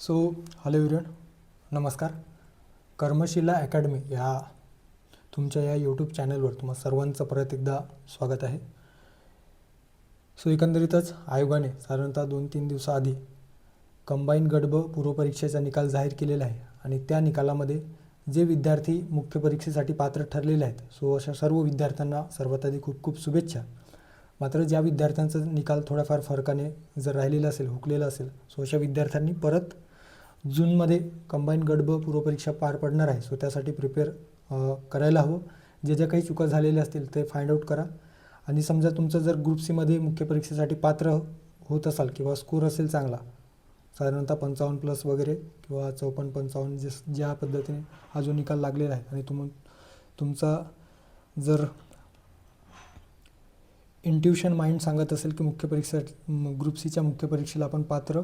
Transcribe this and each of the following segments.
So hello everyone, नमस्कार. कर्मशिला academy ह्या तुमच्या या यूट्यूब चॅनलवर तुम्हा सर्वांचं परत एकदा स्वागत आहे. सो एकंदरीतच आयोगाने साधारणतः 2-3 दिवसाआधी कंबाईन गट ब पूर्वपरीक्षेचा निकाल जाहीर केलेला आहे आणि त्या निकालामध्ये जे विद्यार्थी मुख्य परीक्षेसाठी पात्र ठरलेले आहेत, सो अशा सर्व विद्यार्थ्यांना सर्वात आधी खूप खूप शुभेच्छा. मात्र ज्या विद्यार्थ्यांचा निकाल थोड्याफार फरकाने जर राहिलेला असेल, हुकलेला असेल, सो अशा विद्यार्थ्यांनी परत जूनमध्ये कंबाईन गट ब पूर्वपरीक्षा पार पडणार आहे. सो त्यासाठी प्रिपेअर करायला हवं. जे जे काही चुका झालेल्या असतील ते फाइंड आउट करा. आणि समजा तुमचं जर ग्रुप सीमध्ये मुख्य परीक्षेसाठी पात्र होत असाल किंवा स्कोर असेल चांगला, साधारणतः 55+ वगैरे किंवा 54-55 ज्या पद्धतीने हा जो निकाल लागलेला आहे आणि तुमचा जर इंट्युशन माइंड सांगत असेल की मुख्य परीक्षा ग्रुप सीच्या मुख्य परीक्षेला आपण पात्र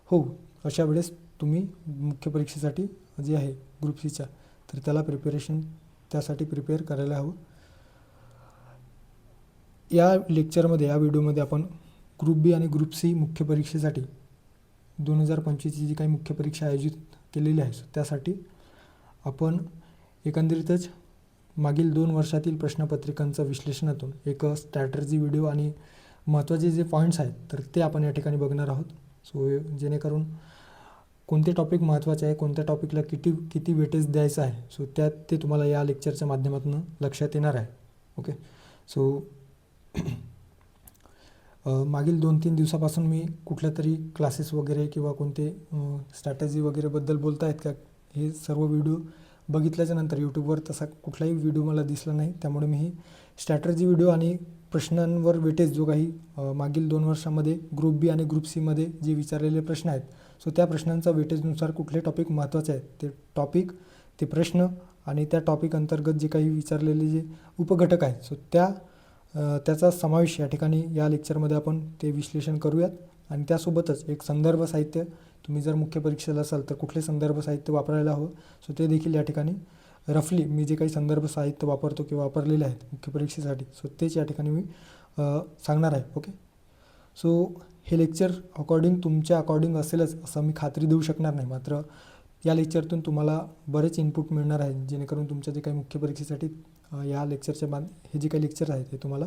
होऊ, अशा वेळेस तुम्ही मुख्य परीक्षेसाठी जे आहे ग्रुप सीच्या, तर त्यासाठी प्रिपेअर करायला हवं. या लेक्चरमध्ये, या व्हिडिओमध्ये आपण ग्रुप बी आणि ग्रुप सी मुख्य परीक्षेसाठी 2025ची जी काही मुख्य परीक्षा आयोजित केलेली आहे, त्यासाठी आपण एकंदरीतच मागील 2 वर्षातील प्रश्नपत्रिकांचं विश्लेषणातून एक स्ट्रॅटर्जी व्हिडिओ आणि महत्त्वाचे जे पॉईंट्स आहेत तर ते आपण या ठिकाणी बघणार आहोत. सो जेणेकरून कोणते टॉपिक महत्त्वाचे आहे, कोणत्या टॉपिकला किती वेटेज द्यायचं आहे, सो ते तुम्हाला या लेक्चरच्या माध्यमातून लक्षात येणार आहे. ओके. सो मागील 2-3 दिवसापासून मी कुठल्या तरी क्लासेस वगैरे किंवा कोणते स्ट्रॅटेजी वगैरेबद्दल बोलता आहेत का, हे सर्व व्हिडिओ बघितल्याच्या नंतर यूट्यूबवर तसा कुठलाही व्हिडिओ मला दिसला नाही. त्यामुळे मी ही स्ट्रॅटर्जी व्हिडिओ आणि प्रश्नांवर वेटेज जो काही मागील 2 वर्षामध्ये ग्रुप बी आणि ग्रुप सीमध्ये जे विचारलेले प्रश्न आहेत, सो त्या प्रश्नांचा वेटेजनुसार कुठले टॉपिक महत्त्वाचे आहेत, ते टॉपिक, ते प्रश्न आणि त्या टॉपिक अंतर्गत जे काही विचारलेले जे उपघटक आहेत, सो त्याचा समावेश या ठिकाणी या लेक्चरमध्ये आपण ते विश्लेषण करूयात. आणि त्यासोबतच एक संदर्भ साहित्य, तुम्ही जर मुख्य परीक्षेला असाल तर कुठले संदर्भ साहित्य वापरायला हवं, सो ते देखील या ठिकाणी रफली मी जे काही संदर्भ साहित्य वापरतो किंवा वापरलेले आहेत मुख्य परीक्षेसाठी, सो तेच या ठिकाणी मी सांगणार आहे. ओके. सो हे लेक्चर तुमच्या अकॉर्डिंग असेलच असं मी खात्री देऊ शकणार नाही. मात्र या लेक्चरतून तुम्हाला बरेच इनपुट मिळणार आहेत, जेणेकरून तुमच्या जे काही मुख्य परीक्षेसाठी या लेक्चरच्या हे जे काही लेक्चर आहेत ते तुम्हाला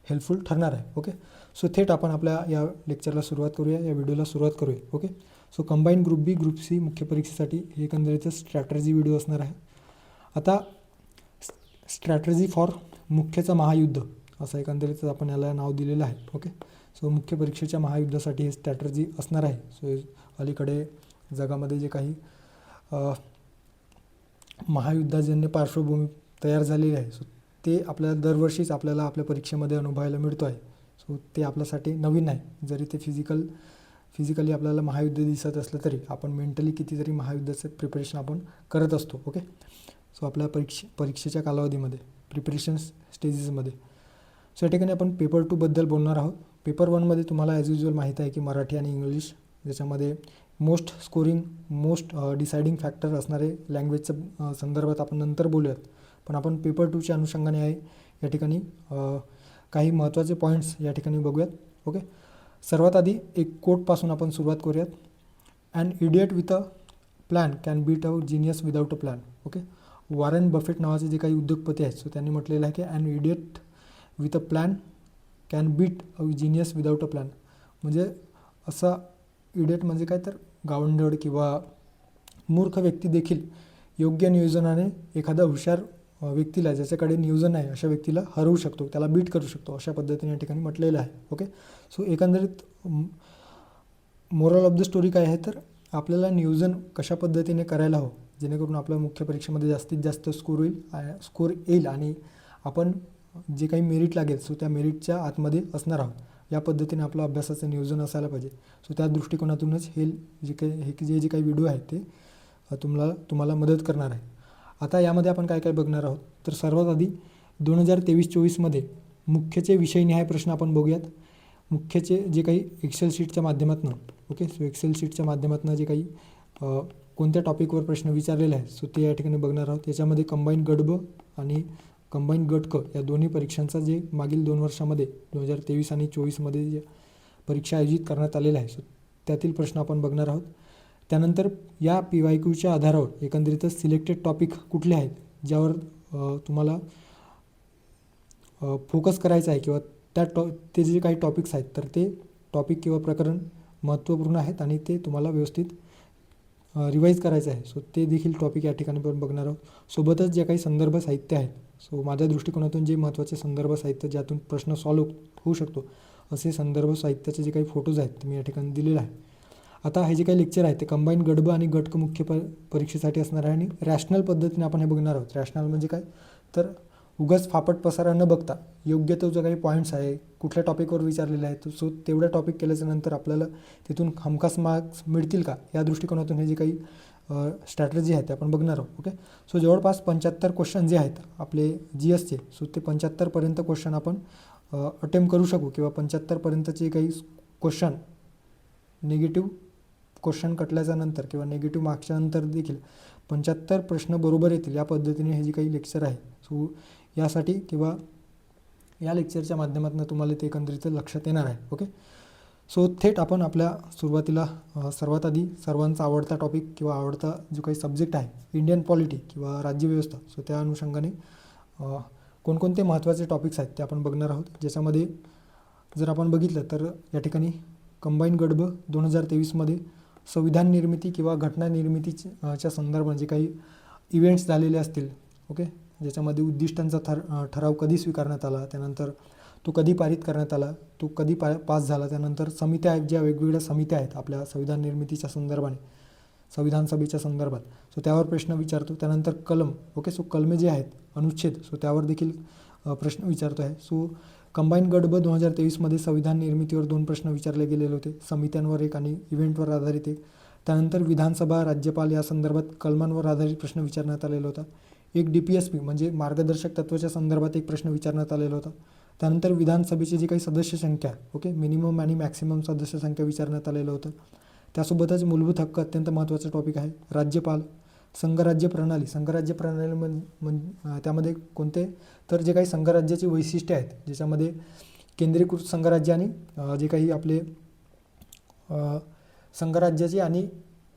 हेल्पफुल ठरणार आहे. ओके. सो थेट आपण आपल्या या लेक्चरला सुरुवात करूया, या व्हिडिओला सुरुवात करूया. ओके. सो कंबाईन ग्रुप बी ग्रुप सी मुख्य परीक्षेसाठी हे एकंदरीतच स्ट्रॅटर्जी व्हिडिओ असणार आहे. आता स्ट्रॅटर्जी फॉर मुख्यचं महायुद्ध असं एकंदरीतच आपण याला नाव दिलेलं आहे. ओके. सो मुख्य परीक्षेच्या महायुद्धासाठी हे स्ट्रॅटर्जी असणार आहे. सो अलीकडे जगामध्ये जे काही महायुद्धाजन्य पार्श्वभूमी तयार झालेली आहे, सो ते आपल्याला दरवर्षीच आपल्या परीक्षेमध्ये अनुभवायला मिळतो आहे. सो ते आपल्यासाठी नवीन नाही. जरी ते फिजिकली आपल्याला महायुद्ध दिसत असलं तरी आपण मेंटली कितीतरी महायुद्धाचं प्रिपरेशन आपण करत असतो. ओके. सो आपल्या परीक्षेच्या कालावधीमध्ये प्रिपरेशन स्टेजेसमध्ये. सो या ठिकाणी आपण पेपर 2 बद्दल बोलणार आहोत. पेपर 1मध्ये तुम्हाला ॲज युज्युअल माहीत आहे की मराठी आणि इंग्लिश, ज्याच्यामध्ये मोस्ट डिसाइडिंग फॅक्टर असणारे लँग्वेजच्या संदर्भात आपण नंतर बोलूयात. पण आपण पेपर 2च्या अनुषंगाने आहे या ठिकाणी काही महत्त्वाचे पॉईंट्स या ठिकाणी बघूयात. ओके. सर्वात आधी एक कोटपासून आपण सुरुवात करूयात. An idiot with a plan can beat a genius without a plan. Okay. Warren Buffett नावाचे जे काही उद्योगपती आहेत, सो त्यांनी म्हटलेलं आहे की an idiot with a plan can beat a genius without a plan. म्हणजे असा इडियट म्हणजे काय, तर गावंढळ किंवा मूर्ख व्यक्ती देखील योग्य नियोजनाने एखादा हुशार व्यक्तीला, ज्याच्याकडे नियोजन आहे, अशा व्यक्तीला हरवू शकतो, त्याला बीट करू शकतो, अशा पद्धतीने या ठिकाणी म्हटलेलं आहे. ओके. सो एकंदरीत मोरल ऑफ द स्टोरी काय आहे, तर आपल्याला नियोजन कशा पद्धतीने करायला हवं, जेणेकरून आपल्या मुख्य परीक्षेमध्ये जास्तीत जास्त स्कोर येईल आणि आपण जे काही मेरिट लागेल, सो त्या मेरिटच्या आतमध्ये असणार आहोत. या पद्धतीने आपलं अभ्यासाचं नियोजन असायला पाहिजे. सो त्या दृष्टिकोनातूनच हे जे काही व्हिडिओ आहेत ते तुम्हाला मदत करणार आहे. आता यामध्ये आपण काय काय बघणार आहोत, तर सर्वात आधी 2023-24मध्ये मुख्यचे विषयनिहाय प्रश्न आपण बघूयात. मुख्यचे जे काही एक्सेल शीटच्या माध्यमातून, ओके, सो एक्सेल शीटच्या माध्यमातून जे काही कोणत्या टॉपिकवर प्रश्न विचारलेले आहेत, सो ते या ठिकाणी बघणार आहोत. याच्यामध्ये कंबाईन गट ब आणि कंबाईन गट क या दोन्ही परीक्षांचा जे मागील 2 वर्षामध्ये 2023 आणि 24मध्ये जे परीक्षा आयोजित करण्यात आलेल्या आहे, सो त्यातील प्रश्न आपण बघणार आहोत. त्यानंतर या PYQच्या आधारावर एकंदरीतच सिलेक्टेड टॉपिक कुठले आहेत ज्यावर तुम्हाला फोकस करायचा आहे किंवा ते जे काही टॉपिक्स आहेत तर ते टॉपिक किंवा प्रकरण महत्त्वपूर्ण आहेत आणि ते तुम्हाला व्यवस्थित रिवाईज करायचं आहे. सो ते देखील टॉपिक या ठिकाणी आपण बघणार आहोत. सोबतच जे काही संदर्भ साहित्य आहेत, सो माझ्या दृष्टिकोनातून जे महत्त्वाचे संदर्भ साहित्य ज्यातून प्रश्न सॉल्व्ह होऊ शकतो असे संदर्भ साहित्याचे जे काही फोटोज आहेत ते मी या ठिकाणी दिलेले आहे. आता हे जे काही लेक्चर आहे ते कंबाईन गडब आणि गटक मुख्य परीक्षेसाठी असणार आहे आणि रॅशनल पद्धतीने आपण हे बघणार आहोत. रॅशनल म्हणजे काय तर उगाच फापट पसारा न बघता योग्य तो जो काही पॉईंट्स आहे कुठल्या टॉपिकवर विचारलेले आहेत सो तेवढा टॉपिक केल्याच्या नंतर आपल्याला तिथून हमखास मार्क्स मिळतील का या दृष्टिकोनातून हे जे काही स्ट्रॅटर्जी आहे ते आपण बघणार आहोत. ओके, सो जवळपास 75 क्वेश्चन जे आहेत आपले GSचे सो ते 75पर्यंत क्वेश्चन आपण अटेम्प्ट करू शकू किंवा 75पर्यंतचे काही क्वेश्चन निगेटिव्ह क्वेश्चन कटल्याच्या नंतर किंवा निगेटिव्ह मार्क्सच्या नंतर देखील 75 प्रश्न बरोबर येतील या पद्धतीने हे जे काही लेक्चर आहे सो यासाठी किंवा या लेक्चरच्या माध्यमातून तुम्हाला ते एकंदरीत लक्षात येणार आहे. ओके, सो थेट आपण आपल्या सुरुवातीला सर्वात आधी सर्वांचा आवडता टॉपिक किंवा आवडता जो काही सब्जेक्ट आहे इंडियन पॉलिटी किंवा राज्यव्यवस्था सो त्या अनुषंगाने कोणकोणते महत्त्वाचे टॉपिक्स आहेत ते आपण बघणार आहोत. ज्याच्यामध्ये जर आपण बघितलं तर या ठिकाणी कंबाईन गडब 2023मध्ये संविधान निर्मिती किंवा घटना निर्मितीच्या संदर्भात जे काही इव्हेंट्स झालेले असतील. ओके, ज्याच्यामध्ये उद्दिष्टांचा ठराव कधी स्वीकारण्यात आला, त्यानंतर तो कधी पारित करण्यात आला, तो कधी पास झाला, त्यानंतर समित्या आहेत ज्या वेगवेगळ्या समित्या आहेत आपल्या संविधान निर्मितीच्या संदर्भाने संविधान सभेच्या संदर्भात सो त्यावर प्रश्न विचारतो. त्यानंतर कलम. ओके, सो कलमे जे आहेत अनुच्छेद सो त्यावर देखील प्रश्न विचारतो आहे. सो कंबाईन गडब 2023मध्ये संविधान निर्मितीवर 2 प्रश्न विचारले गेलेले होते, समित्यांवर एक आणि इव्हेंटवर आधारित एक. त्यानंतर विधानसभा राज्यपाल या संदर्भात कलमांवर आधारित प्रश्न विचारण्यात आलेला होता. एक DPSP म्हणजे मार्गदर्शक तत्त्वाच्या संदर्भात एक प्रश्न विचारण्यात आलेला होता. त्यानंतर विधानसभेची जी काही सदस्य संख्या ओके मिनिमम आणि मॅक्सिमम सदस्य संख्या विचारण्यात आलेलं होतं. त्यासोबतच मूलभूत हक्क अत्यंत महत्त्वाचा टॉपिक आहे. राज्यपाल, संघराज्य प्रणाली. संघराज्य प्रणाली त्यामध्ये कोणते तर जे काही संघराज्याची वैशिष्ट्ये आहेत ज्याच्यामध्ये केंद्रीकृत संघराज्य आणि जे काही आपले संघराज्याची आणि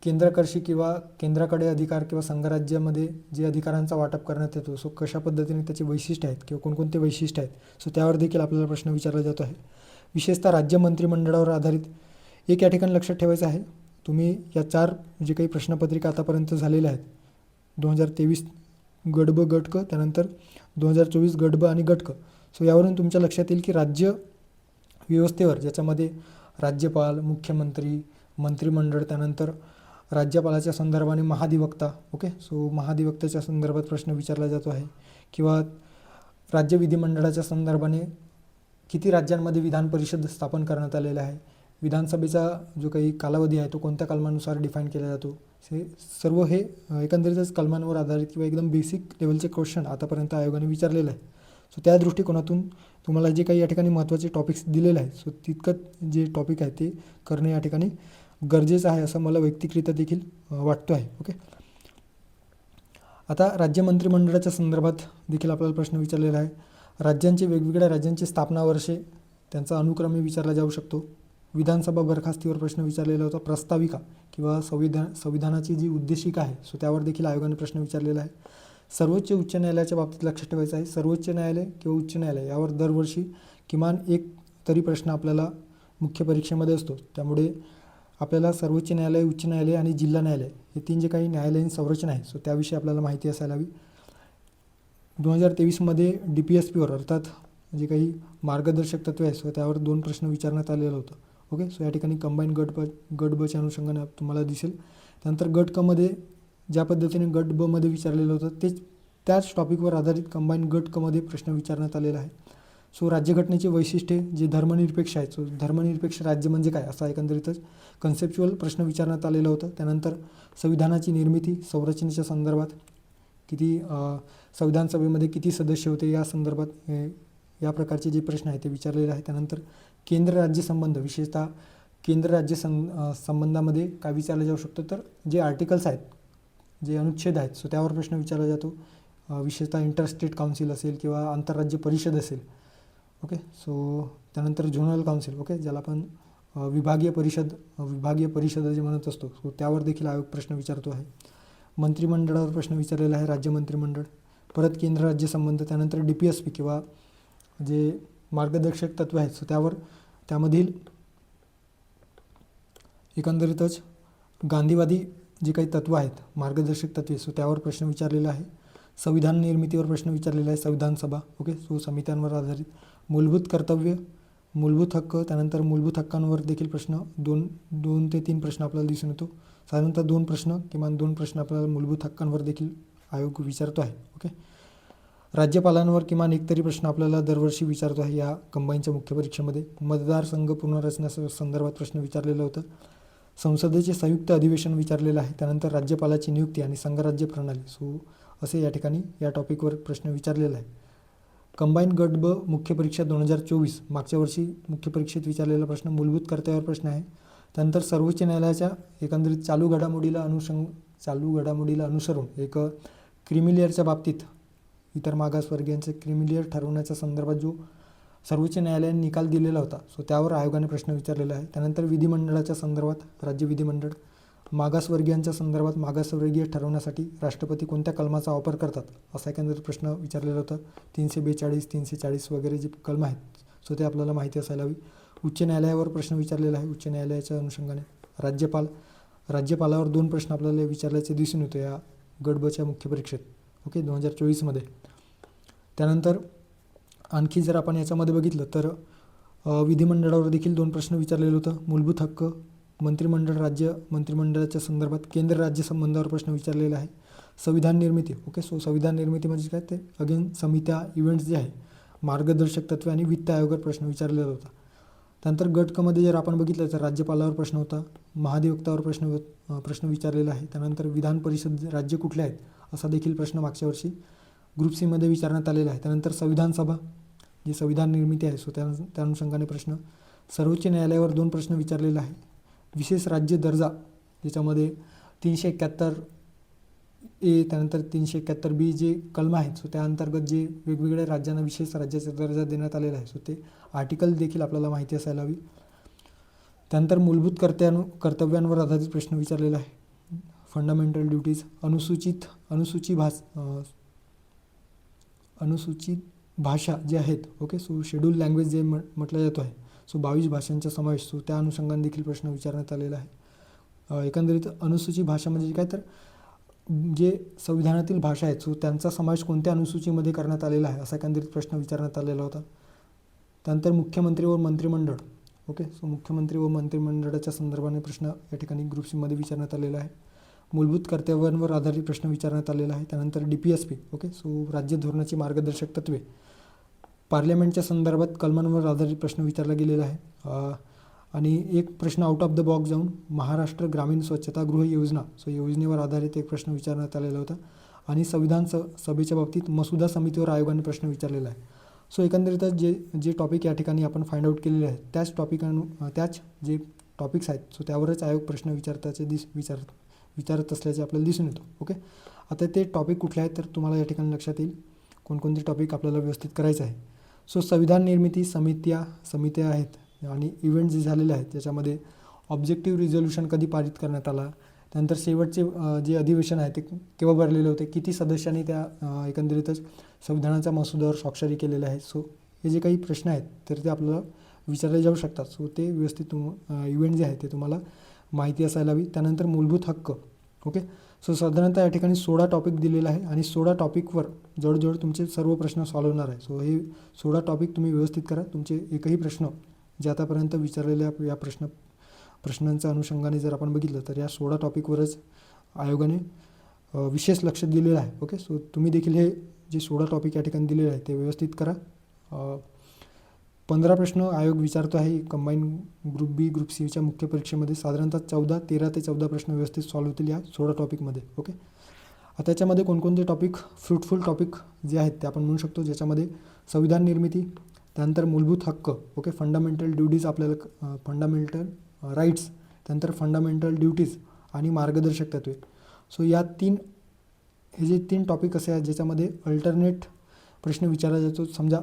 केंद्राकर्षी किंवा केंद्राकडे अधिकार किंवा संघराज्यामध्ये जे अधिकारांचा वाटप करण्यात येतो सो कशा पद्धतीने त्याचे वैशिष्ट्य आहेत किंवा कोणकोणते वैशिष्ट्य आहेत सो त्यावर देखील आपल्याला प्रश्न विचारला जातो आहे. विशेषतः राज्य मंत्रिमंडळावर आधारित एक या ठिकाणी लक्षात ठेवायचं आहे. तुम्ही या 4 जे काही प्रश्नपत्रिका आतापर्यंत झालेल्या आहेत 2023 गडब गटक त्यानंतर 2024 गडब आणि गटक सो यावरून तुमच्या लक्षात येईल की राज्य व्यवस्थेवर ज्याच्यामध्ये राज्यपाल, मुख्यमंत्री, मंत्रिमंडळ, त्यानंतर राज्यपालाच्या संदर्भाने महाधिवक्ता. ओके, सो महाधिवक्ताच्या संदर्भात प्रश्न विचारला जातो आहे किंवा राज्य विधिमंडळाच्या संदर्भाने किती राज्यांमध्ये विधान परिषद स्थापन करण्यात आलेलं आहे, विधानसभेचा जो काही कालावधी आहे तो कोणत्या कलमानुसार डिफाईन केला जातो. हे सर्व हे एकंदरीतच कलमांवर आधारित किंवा एकदम बेसिक लेवलचे क्वेश्चन आतापर्यंत आयोगाने विचारलेलं आहे. सो त्या दृष्टिकोनातून तुम्हाला जे काही या ठिकाणी महत्त्वाचे टॉपिक्स दिलेले आहेत सो तितकं जे टॉपिक आहे ते करणे या ठिकाणी गरजेचं आहे असं मला वैयक्तिकरित्या देखील वाटतो आहे. ओके, आता राज्य मंत्रिमंडळाच्या संदर्भात देखील आपल्याला प्रश्न विचारलेला आहे. राज्यांचे वेगवेगळ्या राज्यांची स्थापना वर्षे त्यांचा अनुक्रमे विचारला जाऊ शकतो. विधानसभा बरखास्तीवर प्रश्न विचारलेला होता. प्रस्ताविका किंवा संविधानाची जी उद्देशिका आहे सो त्यावर देखील आयोगाने प्रश्न विचारलेला आहे. सर्वोच्च उच्च न्यायालयाच्या बाबतीत लक्षात ठेवायचं आहे. सर्वोच्च न्यायालय किंवा उच्च न्यायालय यावर दरवर्षी किमान एक तरी प्रश्न आपल्याला मुख्य परीक्षेमध्ये असतो. त्यामुळे आपल्याला सर्वोच्च न्यायालय, उच्च न्यायालय आणि जिल्हा न्यायालय हे 3 जे काही न्यायालयीन संरचना आहे सो त्याविषयी आपल्याला माहिती असायला हवी. 2023मध्ये DPSPवर अर्थात जे काही मार्गदर्शक तत्त्वे आहे सो त्यावर 2 प्रश्न विचारण्यात आलेलं होतं. ओके, सो या ठिकाणी कंबाईन गट बच्या अनुषंगाने तुम्हाला दिसेल. त्यानंतर गट क मध्ये ज्या पद्धतीने गट ब मध्ये विचारलेलं होतं तेच त्याच टॉपिकवर आधारित कंबाईन गट क मध्ये प्रश्न विचारण्यात आलेला आहे. सो राज्यघटनेचे वैशिष्ट्ये जे धर्मनिरपेक्ष आहेत. सो धर्मनिरपेक्ष राज्य म्हणजे काय असा एकंदरीतच कन्सेप्च्युअल प्रश्न विचारण्यात आलेलं होतं. त्यानंतर संविधानाची निर्मिती, संरचनेच्या संदर्भात किती संविधान सभेमध्ये किती सदस्य होते या संदर्भात या प्रकारचे जे प्रश्न आहेत ते विचारलेले आहेत. त्यानंतर केंद्र राज्य संबंध, विशेषतः केंद्र राज्य संबंधामध्ये काय विचारलं जाऊ शकतं तर जे आर्टिकल्स आहेत, जे अनुच्छेद आहेत सो त्यावर प्रश्न विचारला जातो. विशेषतः इंटरस्टेट काउन्सिल असेल किंवा आंतरराज्य परिषद असेल. ओके, सो त्यानंतर झोनल काउन्सिल. ओके, ज्याला आपण विभागीय परिषद जे म्हणत असतो, सो त्यावर देखील आयोग प्रश्न विचारतो आहे. मंत्रिमंडळावर प्रश्न विचारलेला आहे, राज्य मंत्रिमंडळ. परत केंद्र राज्य संबंध, त्यानंतर DPSP किंवा जे मार्गदर्शक तत्त्व आहेत, सो त्यामधील एकंदरीतच गांधीवादी जे काही तत्त्व आहेत, मार्गदर्शक तत्त्वे, सो त्यावर प्रश्न विचारलेला आहे. संविधान निर्मितीवर प्रश्न विचारलेला आहे, संविधान सभा. ओके, सो समित्यांवर आधारित. मूलभूत कर्तव्य, मूलभूत हक्क, त्यानंतर मूलभूत हक्कांवर देखील प्रश्न 2 ते 3 प्रश्न आपल्याला दिसून येतो. साधारणतः 2 प्रश्न, किमान 2 प्रश्न आपल्याला मूलभूत हक्कांवर देखील आयोग विचारतो आहे. ओके, राज्यपालांवर किमान एक तरी प्रश्न आपल्याला दरवर्षी विचारतो आहे या कंबाईनच्या मुख्य परीक्षेमध्ये. मतदारसंघ पुनर्रचना संदर्भात प्रश्न विचारलेलं होतं. संसदेचे संयुक्त अधिवेशन विचारलेलं आहे. त्यानंतर राज्यपालाची नियुक्ती आणि संघराज्य प्रणाली, सो असे या ठिकाणी या टॉपिकवर प्रश्न विचारलेला आहे. कंबाईन गट ब मुख्य परीक्षा 2024, मागच्या वर्षी मुख्य परीक्षेत विचारलेला प्रश्न मूलभूत कर्तव्यावर प्रश्न आहे. त्यानंतर सर्वोच्च न्यायालयाच्या एकंदरीत चालू घडामोडीला अनुसरून एक क्रिमिलेअरच्या बाबतीत इतर मागासवर्गीयांचे क्रिमिलेअर ठरवण्याच्या संदर्भात जो सर्वोच्च न्यायालयाने निकाल दिलेला होता, सो त्यावर आयोगाने प्रश्न विचारलेला आहे. त्यानंतर विधिमंडळाच्या संदर्भात राज्य विधिमंडळ, मागासवर्गीयांच्या संदर्भात मागासवर्गीय ठरवण्यासाठी राष्ट्रपती कोणत्या कलमाचा वापर करतात, असा एकंदरीत प्रश्न विचारलेला होता. 342, 340 वगैरे जे कलम आहेत, सो ते आपल्याला माहिती असायला हवी. उच्च न्यायालयावर प्रश्न विचारलेला आहे, उच्च न्यायालयाच्या अनुषंगाने. राज्यपालावर 2 प्रश्न आपल्याला विचारल्याचे दिसून येतो या गट बच्या मुख्य परीक्षेत. ओके, 2024मध्ये. त्यानंतर आणखी जर आपण याच्यामध्ये बघितलं तर विधिमंडळावर देखील 2 प्रश्न विचारलेलं होतं. मूलभूत हक्क, मंत्रिमंडळाच्या संदर्भात केंद्र राज्य संबंधावर प्रश्न विचारलेला आहे. संविधान निर्मिती. ओके, सो संविधान निर्मिती म्हणजे काय, ते अगेन समित्या, इव्हेंट्स जे आहे, मार्गदर्शक तत्त्वे आणि वित्त आयोगावर प्रश्न विचारलेला होता. त्यानंतर गट क मध्ये जर आपण बघितलं तर राज्यपालावर प्रश्न होता, महाधिवक्तावर प्रश्न विचारलेला आहे. त्यानंतर विधान परिषद राज्य कुठले आहेत, असा देखील प्रश्न मागच्या वर्षी ग्रुप C मध्ये विचारण्यात आलेला आहे. त्यानंतर संविधान सभा, जी संविधान निर्मिती आहे, सो त्या अनुषंगाने प्रश्न. सर्वोच्च न्यायालयावर 2 प्रश्न विचारलेला आहे. विशेष राज्य दर्जा, ज्याच्यामध्ये 371A त्यानंतर 371B जे कलम आहेत, सो त्या अंतर्गत जे वेगवेगळ्या राज्यांना विशेष राज्याचा दर्जा देण्यात आलेला आहे, सो ते आर्टिकल देखील आपल्याला माहिती असायला हवी. त्यानंतर मूलभूत कर्तव्यांवर आधारित प्रश्न विचारलेला आहे. फंडामेंटल ड्युटीज, अनुसूचित भाषा जे आहेत. ओके, सो शेड्यूल लँग्वेज जे म्हटलं जातो आहे, सो 22 भाषांचा समावेश, सो त्या अनुषंगाने देखील प्रश्न विचारण्यात आलेला आहे. एकंदरीत अनुसूचित भाषा म्हणजे काय, तर जे संविधानातील भाषा आहेत, सो त्यांचा समावेश कोणत्या अनुसूचीमध्ये करण्यात आलेला आहे, असा एकंदरीत प्रश्न विचारण्यात आलेला होता. त्यानंतर मुख्यमंत्री व मंत्रिमंडळ. ओके, सो मुख्यमंत्री व मंत्रिमंडळाच्या संदर्भाने प्रश्न या ठिकाणी ग्रुप C मध्ये विचारण्यात आलेला आहे. मूलभूत कर्तव्यांवर आधारित प्रश्न विचारण्यात आलेला आहे. त्यानंतर DPSP. ओके, सो राज्य धोरणाची मार्गदर्शक तत्त्वे. पार्लमेंटच्या संदर्भात कलमांवर आधारित प्रश्न विचारला गेलेला आहे. आणि एक प्रश्न आउट ऑफ द बॉक्स जाऊन महाराष्ट्र ग्रामीण स्वच्छतागृह योजना, सो योजनेवर आधारित एक प्रश्न विचारण्यात आलेला होता. आणि संविधान सभेच्या बाबतीत मसुदा समितीवर आयोगाने प्रश्न विचारलेला आहे. सो एकंदरीतच जे टॉपिक या ठिकाणी आपण फाइंड आउट केलेले आहेत, त्याच जे टॉपिक्स आहेत, सो त्यावरच आयोग प्रश्न विचारत असल्याचे आपल्याला दिसून येतो. ओके, आता ते टॉपिक कुठले आहेत तर तुम्हाला या ठिकाणी लक्षात येईल कोणकोणते टॉपिक आपल्याला व्यवस्थित करायचं आहे. सो संविधान निर्मिती, समित्या आहेत आणि इव्हेंट जे झालेले आहेत त्याच्यामध्ये ऑब्जेक्टिव्ह रिझोल्युशन कधी पारित करण्यात आला, त्यानंतर शेवटचे जे अधिवेशन आहे ते केव्हा भरलेले होते, किती सदस्यांनी त्या एकंदरीतच संविधानाच्या मसुद्यावर स्वाक्षरी केलेल्या आहेत. सो हे जे काही प्रश्न आहेत तर ते आपल्याला विचारले जाऊ शकतात. सो ते व्यवस्थित इव्हेंट जे आहे ते तुम्हाला माहिती असायला हवी. त्यानंतर मूलभूत हक्क. ओके, सो साधारणतः या ठिकाणी 16 टॉपिक दिलेला आहे आणि 16 टॉपिकवर जवळजवळ तुमचे सर्व प्रश्न सॉल्व्ह होणार आहे. सो हे 16 टॉपिक तुम्ही व्यवस्थित करा. तुमचे एकही प्रश्न जे आतापर्यंत विचारलेल्या या प्रश्नांच्या अनुषंगाने जर आपण बघितलं तर या 16 टॉपिकवरच आयोगाने विशेष लक्ष दिलेलं आहे. ओके, सो तुम्ही देखील हे जे 16 टॉपिक या ठिकाणी दिलेले आहे ते व्यवस्थित करा. 15 प्रश्न आयोग विचारतो आहे कंबाईन ग्रुप B, ग्रुप Cच्या मुख्य परीक्षेमध्ये. साधारणतः 13 ते 14 प्रश्न व्यवस्थित सॉल्व्ह होतील या 16 टॉपिकमध्ये. ओके, आता त्याच्यामध्ये कोणकोणते टॉपिक फ्रुटफुल टॉपिक जे आहेत ते आपण म्हणू शकतो, ज्याच्यामध्ये संविधान निर्मिती, त्यानंतर मूलभूत हक्क. ओके, फंडामेंटल ड्युटीज आपल्याला फंडामेंटल राईट्स, त्यानंतर फंडामेंटल ड्युटीज आणि मार्गदर्शक तत्त्वे. सो हे जे 3 टॉपिक असे आहेत ज्याच्यामध्ये अल्टरनेट प्रश्न विचारला जातो. समजा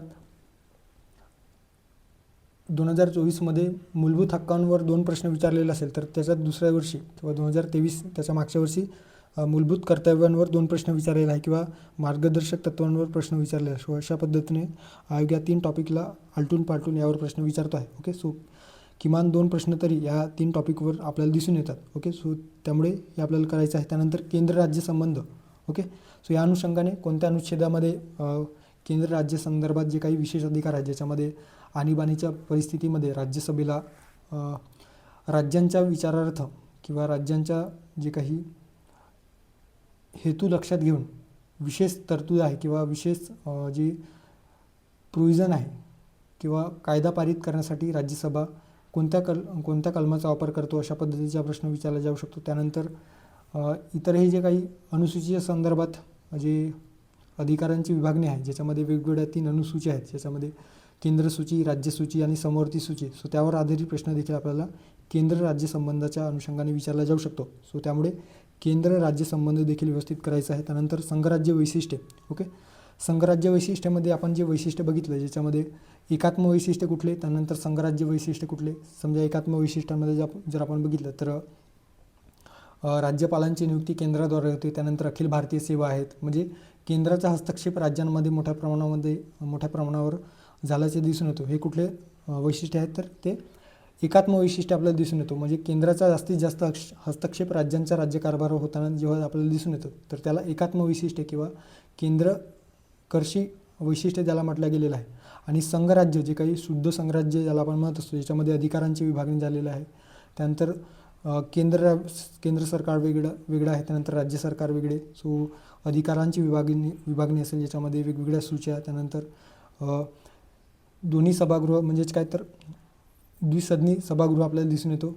2024मध्ये मूलभूत हक्कांवर 2 प्रश्न विचारलेले असेल, तर त्याच्यात दुसऱ्या वर्षी किंवा 2023 त्याच्या मागच्या वर्षी मूलभूत कर्तव्यांवर 2 प्रश्न विचारलेले आहे किंवा मार्गदर्शक तत्त्वांवर प्रश्न विचारले आहे. सो अशा पद्धतीने आयोग या 3 टॉपिकला आलटून पालटून यावर प्रश्न विचारतो आहे. ओके, सो किमान 2 प्रश्न तरी या 3 टॉपिकवर आपल्याला दिसून येतात. ओके, सो त्यामुळे हे आपल्याला करायचं आहे. त्यानंतर केंद्र राज्य संबंध. ओके, सो या अनुषंगाने कोणत्या अनुच्छेदामध्ये केंद्र राज्य संदर्भात जे काही विशेष अधिकार आहेत, ज्याच्यामध्ये आणीबाणीच्या परिस्थितीमध्ये राज्यसभेला राज्यांच्या विचारार्थ किंवा राज्यांच्या जे काही हेतू लक्षात घेऊन विशेष तरतूद आहे किंवा विशेष जे प्रोव्हिजन आहे किंवा कायदा पारित करण्यासाठी राज्यसभा कोणत्या कलमाचा वापर करतो, अशा पद्धतीचा प्रश्न विचारला जाऊ शकतो. त्यानंतर इतरही जे काही अनुसूचीच्या संदर्भात जे अधिकारांची विभागणी आहे, ज्याच्यामध्ये वेगवेगळ्या 3 अनुसूची आहेत, ज्याच्यामध्ये केंद्र सूची, राज्य सूची आणि समवर्ती सूची. सो त्यावर आधारित प्रश्न देखील आपल्याला केंद्र राज्य संबंधाच्या अनुषंगाने विचारला जाऊ शकतो. सो त्यामुळे केंद्र राज्य संबंध देखील व्यवस्थित करायचा आहे. त्यानंतर संघराज्य वैशिष्ट्ये. ओके, संघराज्य वैशिष्ट्यामध्ये आपण जे वैशिष्ट्य बघितलं, ज्याच्यामध्ये एकात्म वैशिष्ट्य कुठले, त्यानंतर संघराज्य वैशिष्ट्य कुठले. समजा एकात्म वैशिष्ट्यांमध्ये जर आपण बघितलं तर राज्यपालांची नियुक्ती केंद्राद्वारे होते. त्यानंतर अखिल भारतीय सेवा आहेत, म्हणजे केंद्राचा हस्तक्षेप राज्यांमध्ये मोठ्या प्रमाणावर झाल्याचे दिसून येतो. हे कुठले वैशिष्ट्य आहेत, तर ते एकात्म वैशिष्ट्य आपल्याला दिसून येतो. म्हणजे केंद्राचा जास्तीत जास्त हस्तक्षेप राज्यांच्या राज्यकारभार होताना जेव्हा आपल्याला दिसून येतं, तर त्याला एकात्म वैशिष्ट्य किंवा केंद्रकर्षी वैशिष्ट्य ज्याला म्हटलं गेलेलं आहे. आणि संघराज्य जे काही शुद्ध संघराज्य ज्याला आपण म्हणत असतो, ज्याच्यामध्ये अधिकारांची विभागणी झालेली आहे. त्यानंतर केंद्र सरकार वेगळं आहे, त्यानंतर राज्य सरकार वेगळे. सो अधिकारांची विभागणी असेल, ज्याच्यामध्ये वेगवेगळ्या सूच्या. त्यानंतर दोन्ही सभागृह म्हणजेच काय तर द्विसदनी सभागृह आपल्याला दिसून येतो.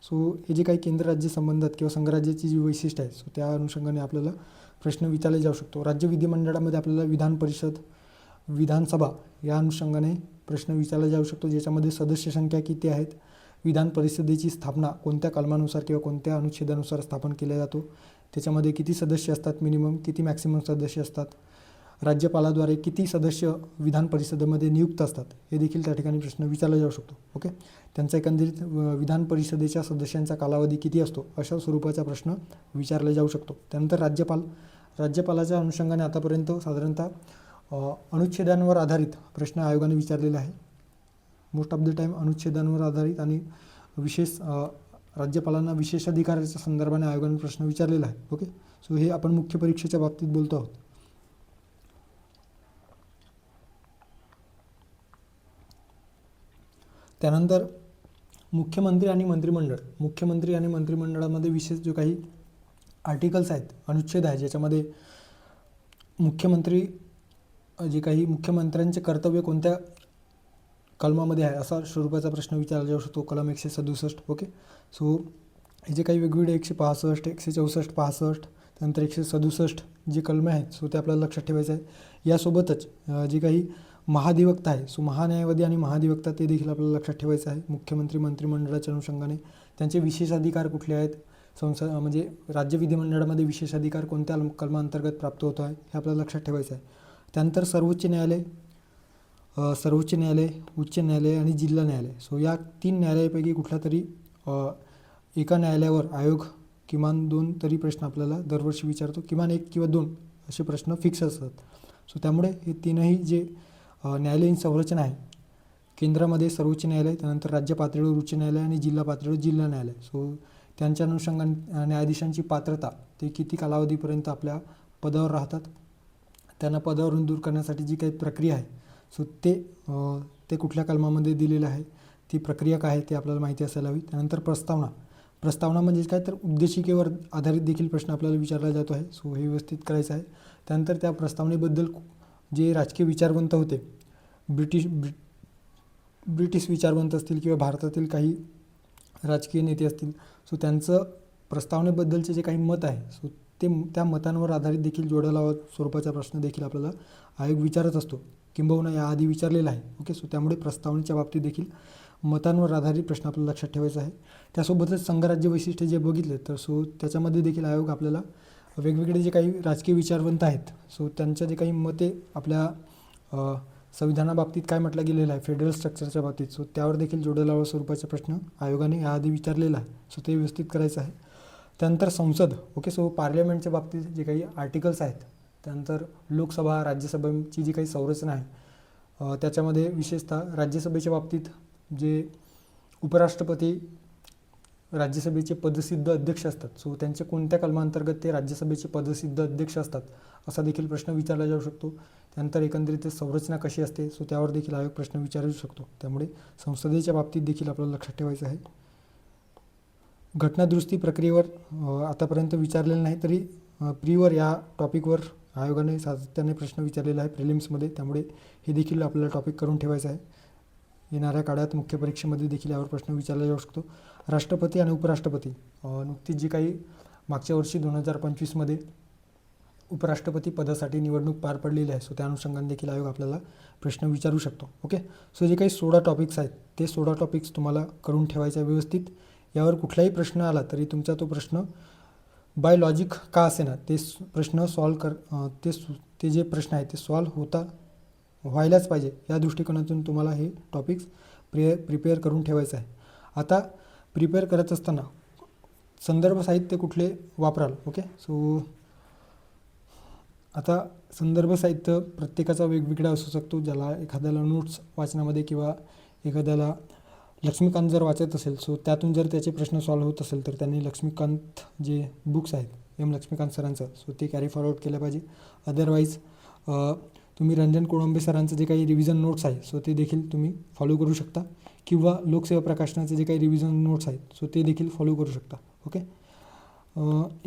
सो हे जे काही केंद्र राज्य संबंधात किंवा संघराज्याची जी वैशिष्ट्य आहे, सो त्या अनुषंगाने आपल्याला प्रश्न विचारले जाऊ शकतो. राज्य विधिमंडळामध्ये आपल्याला विधान परिषद, विधानसभा या अनुषंगाने प्रश्न विचारला जाऊ शकतो, ज्याच्यामध्ये सदस्य संख्या किती आहेत, विधान परिषदेची स्थापना कोणत्या कलमानुसार किंवा कोणत्या अनुच्छेदानुसार स्थापन केला जातो, त्याच्यामध्ये किती सदस्य असतात, मिनिमम किती मॅक्सिमम सदस्य असतात, राज्यपालाद्वारे किती सदस्य विधान परिषदेमध्ये नियुक्त असतात, हे देखील त्या ठिकाणी प्रश्न विचारला जाऊ शकतो. ओके, त्यांचा एकंदरीत विधान परिषदेच्या सदस्यांचा कालावधी किती असतो, अशा स्वरूपाचा प्रश्न विचारला जाऊ शकतो. त्यानंतर राज्यपालाच्या अनुषंगाने आतापर्यंत साधारणतः अनुच्छेदांवर आधारित प्रश्न आयोगाने विचारलेला आहे. मोस्ट ऑफ द टाईम अनुच्छेदांवर आधारित आणि राज्यपालांना विशेष अधिकाराच्या संदर्भाने आयोगाने प्रश्न विचारलेला आहे. ओके, सो हे आपण मुख्य परीक्षेच्या बाबतीत बोलतो आहोत. त्यानंतर मुख्यमंत्री आणि मंत्रिमंडळामध्ये विशेष जो काही आर्टिकल्स आहेत, अनुच्छेद आहे, ज्याच्यामध्ये मुख्यमंत्र्यांचे कर्तव्य कोणत्या कलमामध्ये आहे, असा स्वरूपाचा प्रश्न विचारला जाऊ शकतो. कलम 167. ओके, सो हे जे काही वेगवेगळे 165, 164, 65, त्यानंतर 167 जे कलमे आहेत, सो ते आपल्याला लक्षात ठेवायचं आहे. यासोबतच जे काही महाधिवक्ता आहे, सो महान्यायवादी आणि महाधिवक्ता ते देखील आपल्याला लक्षात ठेवायचं आहे. मुख्यमंत्री मंत्रिमंडळाच्या अनुषंगाने त्यांचे विशेष अधिकार कुठले आहेत, म्हणजे राज्य विधिमंडळामध्ये विशेष अधिकार कोणत्या कलमांतर्गत प्राप्त होतो आहे, हे आपल्याला लक्षात ठेवायचं आहे. त्यानंतर सर्वोच्च न्यायालय, उच्च न्यायालय आणि जिल्हा न्यायालय. सो या 3 न्यायालयापैकी कुठल्या तरी एका न्यायालयावर आयोग किमान 2 तरी प्रश्न आपल्याला दरवर्षी विचारतो. किमान 1 किंवा 2 असे प्रश्न फिक्स असतात. सो त्यामुळे हे 3ही जे न्यायालयीन संरचना आहे, केंद्रामध्ये सर्वोच्च न्यायालय, त्यानंतर राज्य पातळीवर उच्च न्यायालय आणि जिल्हा पातळीवर जिल्हा न्यायालय. सो त्यांच्या अनुषंगाने न्यायाधीशांची पात्रता, ते किती कालावधीपर्यंत आपल्या पदावर राहतात, त्यांना पदावरून दूर करण्यासाठी जी काही प्रक्रिया आहे, सो ते कुठल्या कलमामध्ये दिलेलं आहे, ती प्रक्रिया काय आहे ते आपल्याला माहिती असायला हवी. त्यानंतर प्रस्तावना म्हणजे काय तर उद्देशिकेवर आधारित देखील प्रश्न आपल्याला विचारला जातो आहे. सो हे व्यवस्थित करायचं आहे. त्यानंतर त्या प्रस्तावनेबद्दल जे राजकीय विचारवंत होते, ब्रिटिश विचारवंत असतील किंवा भारतातील काही राजकीय नेते असतील, सो त्यांचं प्रस्तावनेबद्दलचे जे काही मत आहे, सो त्या मतांवर आधारित देखील जोडालावा स्वरूपाचा प्रश्न देखील आपल्याला आयोग विचारत असतो, किंबहुना याआधी विचारलेला आहे. ओके, सो त्यामुळे प्रस्तावनेच्या बाबतीत देखील मतांवर आधारित प्रश्न आपल्याला लक्षात ठेवायचा आहे. त्यासोबतच संघराज्य वैशिष्ट्य जे बघितले, तर सो त्याच्यामध्ये देखील आयोग आपल्याला वेगवेगळे जे काही राजकीय विचारवंत आहेत, सो त्यांच्या जे काही मते आपल्या संविधानाबाबतीत काय म्हटलं गेलेलं आहे फेडरल स्ट्रक्चरच्या बाबतीत, सो त्यावर देखील जोडलेला स्वरूपाचे प्रश्न आयोगाने याआधी विचारलेला आहे, सो ते व्यवस्थित करायचं आहे. त्यानंतर संसद, ओके, सो पार्लमेंटच्या बाबतीत जे काही आर्टिकल्स आहेत, त्यानंतर लोकसभा राज्यसभेची जी काही संरचना आहे त्याच्यामध्ये विशेषतः राज्यसभेच्या बाबतीत जे उपराष्ट्रपती राज्यसभेचे पदसिद्ध अध्यक्ष असतात, सो त्यांच्या कोणत्या कलमांतर्गत ते राज्यसभेचे पदसिद्ध अध्यक्ष असतात असा देखील प्रश्न विचारला जाऊ शकतो. त्यानंतर एकंदरीत संरचना कशी असते, सो त्यावर देखील आयोग प्रश्न विचारू शकतो. त्यामुळे संसदेच्या बाबतीत देखील आपल्याला लक्षात ठेवायचं आहे. घटनादुरुस्ती प्रक्रियेवर आतापर्यंत विचारलेलं नाही, तरी प्रीवर या टॉपिकवर आयोगाने सातत्याने प्रश्न विचारलेला आहे प्रिलिम्समध्ये, त्यामुळे हे देखील आपल्याला टॉपिक करून ठेवायचं आहे. येणाऱ्या काळात मुख्य परीक्षेमध्ये देखील यावर प्रश्न विचारला जाऊ शकतो. राष्ट्रपती आणि उपराष्ट्रपती, नुकतीच जी काही मागच्या वर्षी 2025मध्ये उपराष्ट्रपती पदासाठी निवडणूक पार पडलेली आहे, सो त्या अनुषंगाने देखील आयोग आपल्याला प्रश्न विचारू शकतो. ओके, सो जे काही 16 टॉपिक्स आहेत ते 16 टॉपिक्स तुम्हाला करून ठेवायचे व्यवस्थित. यावर कुठलाही प्रश्न आला तरी तुमचा तो प्रश्न बाय लॉजिक का असेना ते प्रश्न ते जे प्रश्न आहेत ते सॉल्व्ह व्हायलाच पाहिजे, या दृष्टिकोनातून तुम्हाला हे टॉपिक्स प्रिपेअर करून ठेवायचं आहे. आता प्रिपेअर करत असताना संदर्भ साहित्य कुठले वापराल. ओके, सो आता संदर्भ साहित्य प्रत्येकाचा वेगवेगळा असू शकतो. ज्याला एखाद्याला नोट्स वाचनामध्ये किंवा एखाद्याला लक्ष्मीकांत जर वाचत असेल, सो त्यातून जर त्याचे प्रश्न सॉल्व्ह होत असेल तर त्यांनी लक्ष्मीकांत जे बुक्स आहेत लक्ष्मीकांत सरांचं, सो ते कॅरी फॉरवर्ड केलं पाहिजे. अदरवाईज तुम्ही रंजन कोळंबे सरांचं जे काही रिव्हिजन नोट्स आहे, सो ते देखील तुम्ही फॉलो करू शकता, किंवा लोकसेवा प्रकाशनाचे जे काही रिव्हिजन नोट्स आहेत, सो ते देखील फॉलो करू शकता. ओके,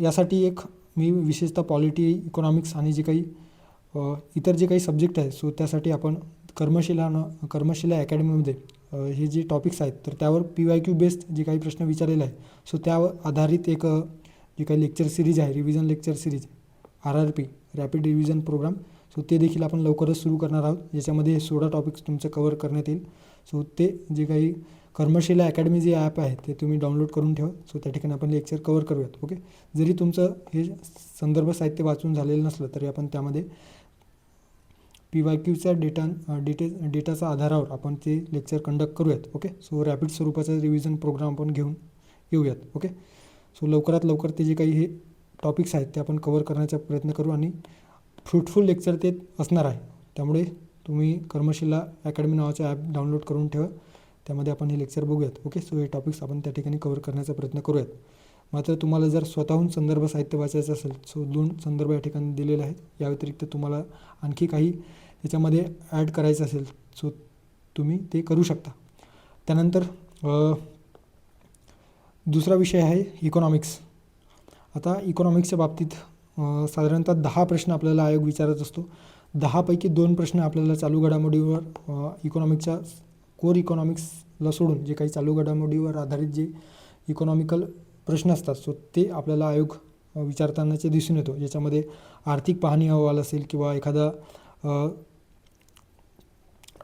यासाठी एक मी विशेषतः पॉलिटी, इकॉनॉमिक्स आणि जे काही इतर जे काही सब्जेक्ट आहेत, सो त्यासाठी आपण कर्मशिला अकॅडमीमध्ये हे जे टॉपिक्स आहेत तर त्यावर PYQ बेस्ड जे काही प्रश्न विचारलेले आहे, सो त्यावर आधारित एक जे काही लेक्चर सिरीज आहे, revision lecture series RRP rapid revision programme, so ते देखील आपण लवकरच सुरू करणार आहोत, ज्याच्यामध्ये 16 टॉपिक्स तुमचं कवर करण्यात येईल. सो ते जे काही कर्मशिला अकॅडमी जे ॲप आहे ते तुम्ही डाउनलोड करून ठेवा, सो त्या ठिकाणी आपण लेक्चर कवर करूयात. ओके, जरी तुमचं हे संदर्भ साहित्य वाचून झालेलं नसलं तरी आपण त्यामध्ये PYQच्या डेटाचा आधारावर आपण ते लेक्चर कंडक्ट करूयात. ओके, सो रॅपिड स्वरूपाचा रिव्हिजन प्रोग्राम आपण घेऊन येऊयात. ओके, सो लवकरात लवकर ते जे काही हे टॉपिक्स आहेत ते आपण कवर करण्याचा प्रयत्न करू आणि फ्रुटफुल लेक्चर ते असणार आहे. त्यामुळे तुम्ही कर्मशिला अकॅडमी नावाचं ॲप डाउनलोड करून ठेवा, त्यामध्ये आपण हे लेक्चर बघूयात. ओके, सो हे टॉपिक्स आपण त्या ठिकाणी कवर करण्याचा प्रयत्न करूयात. मात्र तुम्हाला जर स्वतःहून संदर्भ साहित्य वाचायचं असेल, सो 2 संदर्भ या ठिकाणी दिलेले आहेत. या व्यतिरिक्त तुम्हाला आणखी काही याच्यामध्ये ॲड करायचं असेल, सो तुम्ही ते करू शकता. त्यानंतर दुसरा विषय आहे इकॉनॉमिक्स. आता इकॉनॉमिक्सच्या बाबतीत साधारणतः 10 प्रश्न आपल्याला आयोग विचारत असतो. 10 पैकी 2 प्रश्न आपल्याला चालू घडामोडीवर इकॉनॉमिक्सच्या कोर इकॉनॉमिक्सला सोडून जे काही चालू घडामोडीवर आधारित जे इकॉनॉमिकल प्रश्न असतात, सो ते आपल्याला आयोग विचारतानाचे दिसून येतो, ज्याच्यामध्ये आर्थिक पाहणी अहवाल असेल किंवा एखादा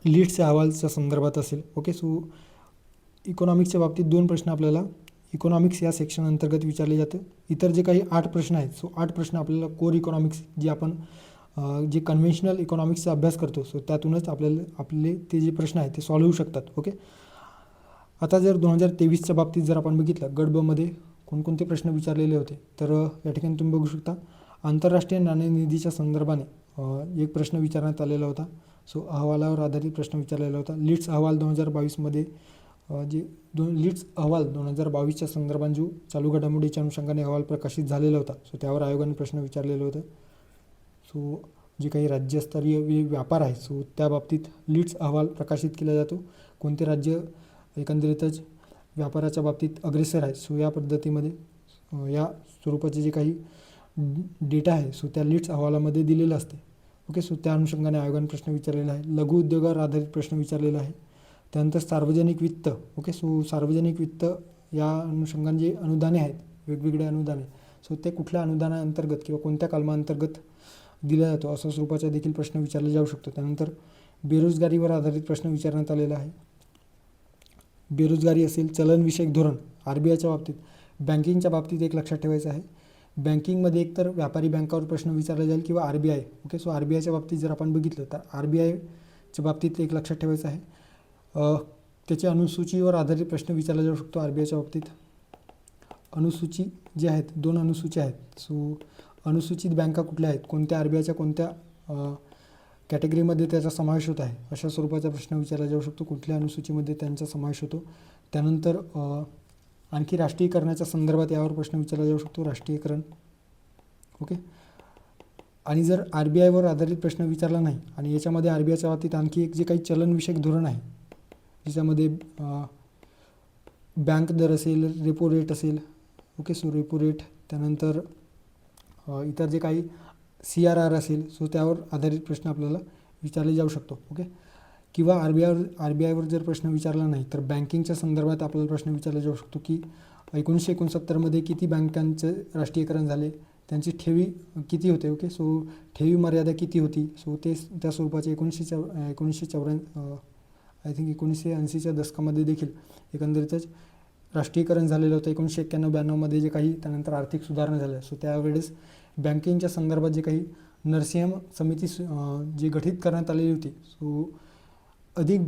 लीड्सच्या अहवालच्या संदर्भात असेल. ओके, सो इकॉनॉमिक्सच्या बाबतीत 2 प्रश्न आपल्याला इकॉनॉमिक्स या सेक्शन अंतर्गत विचारले जातं. इतर जे काही 8 प्रश्न आहेत, सो 8 प्रश्न आपल्याला कोर इकॉनॉमिक्स जे आपण जे कन्व्हेन्शनल इकॉनॉमिक्सचा अभ्यास करतो, सो त्यातूनच आपले ते जे प्रश्न आहेत ते सॉल्व्ह होऊ शकतात. ओके, आता जर 2023च्या बाबतीत जर आपण बघितलं, गट ब मध्ये कोणकोणते प्रश्न विचारलेले होते, तर या ठिकाणी तुम्ही बघू शकता. आंतरराष्ट्रीय नाणेनिधीच्या संदर्भाने एक प्रश्न विचारण्यात आलेला होता, सो अहवालावर आधारित प्रश्न विचारलेला होता. लीड्स अहवाल 2022मध्ये जे लीड्स अहवाल 2022च्या संदर्भात जो चालू घडामोडीच्या अनुषंगाने अहवाल प्रकाशित झालेला होता, सो त्यावर आयोगाने प्रश्न विचारलेलं होतं. सो जे काही राज्यस्तरीय व्यापार आहे, सो त्या बाबतीत लीड्स अहवाल प्रकाशित केला जातो. कोणते राज्य एकंदरीतच व्यापाराच्या बाबतीत अग्रेसर आहे, सो या पद्धतीमध्ये या स्वरूपाचे जे काही डेटा आहे, सो त्या लीड्स अहवालामध्ये दिलेलं असते. ओके, सो त्या अनुषंगाने आयोगाने प्रश्न विचारलेला आहे. लघु उद्योगावर आधारित प्रश्न विचारलेला आहे. त्यानंतर सार्वजनिक वित्त. ओके, सो सार्वजनिक वित्त या अनुषंगाने जे अनुदाने आहेत, वेगवेगळे अनुदाने, सो ते कुठल्या अनुदानाअंतर्गत किंवा कोणत्या कलमाअंतर्गत दिला जातो अशा स्वरूपाचा देखील प्रश्न विचारला जाऊ शकतो. त्यानंतर बेरोजगारीवर आधारित प्रश्न विचारण्यात आलेला आहे. बेरोजगारी असेल, चलनविषयक धोरण, RBIच्या बाबतीत, बँकिंगच्या बाबतीत एक लक्षात ठेवायचं आहे. बँकिंगमध्ये एकतर व्यापारी बँकावर प्रश्न विचारला जाईल किंवा RBI. ओके, सो RBIच्या बाबतीत जर आपण बघितलं तर RBI च्या बाबतीत एक लक्षात ठेवायचं आहे, त्याच्या अनुसूचीवर आधारित प्रश्न विचारला जाऊ शकतो. आर बी आयच्या बाबतीत अनुसूची जे आहेत, 2 अनुसूच्या आहेत. सो अनुसूचित बँका कुठल्या आहेत, कोणत्या आर बी आयच्या कोणत्या कॅटेगरीमध्ये त्याचा समावेश होत आहे, अशा स्वरूपाचा प्रश्न विचारला जाऊ शकतो. कुठल्या अनुसूचीमध्ये त्यांचा समावेश होतो. त्यानंतर आणखी राष्ट्रीयकरणाच्या संदर्भात यावर प्रश्न विचारला जाऊ शकतो. राष्ट्रीयकरण, ओके. आणि जर आर बी आयवर आधारित प्रश्न विचारला नाही आणि याच्यामध्ये आर बी आयच्या बाबतीत आणखी एक जे काही चलनविषयक धोरण आहे, ज्याच्यामध्ये बँक दर असेल, रेपो रेट असेल, ओके. सो रेपो रेट, त्यानंतर इतर जे काही CRR असेल, सो त्यावर आधारित प्रश्न आपल्याला विचारले जाऊ शकतो, ओके. किंवा आर बी आयवर जर प्रश्न विचारला नाही तर बँकिंगच्या संदर्भात आपल्याला प्रश्न विचारला जाऊ शकतो की 1969मध्ये किती बँकांचे राष्ट्रीयकरण झाले, त्यांची ठेवी किती होते, ओके. सो ठेवी मर्यादा किती होती. सो ते त्या स्वरूपाचे 1980च्या दशकामध्ये देखील एकंदरीतच राष्ट्रीयकरण झालेलं होतं. 1991-92मध्ये जे काही त्यानंतर आर्थिक सुधारणा झाल्या, सो त्यावेळेस बँकिंगच्या संदर्भात जे काही नरसिंहम समिती जी गठीत करण्यात आलेली होती, सो अधिक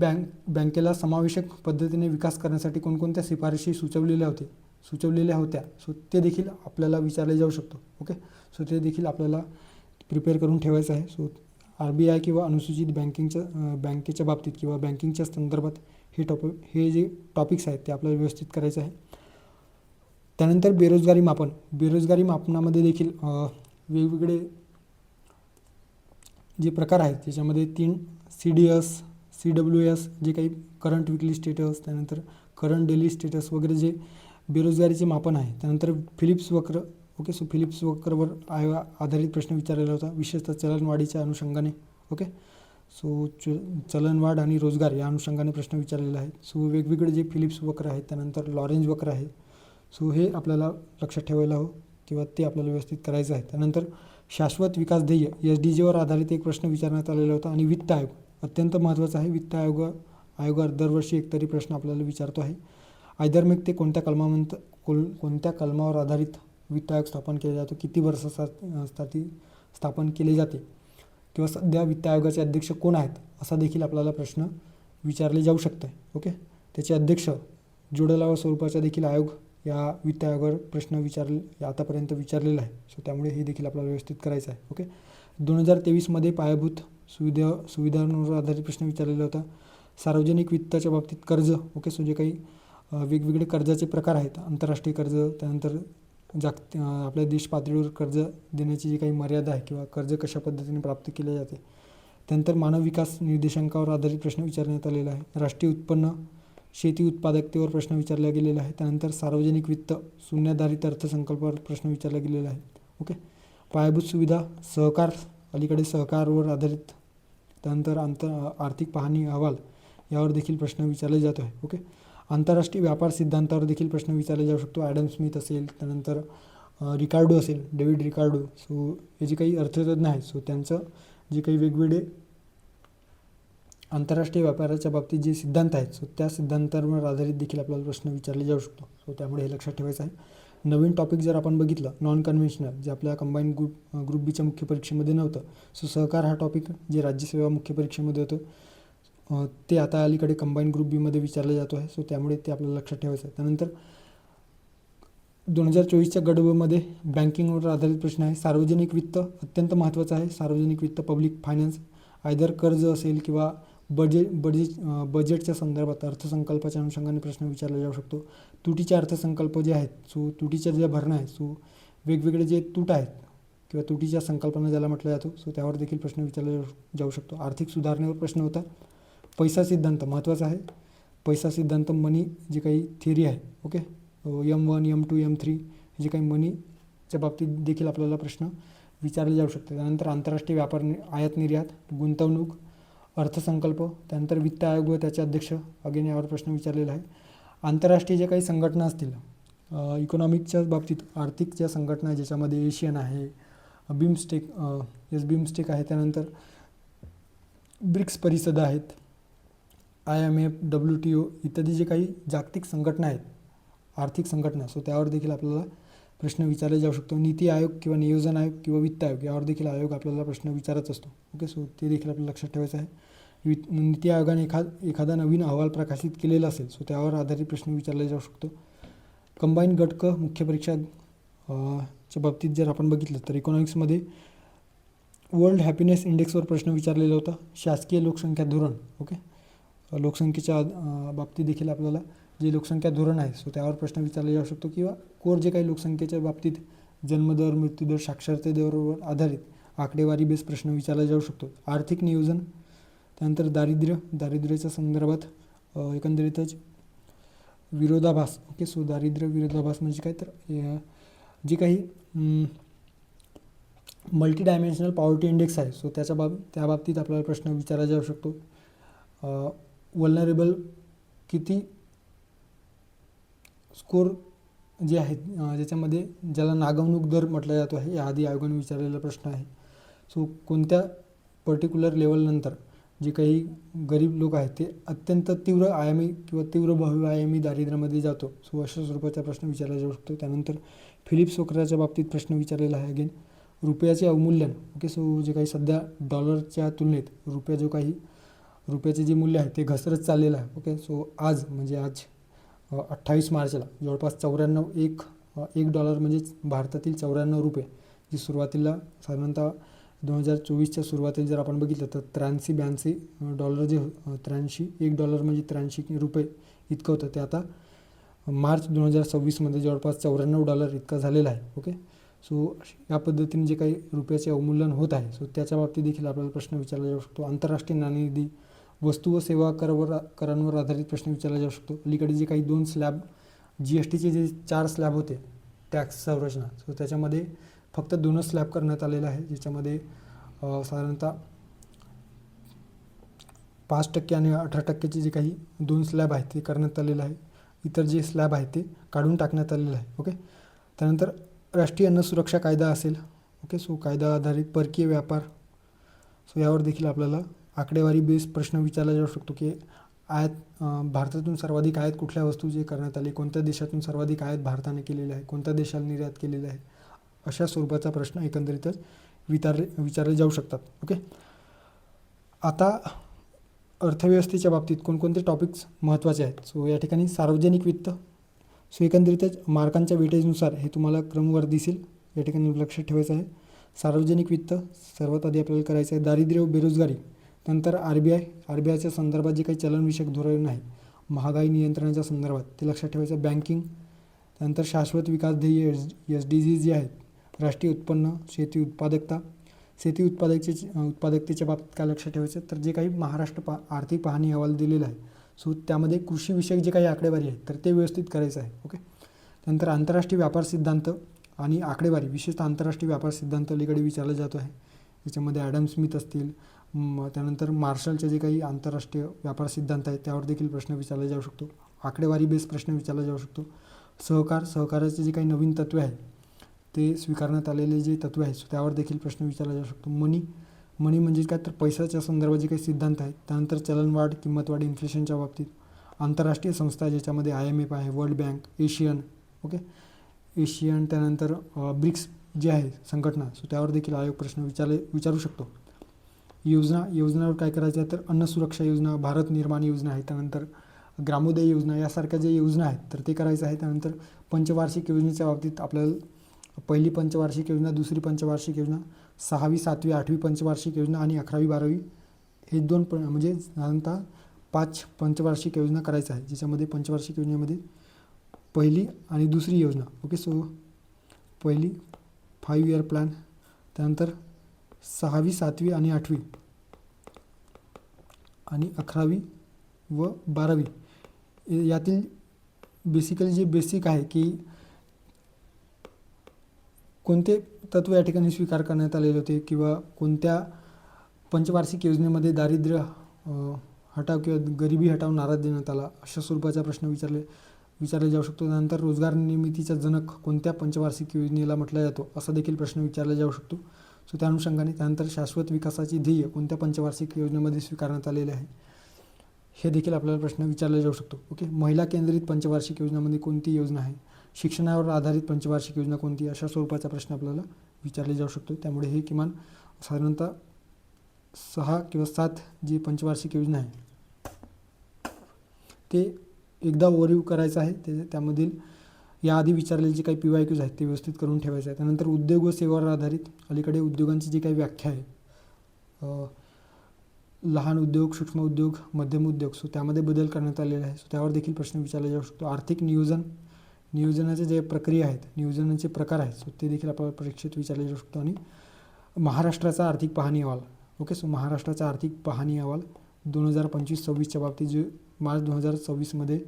बँकेला समावेशक पद्धतीने विकास करण्यासाठी कोणकोणत्या शिफारशी सुचवलेल्या होत्या, सो ते देखील आपल्याला विचारले जाऊ शकतो, ओके. सो ते देखील आपल्याला प्रिपेअर करून ठेवायचं आहे. सो आर बी आय किंवा अनुसूचित बँकेच्या बाबतीत किंवा बँकिंगच्या संदर्भात हे जे टॉपिक्स आहेत ते आपल्याला व्यवस्थित करायचं आहे. त्यानंतर बेरोजगारी मापनामध्ये देखील वेगवेगळे जे प्रकार आहेत, त्याच्यामध्ये 3 CDS, CWS, जे काही करंट विकली स्टेटस, त्यानंतर करंट डेली स्टेटस वगैरे जे बेरोजगारीचे मापन आहे. त्यानंतर फिलिप्स वक्र, ओके. सो फिलिप्स वक्रवर आधारित प्रश्न विचारलेला होता, विशेषतः चलनवाढीच्या अनुषंगाने, ओके. सो चलनवाढ आणि रोजगार या अनुषंगाने प्रश्न विचारलेला आहे. सो वेगवेगळे जे फिलिप्स वक्र आहेत, त्यानंतर लॉरेंज वक्र आहे, सो हे आपल्याला लक्षात ठेवायला हवं किंवा ते आपल्याला व्यवस्थित करायचं आहे. त्यानंतर शाश्वत विकास ध्येय SDGवर आधारित एक प्रश्न विचारण्यात आलेला होता. आणि वित्त आयोग अत्यंत महत्त्वाचा आहे. वित्त आयोगावर दरवर्षी एक तरी प्रश्न आपल्याला विचारतो आहे. आयदर ते कोणत्या कलमावर आधारित वित्त आयोग स्थापन केला जातो, किती वर्षासाठी स्थापन केले जाते, किंवा सध्या वित्त आयोगाचे अध्यक्ष कोण आहेत, असा देखील आपल्याला प्रश्न विचारले जाऊ शकते, ओके. त्याचे अध्यक्ष जोडलावा स्वरूपाचा देखील आयोग या वित्त आयोगावर प्रश्न आतापर्यंत विचारलेला आहे. सो त्यामुळे हे देखील आपल्याला व्यवस्थित करायचं आहे, ओके. 2023मध्ये पायाभूत सुविधांवर आधारित प्रश्न विचारलेला होता. सार्वजनिक वित्ताच्या बाबतीत कर्ज, ओके. सो जे काही वेगवेगळे कर्जाचे प्रकार आहेत, आंतरराष्ट्रीय कर्ज, त्यानंतर आपल्या देश पातळीवर कर्ज देण्याची जी काही मर्यादा आहे किंवा कर्ज कशा पद्धतीने प्राप्त केले जाते. त्यानंतर मानव विकास निर्देशांकावर आधारित प्रश्न विचारण्यात आलेला आहे. राष्ट्रीय उत्पन्न, शेती उत्पादकतेवर प्रश्न विचारला गेलेला आहे. त्यानंतर सार्वजनिक वित्त, शून्याधारित अर्थसंकल्पावर प्रश्न विचारला गेलेला आहे, ओके. पायाभूत सुविधा, सहकार, अलीकडे सहकारवर आधारित, त्यानंतर आर्थिक पाहणी अहवाल यावर देखील प्रश्न विचारले जातो आहे, ओके. आंतरराष्ट्रीय व्यापार सिद्धांतावर देखील प्रश्न विचारला जाऊ शकतो. ॲडम स्मिथ असेल, त्यानंतर रिकार्डो असेल, डेव्हिड रिकार्डो. सो हे जे काही अर्थतज्ञ आहेत, सो त्यांचं जे काही वेगवेगळे आंतरराष्ट्रीय व्यापाराच्या बाबतीत जे सिद्धांत आहेत, सो त्या सिद्धांतांवर आधारित देखील आपल्याला प्रश्न विचारले जाऊ शकतो. सो त्यामुळे हे लक्षात ठेवायचं आहे. नवीन टॉपिक जर आपण बघितलं, नॉन कन्व्हेन्शनल, जे आपल्या कंबाईंड ग्रुप बीच्या मुख्य परीक्षेमध्ये नव्हतं. सो सहकार हा टॉपिक जे राज्यसेवा मुख्य परीक्षेमध्ये होतं, ते आता अलीकडे कंबाईंड ग्रुप बीमध्ये विचारलं जातो आहे. सो त्यामुळे ते आपल्याला लक्षात ठेवायचं आहे. त्यानंतर 2024च्या गडबमध्ये बँकिंगवर आधारित प्रश्न आहे. सार्वजनिक वित्त अत्यंत महत्त्वाचं आहे. सार्वजनिक वित्त, पब्लिक फायनान्स, आयदर कर्ज असेल किंवा बजेटच्या संदर्भात अर्थसंकल्पाच्या अनुषंगाने प्रश्न विचारला जाऊ शकतो. तुटीचे अर्थसंकल्प जे आहेत, सो तुटीच्या ज्या भरणा आहेत, सो वेगवेगळे जे तूट आहेत किंवा तुटीच्या संकल्पना ज्याला म्हटलं जातो, सो त्यावर देखील प्रश्न विचारला जाऊ शकतो. आर्थिक सुधारणेवर प्रश्न होता. पैसा सिद्धांत महत्त्वाचा आहे. पैसा सिद्धांत, मनी जे काही थिअरी आहे, ओके. M1, M2, M3 जे काही मनीच्या बाबतीत देखील आपल्याला प्रश्न विचारले जाऊ शकते. त्यानंतर आंतरराष्ट्रीय व्यापार, आयात निर्यात, गुंतवणूक, अर्थसंकल्प, त्यानंतर वित्त आयोग व त्याचे अध्यक्ष, अगेन यावर प्रश्न विचारलेला आहे. आंतरराष्ट्रीय जे काही संघटना असतील, इकॉनॉमिकच्या बाबतीत आर्थिक ज्या संघटना आहे, ज्याच्यामध्ये एशियन आहे, बिमस्टेक आहे, त्यानंतर ब्रिक्स परिषद आहेत, IMF, WTO इत्यादी जे काही जागतिक संघटना आहेत, आर्थिक संघटना, सो त्यावर देखील आपल्याला प्रश्न विचारले जाऊ शकतो. नीती आयोग किंवा नियोजन आयोग किंवा वित्त आयोग यावर देखील आयोग आपल्याला प्रश्न विचारत असतो, ओके. सो ते देखील आपल्याला लक्षात ठेवायचं आहे. नीती आयोगाने एखादा नवीन अहवाल प्रकाशित केलेला असेल सो त्यावर आधारित प्रश्न विचारला जाऊ शकतो. कंबाईन गट क मुख्य परीक्षा च्या बाबतीत जर आपण बघितलं तर इकॉनॉमिक्समध्ये वर्ल्ड हॅपीनेस इंडेक्सवर प्रश्न विचारलेला होता. शासकीय लोकसंख्या धोरण, ओके, लोकसंख्येच्या बाबतीत देखील आपल्याला जे लोकसंख्या धोरण आहे सो त्यावर प्रश्न विचारला जाऊ शकतो, किंवा कोर जे काही लोकसंख्येच्या बाबतीत जन्मदर, मृत्यूदर, साक्षरतेदरावर आधारित आकडेवारी बेस प्रश्न विचारला जाऊ शकतो. आर्थिक नियोजन, त्यानंतर दारिद्र्याच्या संदर्भात एकंदरीतच विरोधाभास, ओके. सो दारिद्र्य विरोधाभास म्हणजे काय, तर जे काही मल्टी डायमेन्शनल पॉवर्टी इंडेक्स आहे सो त्या बाबतीत आपल्याला प्रश्न विचारला जाऊ शकतो. वल्नरेबल किती स्कोर जे आहेत ज्याच्यामध्ये ज्याला नागवणूक दर म्हटलं जातो आहे, याआधी आयोगाने विचारलेला प्रश्न आहे. सो कोणत्या पर्टिक्युलर लेवलनंतर जे काही गरीब लोक आहेत ते अत्यंत तीव्र आयामी किंवा तीव्र बहुआयामी दारिद्र्यामध्ये जातो, सो अशा स्वरूपाचा प्रश्न विचारला जाऊ शकतो. त्यानंतर फिलिप सोक्राच्या बाबतीत प्रश्न विचारलेला आहे. अगेन रुपयाचे अवमूल्यन, ओके. सो जे काही सध्या डॉलरच्या तुलनेत रुपयाचे जे मूल्य आहे ते घसरत चाललेलं आहे, ओके. सो आज 28 मार्चला जवळपास एक डॉलर म्हणजेच भारतातील 94 रुपये, जी सुरुवातीला साधारणतः 2024च्या सुरुवातीला जर आपण बघितलं तर 83-82 डॉलर जे एक डॉलर म्हणजे 83 रुपये इतकं होतं, ते आता मार्च 2026मध्ये जवळपास 94 डॉलर इतका झालेला आहे, ओके. सो या पद्धतीने जे काही रुपयाचे अवमूल्यन होत आहे सो त्याच्या बाबतीत देखील आपल्याला प्रश्न विचारला जाऊ शकतो. आंतरराष्ट्रीय नाणेनिधी, वस्तू व सेवा करांवर आधारित प्रश्न विचारला जाऊ शकतो. अलीकडे जे काही 2 स्लॅब GSTचे जे 4 स्लॅब होते टॅक्स संरचना, सो त्याच्यामध्ये फक्त 2च स्लॅब करण्यात आलेला आहे, ज्याच्यामध्ये साधारणतः 5% आणि 18% जे काही 2 स्लॅब आहेत ते करण्यात आलेलं आहे. इतर जे स्लॅब आहेत ते काढून टाकण्यात आलेलं आहे, ओके. त्यानंतर राष्ट्रीय अन्न सुरक्षा कायदा असेल, ओके. सो कायदा आधारित परकीय व्यापार, सो यावर देखील आपल्याला आकडेवारी बेस प्रश्न विचारला जाऊ शकतो, की भारतातून सर्वाधिक आयात कुठल्या वस्तूचे करण्यात आले, कोणत्या देशातून सर्वाधिक आयात भारताने केलेले आहे, कोणत्या देशाला निर्यात केलेले आहे, अशा स्वरूपाचा प्रश्न एकंदरीतच विचारले जाऊ शकतात, ओके. आता अर्थव्यवस्थेच्या बाबतीत कोणकोणते टॉपिक्स महत्त्वाचे आहेत, सो या ठिकाणी सार्वजनिक वित्त, सो एकंदरीतच मार्कांच्या वेटेजनुसार हे तुम्हाला क्रमवार दिसेल, या ठिकाणी लक्षात ठेवायचं आहे. सार्वजनिक वित्त सर्वात आधी आपल्याला करायचं आहे. दारिद्र्य व बेरोजगारी, नंतर RBIच्या संदर्भात जे काही चलनविषयक धोरण आहे महागाई नियंत्रणाच्या संदर्भात ते लक्षात ठेवायचं. बँकिंग, त्यानंतर शाश्वत विकास ध्येय SDGs जे आहेत, राष्ट्रीय उत्पन्न, शेती उत्पादकतेच्या बाबतीत काय लक्षात ठेवायचं, तर जे काही महाराष्ट्र आर्थिक पाहणी अहवाल दिलेला आहे सो त्यामध्ये कृषीविषयक जे काही आकडेवारी आहे तर ते व्यवस्थित करायचं आहे, ओके. त्यानंतर आंतरराष्ट्रीय व्यापार सिद्धांत आणि आकडेवारी, विशेषतः आंतरराष्ट्रीय व्यापार सिद्धांत अलीकडे विचारला जातो आहे. याच्यामध्ये ॲडम स्मिथ असतील, त्यानंतर मार्शलचे जे काही आंतरराष्ट्रीय व्यापार सिद्धांत आहेत त्यावर देखील प्रश्न विचारला जाऊ शकतो. आकडेवारी बेस प्रश्न विचारला जाऊ शकतो. सहकाराचे जे काही नवीन तत्त्वे आहे ते स्वीकारण्यात आलेले जे तत्त्व आहेत सो त्यावर देखील प्रश्न विचारला जाऊ शकतो. मनी म्हणजे काय, तर पैशाच्या संदर्भात जे काही सिद्धांत आहेत, त्यानंतर चलनवाढ, किंमतवाढ, इन्फ्लेशनच्या बाबतीत आंतरराष्ट्रीय संस्था ज्याच्यामध्ये IMF आहे, वर्ल्ड बँक, एशियन, त्यानंतर ब्रिक्स जे आहे संघटना, सो त्यावर देखील आयोग प्रश्न विचारू शकतो. योजनावर काय करायचं आहे, तर अन्न सुरक्षा योजना, भारत निर्माण योजना आहे, त्यानंतर ग्रामोदय योजना यासारख्या ज्या योजना आहेत तर ते करायचं आहे. त्यानंतर पंचवार्षिक योजनेच्या बाबतीत आपल्याला पहिली पंचवार्षिक योजना, दुसरी पंचवार्षिक योजना, 6वी, 7वी, 8वी पंचवार्षिक योजना आणि 11वी, 12वी हे 2 म्हणजे साधारणतः 5 पंचवार्षिक योजना करायचं आहे, ज्याच्यामध्ये पंचवार्षिक योजनेमध्ये पहिली आणि दुसरी योजना, ओके. सो पहिली 5 इयर प्लॅन, त्यानंतर 6वी, 7वी आणि 8वी आणि 11वी व 12वी यातील बेसिकली जे बेसिक आहे की कोणते तत्त्व या ठिकाणी स्वीकार करण्यात आलेले होते किंवा कोणत्या पंचवार्षिक योजनेमध्ये दारिद्र्य हटाव किंवा गरिबी हटाव नारा देण्यात आला, अशा स्वरूपाचा प्रश्न विचारला जाऊ शकतो. त्यानंतर रोजगार निर्मितीचा जनक कोणत्या पंचवार्षिक योजनेला म्हटला जातो, असा देखील प्रश्न विचारला जाऊ शकतो. सो त्या अनुषंगाने त्यानंतर शाश्वत विकासाची ध्येय कोणत्या पंचवार्षिक योजनेमध्ये स्वीकारण्यात आलेले आहे हे देखील आपल्याला प्रश्न विचारला जाऊ शकतो, ओके. महिला केंद्रित पंचवार्षिक योजनामध्ये कोणती योजना आहे, शिक्षणावर आधारित पंचवार्षिक योजना कोणती, अशा स्वरूपाचा प्रश्न आपल्याला विचारले जाऊ शकतो. त्यामुळे हे किमान साधारणतः 6 किंवा 7 जी पंचवार्षिक योजना आहे ते एकदा ओव्हरव्ह्यू करायचं आहे. त्यामधील याआधी विचारलेले जे काही PYQs आहेत ते व्यवस्थित करून ठेवायचं आहे. त्यानंतर उद्योग व सेवावर आधारित अलीकडे उद्योगांची जी काही व्याख्या आहे, लहान उद्योग, सूक्ष्म उद्योग, मध्यम उद्योग, सो त्यामध्ये बदल करण्यात आलेला आहे. सो त्यावर देखील प्रश्न विचारला जाऊ शकतो. आर्थिक नियोजनाचे जे प्रक्रिया आहेत, नियोजनाचे प्रकार आहेत, सो ते देखील आपल्याला परीक्षेत विचारले जाऊ शकतो. आणि महाराष्ट्राचा आर्थिक पाहणी अहवाल, ओके, सो महाराष्ट्राचा आर्थिक पाहणी अहवाल 2025-26च्या बाबतीत जे मार्च 2026मध्ये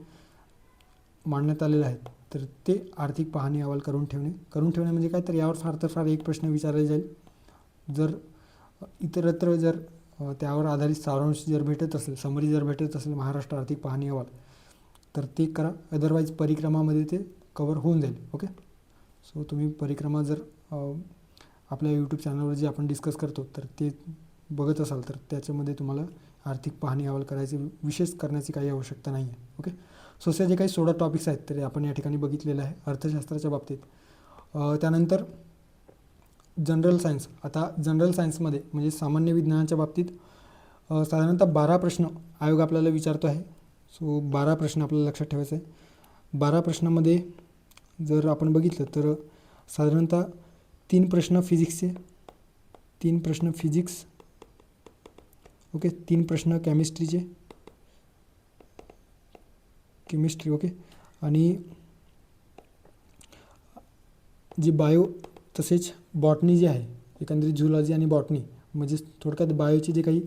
मांडण्यात आलेलं आहे, तर ते आर्थिक पाहणी अहवाल करून ठेवणे म्हणजे काय, तर यावर फार तर फार एक प्रश्न विचारला जाईल. जर इतरत्र जर त्यावर आधारित सारांश जर भेटत असेल, समरी जर भेटत असेल महाराष्ट्र आर्थिक पाहणी अहवाल, तर ते करा. अदरवाईज परिक्रमामध्ये ते कवर होऊन जाईल. ओके, सो तुम्ही परिक्रमा जर आपल्या यूट्यूब चॅनलवर जे आपण डिस्कस करतो तर ते बघत असाल तर त्याच्यामध्ये तुम्हाला आर्थिक पाहणी अहवाल करायचे विशेष करण्याची काही आवश्यकता नाही आहे. ओके, सो असे जे काही 16 टॉपिक्स आहेत तर आपण या ठिकाणी बघितलेलं आहे अर्थशास्त्राच्या बाबतीत. त्यानंतर जनरल सायन्स. आता जनरल सायन्समध्ये म्हणजे सामान्य विज्ञानाच्या बाबतीत साधारणतः 12 प्रश्न आयोग आपल्याला विचारतो आहे. सो 12 प्रश्न आपल्याला लक्षात ठेवायचं आहे. 12 प्रश्नामध्ये जर आपण बघितलं तर साधारणतः 3 प्रश्न फिजिक्सचे, 3 प्रश्न फिजिक्स, ओके, 3 प्रश्न केमिस्ट्री, ओके, आणि जी बायो तसेच बॉटनी जे आहे, एकंदरीत झुलॉजी आणि बॉटनी म्हणजे थोडक्यात बायोचे जे काही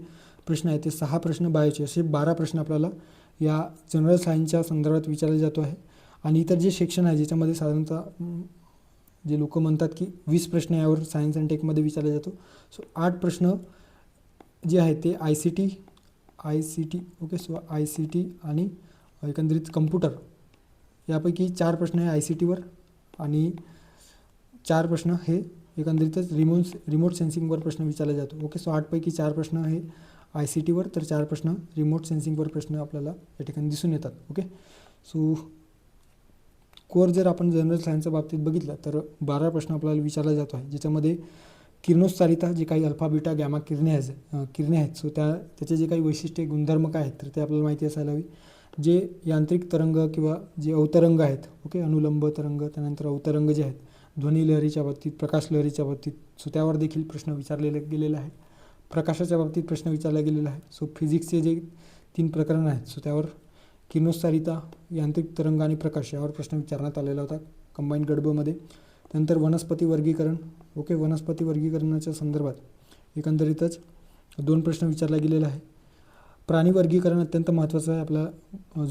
प्रश्न आहेत ते 6 प्रश्न बायोचे, असे 12 प्रश्न आपल्याला या जनरल सायन्सच्या संदर्भात विचारले जातो आहे. आणि इतर जे सेक्शन आहे ज्याच्यामध्ये साधारणतः जे लोक म्हणतात की 20 प्रश्न यावर सायन्स अँड टेकमध्ये विचारले जातो. सो 8 प्रश्न जे आहेत ते I C T, okay, so ICT आणि एकंदरीत कम्प्युटर यापैकी 4 प्रश्न हे ICTवर आणि 4 प्रश्न हे एकंदरीतच रिमोट सेन्सिंगवर प्रश्न विचारले जातो. ओके, सो 8 पैकी 4 प्रश्न हे ICTवर तर 4 प्रश्न रिमोट सेन्सिंगवर प्रश्न आपल्याला या ठिकाणी दिसून येतात. ओके, सो कोर जर आपण जनरल सायन्सच्या बाबतीत बघितलं तर 12 प्रश्न आपल्याला विचारला जातो आहे, ज्याच्यामध्ये किरणोत्सारिता जे काही अल्फा बीटा गॅमा किरणे आहेत, सो त्याचे जे काही वैशिष्ट्ये गुणधर्म काय आहेत तर ते आपल्याला माहिती असायला हवी. जे यांत्रिक तरंग किंवा जे अवतरंग आहेत, ओके, अनुलंब तरंग, त्यानंतर अवतरंग जे आहेत ध्वनी लहरीच्या बाबतीत, प्रकाश लहरीच्या बाबतीत, सो त्यावर देखील प्रश्न विचारलेला गेलेला आहे. प्रकाशाच्या बाबतीत प्रश्न विचारला गेलेला आहे. सो फिजिक्सचे जे 3 प्रकरण आहेत सो त्यावर किरणोत्सारिता, यांत्रिक तरंग आणि प्रकाश यावर प्रश्न विचारण्यात आलेला होता कंबाईंड गडबमध्ये. त्यानंतर वनस्पती वर्गीकरण, ओके, वनस्पती वर्गीकरणाच्या संदर्भात एकंदरीतच 2 प्रश्न विचारला गेलेला आहे. प्राणी वर्गीकरण अत्यंत महत्त्वाचं आहे आपल्या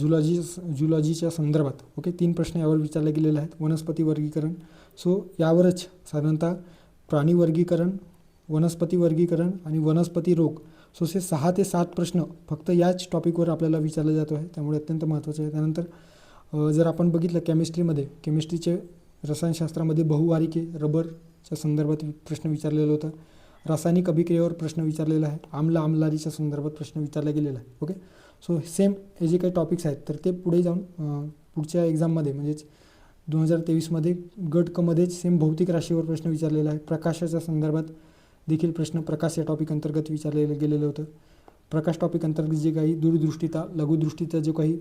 झुलॉजीच्या संदर्भात. ओके, 3 प्रश्न यावर विचारले गेलेले आहेत. वनस्पती वर्गीकरण, सो यावरच साधारणतः प्राणी वर्गीकरण, वनस्पती वर्गीकरण आणि वनस्पती रोग, सो असे 6 ते 7 प्रश्न फक्त याच टॉपिकवर आपल्याला विचारला जातो आहे, त्यामुळे अत्यंत महत्त्वाचं आहे. त्यानंतर जर आपण बघितलं केमिस्ट्रीचे रसायनशास्त्रामध्ये बहुवारिके रबरच्या संदर्भात प्रश्न विचारलेला होता. रासायनिक अभिक्रियेवर प्रश्न विचारलेला आहे. आम्लारीच्या संदर्भात प्रश्न विचारला गेलेला आहे. ओके, सो सेम हे जे काही टॉपिक्स आहेत तर ते पुढे जाऊन पुढच्या एक्झाममध्ये म्हणजेच 2023मध्ये गट क मध्येच सेम भौतिक राशीवर प्रश्न विचारलेला आहे. प्रकाशाच्या संदर्भात देखील प्रश्न प्रकाश या टॉपिक अंतर्गत विचारलेलं गेलेलं होतं. प्रकाश टॉपिक अंतर्गत जे काही दूरदृष्टिता, लघुदृष्टीचा जे काही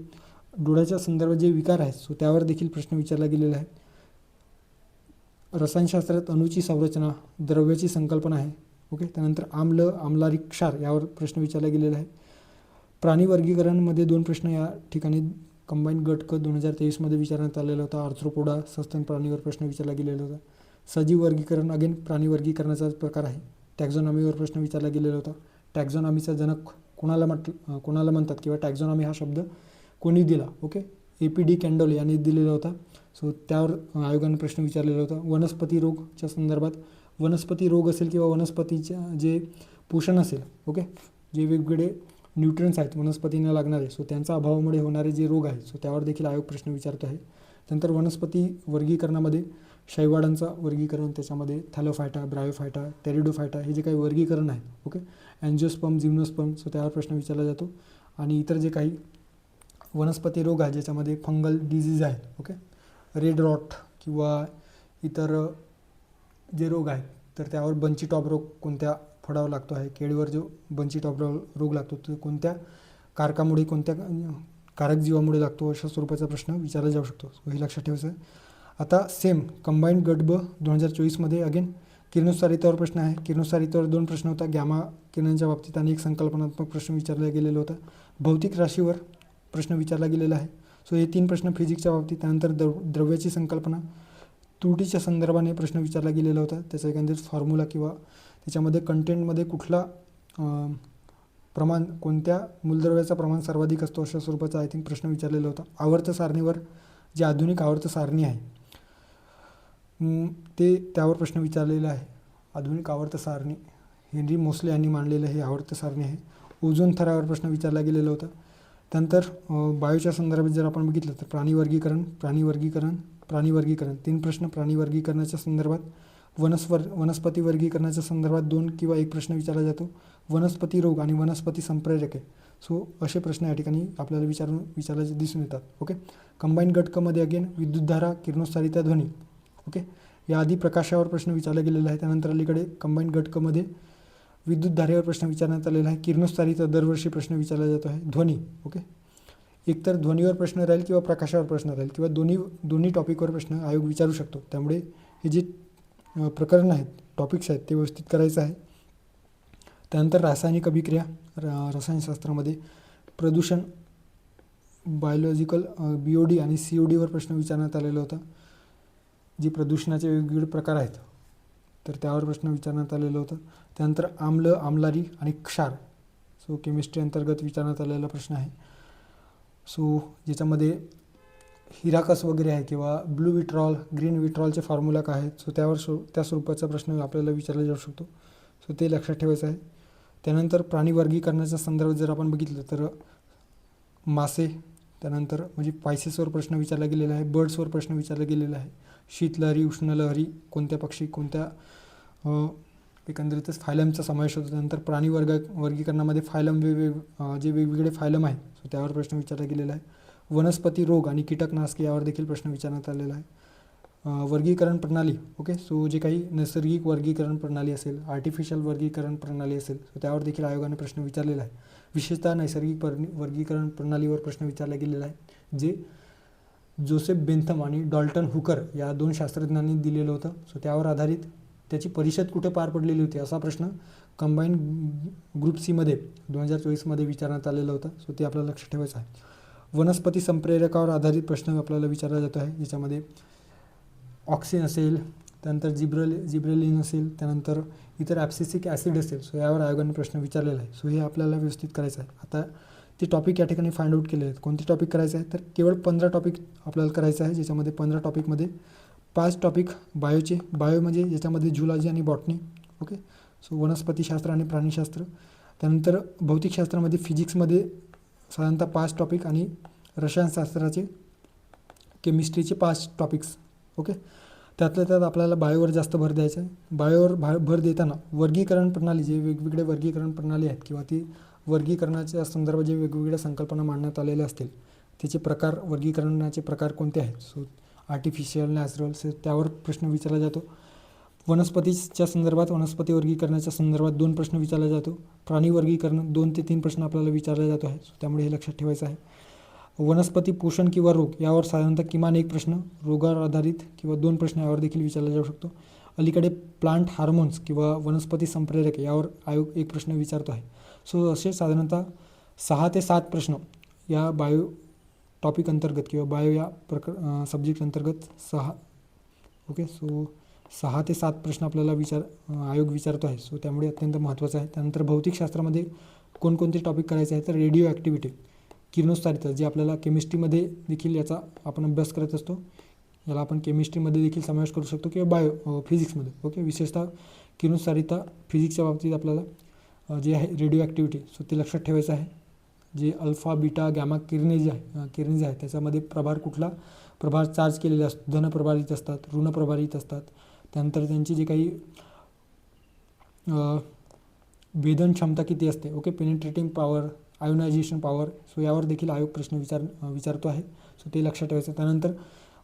डोळ्याच्या संदर्भात जे विकार आहेत सो त्यावर देखील प्रश्न विचारला गेलेला आहे. रसायनशास्त्रात अणूची संरचना, द्रव्याची संकल्पना आहे. ओके, त्यानंतर आम्लारी क्षार यावर प्रश्न विचारला गेलेला आहे. प्राणी वर्गीकरणमध्ये 2 प्रश्न या ठिकाणी कंबाईंड गट क 2023मध्ये विचारण्यात आलेला होता. आर्थ्रोपोडा सस्तन प्राणीवर प्रश्न विचारला गेलेला होता. सजीव वर्गीकरण अगेन प्राणी वर्गीकरणाचा प्रकार आहे. टॅक्झॉनॉमीवर प्रश्न विचारला गेलेला होता. टॅक्झॉनॉमीचा जनक कोणाला म्हणतात किंवा टॅक्झॉनॉमी हा शब्द कोणी दिला? ओके, APD कॅन्डोल यांनी दिलेला होता. सो त्यावर आयोगाने प्रश्न विचारलेला होता. वनस्पती रोगच्या संदर्भात वनस्पती रोग असेल किंवा वनस्पतीच्या जे पोषण असेल, ओके, जे वेगवेगळे न्यूट्रियन्स आहेत वनस्पतींना लागणारे, सो त्यांच्या अभावामुळे होणारे जे रोग आहेत सो त्यावर देखील आयोग प्रश्न विचारतो आहे. त्यानंतर वनस्पती वर्गीकरणामध्ये शैवाडांचा वर्गीकरण, त्याच्यामध्ये थॅलोफायटा, ब्रायोफायटा, टेरिडोफायटा हे जे काही वर्गीकरण आहे, ओके, अँजिओस्पर्म, जिम्नोस्पर्म, सो त्यावर प्रश्न विचारला जातो. आणि इतर जे काही वनस्पती रोग आहे ज्याच्यामध्ये फंगल डिझीज आहेत, ओके, रेड रॉट किंवा इतर जे रोग आहेत तर त्यावर बंची टॉप रोग कोणत्या फळावर लागतो आहे, केळीवर जो बंची टॉप रोग लागतो तो कोणत्या कारकामुळे, कोणत्या कारक जीवामुळे लागतो, अशा स्वरूपाचा प्रश्न विचारला जाऊ शकतो. सो हे लक्षात ठेवायचं आहे. आता सेम कंबाईंड गट ब 2024मध्ये अगेन किरणोत्सारितावर प्रश्न आहे. किरणोत्सारितावर 2 प्रश्न होता, गॅमा किरणांच्या बाबतीत आणि एक संकल्पनात्मक प्रश्न विचारला गेलेला होता. भौतिक राशीवर प्रश्न विचारला गेलेला आहे. सो हे 3 प्रश्न फिजिक्सच्या बाबतीत. त्यानंतर द्रव्याची संकल्पना, त्रुटीच्या संदर्भाने प्रश्न विचारला गेलेला होता, त्याचा एकंदरीत फॉर्म्युला किंवा त्याच्यामध्ये कंटेंटमध्ये कुठला प्रमाण, कोणत्या मूलद्रव्याचा प्रमाण सर्वाधिक असतो, अशा स्वरूपाचा आय थिंक प्रश्न विचारलेला होता. आवर्त सारणीवर, जे आधुनिक आवर्त सारणी आहे ते त्यावर प्रश्न विचारलेला आहे. आधुनिक आवर्त सारणी हेनरी मोसले यांनी मांडलेलं हे आवर्त सारणी आहे. ओझोन थरावर प्रश्न विचारला गेलेला होता. त्यानंतर बायोच्या संदर्भात जर आपण बघितलं तर प्राणी वर्गीकरण 3 प्रश्न प्राणी वर्गीकरणाच्या संदर्भात. वनस्पती वर्गीकरणाच्या संदर्भात 2 किंवा 1 प्रश्न विचारला जातो. वनस्पती रोग आणि वनस्पती संप्रेरके, सो असे प्रश्न या ठिकाणी आपल्याला विचारायचे दिसून येतात. ओके. कंबाईंड गट क मध्ये अगेन विद्युतधारा, किरणोत्सारिता, ध्वनी. ओके. याआधी प्रकाशावर प्रश्न विचारला गेलेला आहे. त्यानंतर अलीकडे कंबाईंड गट क मध्ये विद्युतधारेवर प्रश्न विचारण्यात आलेला आहे. किरणोत्सारिता दरवर्षी प्रश्न विचारला जातो आहे. ध्वनी. ओके. एकतर ध्वनीवर प्रश्न राहील किंवा प्रकाशावर प्रश्न राहील किंवा दोन्ही टॉपिकवर प्रश्न आयोग विचारू शकतो. त्यामुळे हे जे प्रकरण आहेत, टॉपिक्स आहेत, ते व्यवस्थित करायचं आहे. त्यानंतर रासायनिक अभिक्रिया, रसायनशास्त्रामध्ये प्रदूषण, बायोलॉजिकल BOD आणि CODवर प्रश्न विचारण्यात आलेला होता. जे प्रदूषणाचे वेगवेगळे प्रकार आहेत तर त्यावर प्रश्न विचारण्यात आलेलं होतं. त्यानंतर आम्ल, आम्लारी आणि क्षार, सो केमिस्ट्री अंतर्गत विचारण्यात आलेला प्रश्न आहे. सो ज्याच्यामध्ये हिराकस वगैरे आहे किंवा ब्लू विट्रॉल, ग्रीन विट्रॉलचे फॉर्म्युला काय आहेत, सो त्या स्वरूपाचा प्रश्न आपल्याला विचारला जाऊ शकतो. सो ते लक्षात ठेवायचं आहे. त्यानंतर प्राणी वर्गीकरणाच्या संदर्भात जर आपण बघितलं तर मासे, त्यानंतर म्हणजे पायसेसवर प्रश्न विचारला गेलेला आहे. बर्ड्सवर प्रश्न विचारला गेलेला आहे. शीतलहरी, उष्णलहरी, कोणत्या पक्षी, कोणत्या एकंदरीतच फायलमचा समावेश होतो. त्यानंतर प्राणी वर्गीकरणामध्ये फायलम जे वेगवेगळे फायलम आहेत, सो त्यावर प्रश्न विचारला गेलेला आहे. वनस्पती रोग आणि कीटकनाशके यावर देखील प्रश्न विचारण्यात आलेला आहे. वर्गीकरण प्रणाली. ओके. सो जे काही नैसर्गिक वर्गीकरण प्रणाली असेल, आर्टिफिशियल वर्गीकरण प्रणाली असेल, सो त्यावर देखील आयोगाने प्रश्न विचारलेला आहे. विशेषतः नैसर्गिक वर्गीकरण प्रणालीवर प्रश्न विचारला गेलेला आहे, जे जोसेफ बेंथम आणि डॉल्टन हुकर या 2 शास्त्रज्ञांनी दिलेलं होतं. सो त्यावर आधारित त्याची परिषद कुठे पार पडलेली होती, असा प्रश्न कंबाईंड ग्रुप C मध्ये 2024मध्ये विचारण्यात आलेला होता. सो ते आपल्याला लक्षात ठेवायचं आहे. वनस्पती संप्रेरकावर आधारित प्रश्न आपल्याला विचारला जातो आहे, ज्याच्यामध्ये ऑक्सिन असेल, त्यानंतर जिब्रेलिन असेल, त्यानंतर इतर ॲब्सिसिक ॲसिड असेल, सो यावर आयोगाने प्रश्न विचारलेला आहे. सो हे आपल्याला व्यवस्थित करायचं आहे. आता ते टॉपिक या ठिकाणी फाइंड आउट केले आहेत. कोणते टॉपिक करायचे आहे तर केवळ 15 टॉपिक आपल्याला करायचं आहे, ज्याच्यामध्ये 15 टॉपिकमध्ये 5 टॉपिक बायोचे, बायो म्हणजे ज्याच्यामध्ये झुलॉजी आणि बॉटनी. ओके. सो वनस्पतीशास्त्र आणि प्राणीशास्त्र. त्यानंतर भौतिकशास्त्रामध्ये फिजिक्समध्ये साधारणतः 5 टॉपिक आणि रसायनशास्त्राचे, केमिस्ट्रीचे 5 टॉपिक्स. ओके. त्यातल्या त्यात आपल्याला बायोवर जास्त भर द्यायचा आहे. बायोवर भर देताना वर्गीकरण प्रणाली, जे वेगवेगळे वर्गीकरण प्रणाली आहेत किंवा ती वर्गीकरणाच्या संदर्भात जे वेगवेगळ्या संकल्पना मांडण्यात आलेल्या असतील, त्याचे प्रकार, वर्गीकरणाचे प्रकार कोणते आहेत, सो आर्टिफिशियल, नॅचरल, त्यावर प्रश्न विचारला जातो. वनस्पतीच्या संदर्भात, वनस्पती वर्गीकरणाच्या संदर्भात 2 प्रश्न विचारला जातो. प्राणी वर्गीकरण 2 ते 3 प्रश्न आपल्याला विचारला जातो आहे, सो त्यामुळे हे लक्षात ठेवायचं आहे. वनस्पती पोषण किंवा रोग यावर साधारणतः किमान 1 प्रश्न, रोगावर आधारित किंवा 2 प्रश्न यावर देखील विचारला जाऊ शकतो. अलीकडे प्लांट हार्मोन्स किंवा वनस्पती संप्रेरक यावर आयोग 1 प्रश्न विचारतो आहे. सो असे साधारणतः 6 ते 7 प्रश्न या बायो टॉपिक अंतर्गत किंवा बायो या सब्जेक्ट अंतर्गत 6. ओके. सो 6 ते 7 प्रश्न आपल्याला आयोग विचारतो आहे. सो त्यामुळे अत्यंत महत्त्वाचं आहे. त्यानंतर भौतिकशास्त्रामध्ये कोणकोणते टॉपिक करायचे आहे तर रेडिओ ॲक्टिव्हिटी, किरणोत्सारिता, जे आपल्याला केमिस्ट्रीमध्ये देखील याचा आपण अभ्यास करत असतो, याला आपण केमिस्ट्रीमध्ये देखील समावेश करू शकतो किंवा बायो फिजिक्समध्ये. ओके. विशेषतः किरणोत्सारिता फिजिक्सच्या बाबतीत आपल्याला जे आहे रेडिओ ॲक्टिव्हिटी, सो ते लक्षात ठेवायचं आहे. जे अल्फा, बीटा, गॅमा किरणे आहे त्याच्यामध्ये प्रभार चार्ज केलेले असतात, धनप्रभारित असतात, ऋणप्रभारित असतात. त्यानंतर त्यांची जे काही भेदन क्षमता किती असते, okay, penetrating power, ionization power, so यावर देखील आयोग प्रश्न विचारतो आहे. सो ते लक्षात ठेवायचं. त्यानंतर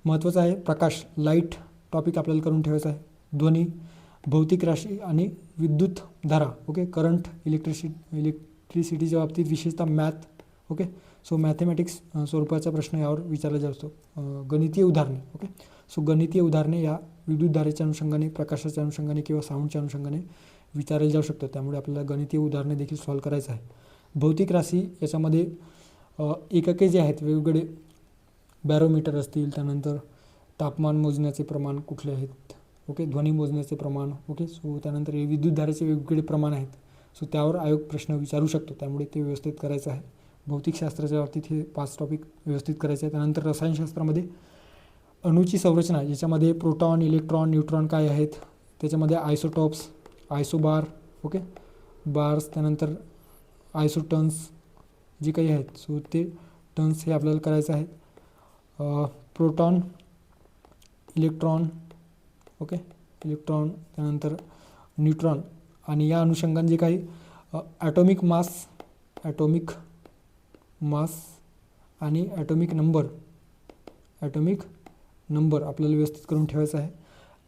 महत्त्वाचं आहे प्रकाश, लाईट टॉपिक आपल्याला करून ठेवायचा आहे. ध्वनी, भौतिक राशी आणि विद्युत धारा, ओके, करंट, इलेक्ट्रिसिटीच्या बाबतीत विशेषतः मॅथ, ओके. सो मॅथेमॅटिक्स स्वरूपाचा प्रश्न यावर विचारला जाऊ शकतो. गणितीय उदाहरणे, ओके. सो गणितीय उदाहरणे या विद्युत धारेच्या अनुषंगाने, प्रकाशाच्या अनुषंगाने किंवा साऊंडच्या अनुषंगाने विचारले जाऊ शकतात. त्यामुळे आपल्याला गणितीय उदाहरणे देखील सॉल्व करायचं आहे. भौतिक राशी याच्यामध्ये एकके जे आहेत वेगवेगळे, बॅरोमीटर असतील, त्यानंतर तापमान मोजण्याचे प्रमाण कुठले आहेत, ओके, ध्वनी मोजण्याचे प्रमाण, ओके. सो त्यानंतर हे विद्युत धारेचे वेगवेगळे प्रमाण आहेत. सो त्यावर आयोग प्रश्न विचारू शकतो. त्यामुळे ते व्यवस्थित करायचं आहे. भौतिकशास्त्राच्या बाबतीत हे 5 टॉपिक व्यवस्थित करायचे आहेत. त्यानंतर रसायनशास्त्रामध्ये अणूची संरचना, याच्यामध्ये प्रोटॉन, इलेक्ट्रॉन, न्यूट्रॉन काय आहेत, त्याच्यामध्ये आयसोटॉप्स, आयसोबार, ओके, बार्स, त्यानंतर आयसोटन्स जे काही आहेत, सो ते टन्स हे आपल्याला करायचं आहे. प्रोटॉन, इलेक्ट्रॉन, ओके, इलेक्ट्रॉन, त्यानंतर न्यूट्रॉन, आणि या अनुषंगाने जे काही ॲटॉमिक मास आणि ॲटॉमिक नंबर आपल्याला व्यवस्थित करून ठेवायचं आहे.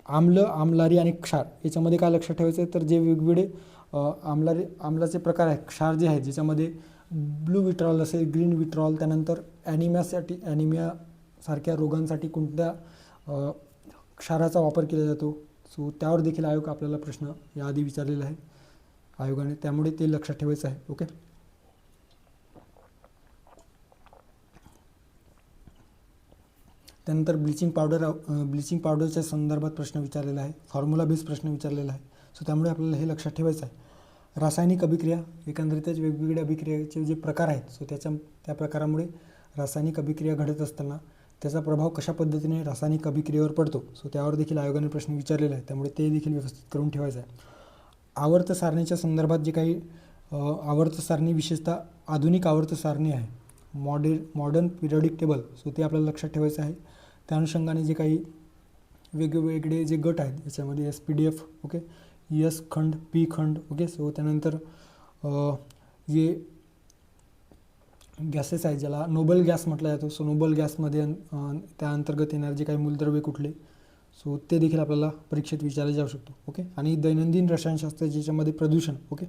आम्लारी आणि क्षार याच्यामध्ये काय लक्षात ठेवायचं आहे, तर जे वेगवेगळे आम्लाचे प्रकार आहेत, क्षार जे आहेत, ज्याच्यामध्ये ब्लू विट्रॉल असेल, ग्रीन विट्रॉल, त्यानंतर ॲनिमिया सारख्या रोगांसाठी कोणत्या क्षाराचा वापर केला जातो. सो त्यावर देखील आयोग आपल्याला प्रश्न याआधी विचारलेला आहे आयोगाने, त्यामुळे ते लक्षात ठेवायचं आहे, ओके. त्यानंतर ब्लिचिंग पावडरच्या संदर्भात प्रश्न विचारलेला आहे. फॉर्म्युला बेस प्रश्न विचारलेला आहे. सो त्यामुळे आपल्याला हे लक्षात ठेवायचं आहे. रासायनिक अभिक्रिया, एकंदरीतच वेगवेगळ्या अभिक्रियाचे जे प्रकार आहेत, सो त्या प्रकारामुळे रासायनिक अभिक्रिया घडत असताना त्याचा प्रभाव कशा पद्धतीने रासायनिक अभिक्रियेवर पडतो, सो त्यावर देखील आयोगाने प्रश्न विचारलेला आहे. त्यामुळे ते देखील व्यवस्थित करून ठेवायचं आहे. आवर्त सारणीच्या संदर्भात जे काही आवर्त सारणी, विशेषतः आधुनिक आवर्त सारणी आहे, मॉडर्न पिरियडिक टेबल, सो ते आपल्याला लक्षात ठेवायचं आहे. त्या अनुषंगाने जे काही वेगवेगळे जे गट आहेत, याच्यामध्ये SPDF, ओके, S खंड, P खंड, ओके. सो त्यानंतर जे गॅसेस आहेत, ज्याला नोबल गॅस म्हटलं जातो, सो नोबल गॅसमध्ये त्या अंतर्गत येणारे जे काही मूलद्रव्ये कुठले, सो ते देखील आपल्याला परीक्षेत विचारले जाऊ शकतो, ओके. आणि दैनंदिन रसायनशास्त्र, ज्याच्यामध्ये प्रदूषण, ओके,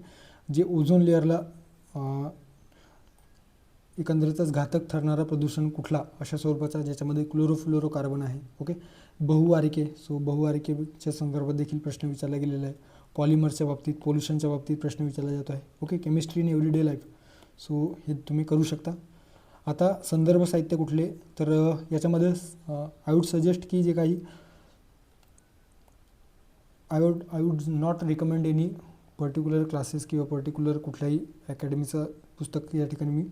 जे ओझोन लेअरला एकंदरीतच घातक ठरणारा प्रदूषण कुठला, अशा स्वरूपाचा, ज्याच्यामध्ये क्लोरोफ्लोरोकार्बन आहे, ओके. बहुवारिके, सो बहुवारिकेच्या संदर्भात देखील प्रश्न विचारला गेलेला आहे. पॉलिमरच्या बाबतीत, पोल्युशनच्या बाबतीत प्रश्न विचारला जातो आहे, okay. Chemistry in everyday life, so हे तुम्ही करू शकता. आता संदर्भ साहित्य कुठले, तर याच्यामध्ये आय वुड सजेस्ट की जे काही I would not recommend any particular classes किंवा पर्टिक्युलर कुठल्याही अकॅडमीचं पुस्तक या ठिकाणी मी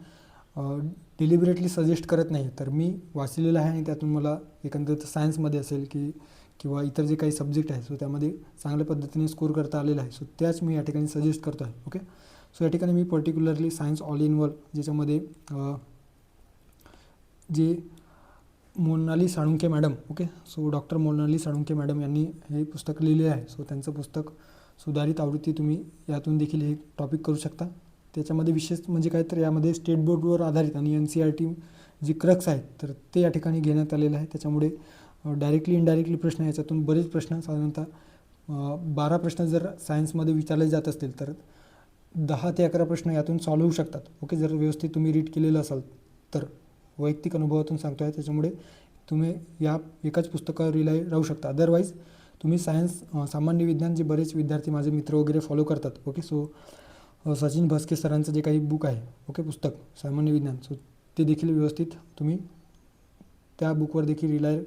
डिलिबरेटली सजेस्ट करत नाही. तर मी वाचलेलं आहे आणि त्यातून मला एकंदरीत सायन्समध्ये असेल किंवा इतर जे काही सब्जेक्ट आहे, सो त्यामध्ये चांगल्या पद्धतीने स्कोर करता आलेला आहे, सो त्याच मी या ठिकाणी सजेस्ट करतो आहे, ओके. सो या ठिकाणी मी particularly science all in one, ज्याच्यामध्ये जे Monali Salunkhe madam, okay, so doctor Monali Salunkhe madam यांनी हे पुस्तक लिहिले आहे. सो त्यांचं पुस्तक सुधारित आवृत्ती तुम्ही यातून देखील हे टॉपिक करू शकता. त्याच्यामध्ये विशेष म्हणजे काय, तर यामध्ये स्टेट बोर्डवर आधारित आणि NCERT जी क्रक्स आहेत, तर ते या ठिकाणी घेण्यात आलेलं आहे. त्याच्यामुळे डायरेक्टली इनडायरेक्टली प्रश्न, याच्यातून बरेच प्रश्न, साधारणतः 12 प्रश्न जर सायन्समध्ये विचारले जात असतील, तर 10 ते 11 प्रश्न यातून सॉल्व्ह होऊ शकतात, ओके, जर व्यवस्थित तुम्ही रीड केलेलं असाल तर. वैयक्तिक अनुभवातून सांगतो आहे, त्याच्यामुळे तुम्ही या एकाच पुस्तकावर रिलाय राहू शकता. अदरवाईज तुम्ही सायन्स, सामान्य विज्ञान, जे बरेच विद्यार्थी माझे मित्र वगैरे फॉलो करतात, ओके. सो सचिन भस्के सरांचं जे काही बुक आहे, ओके, पुस्तक सामान्य विज्ञान, सो ते देखील व्यवस्थित तुम्ही त्या बुकवर देखील रिलाय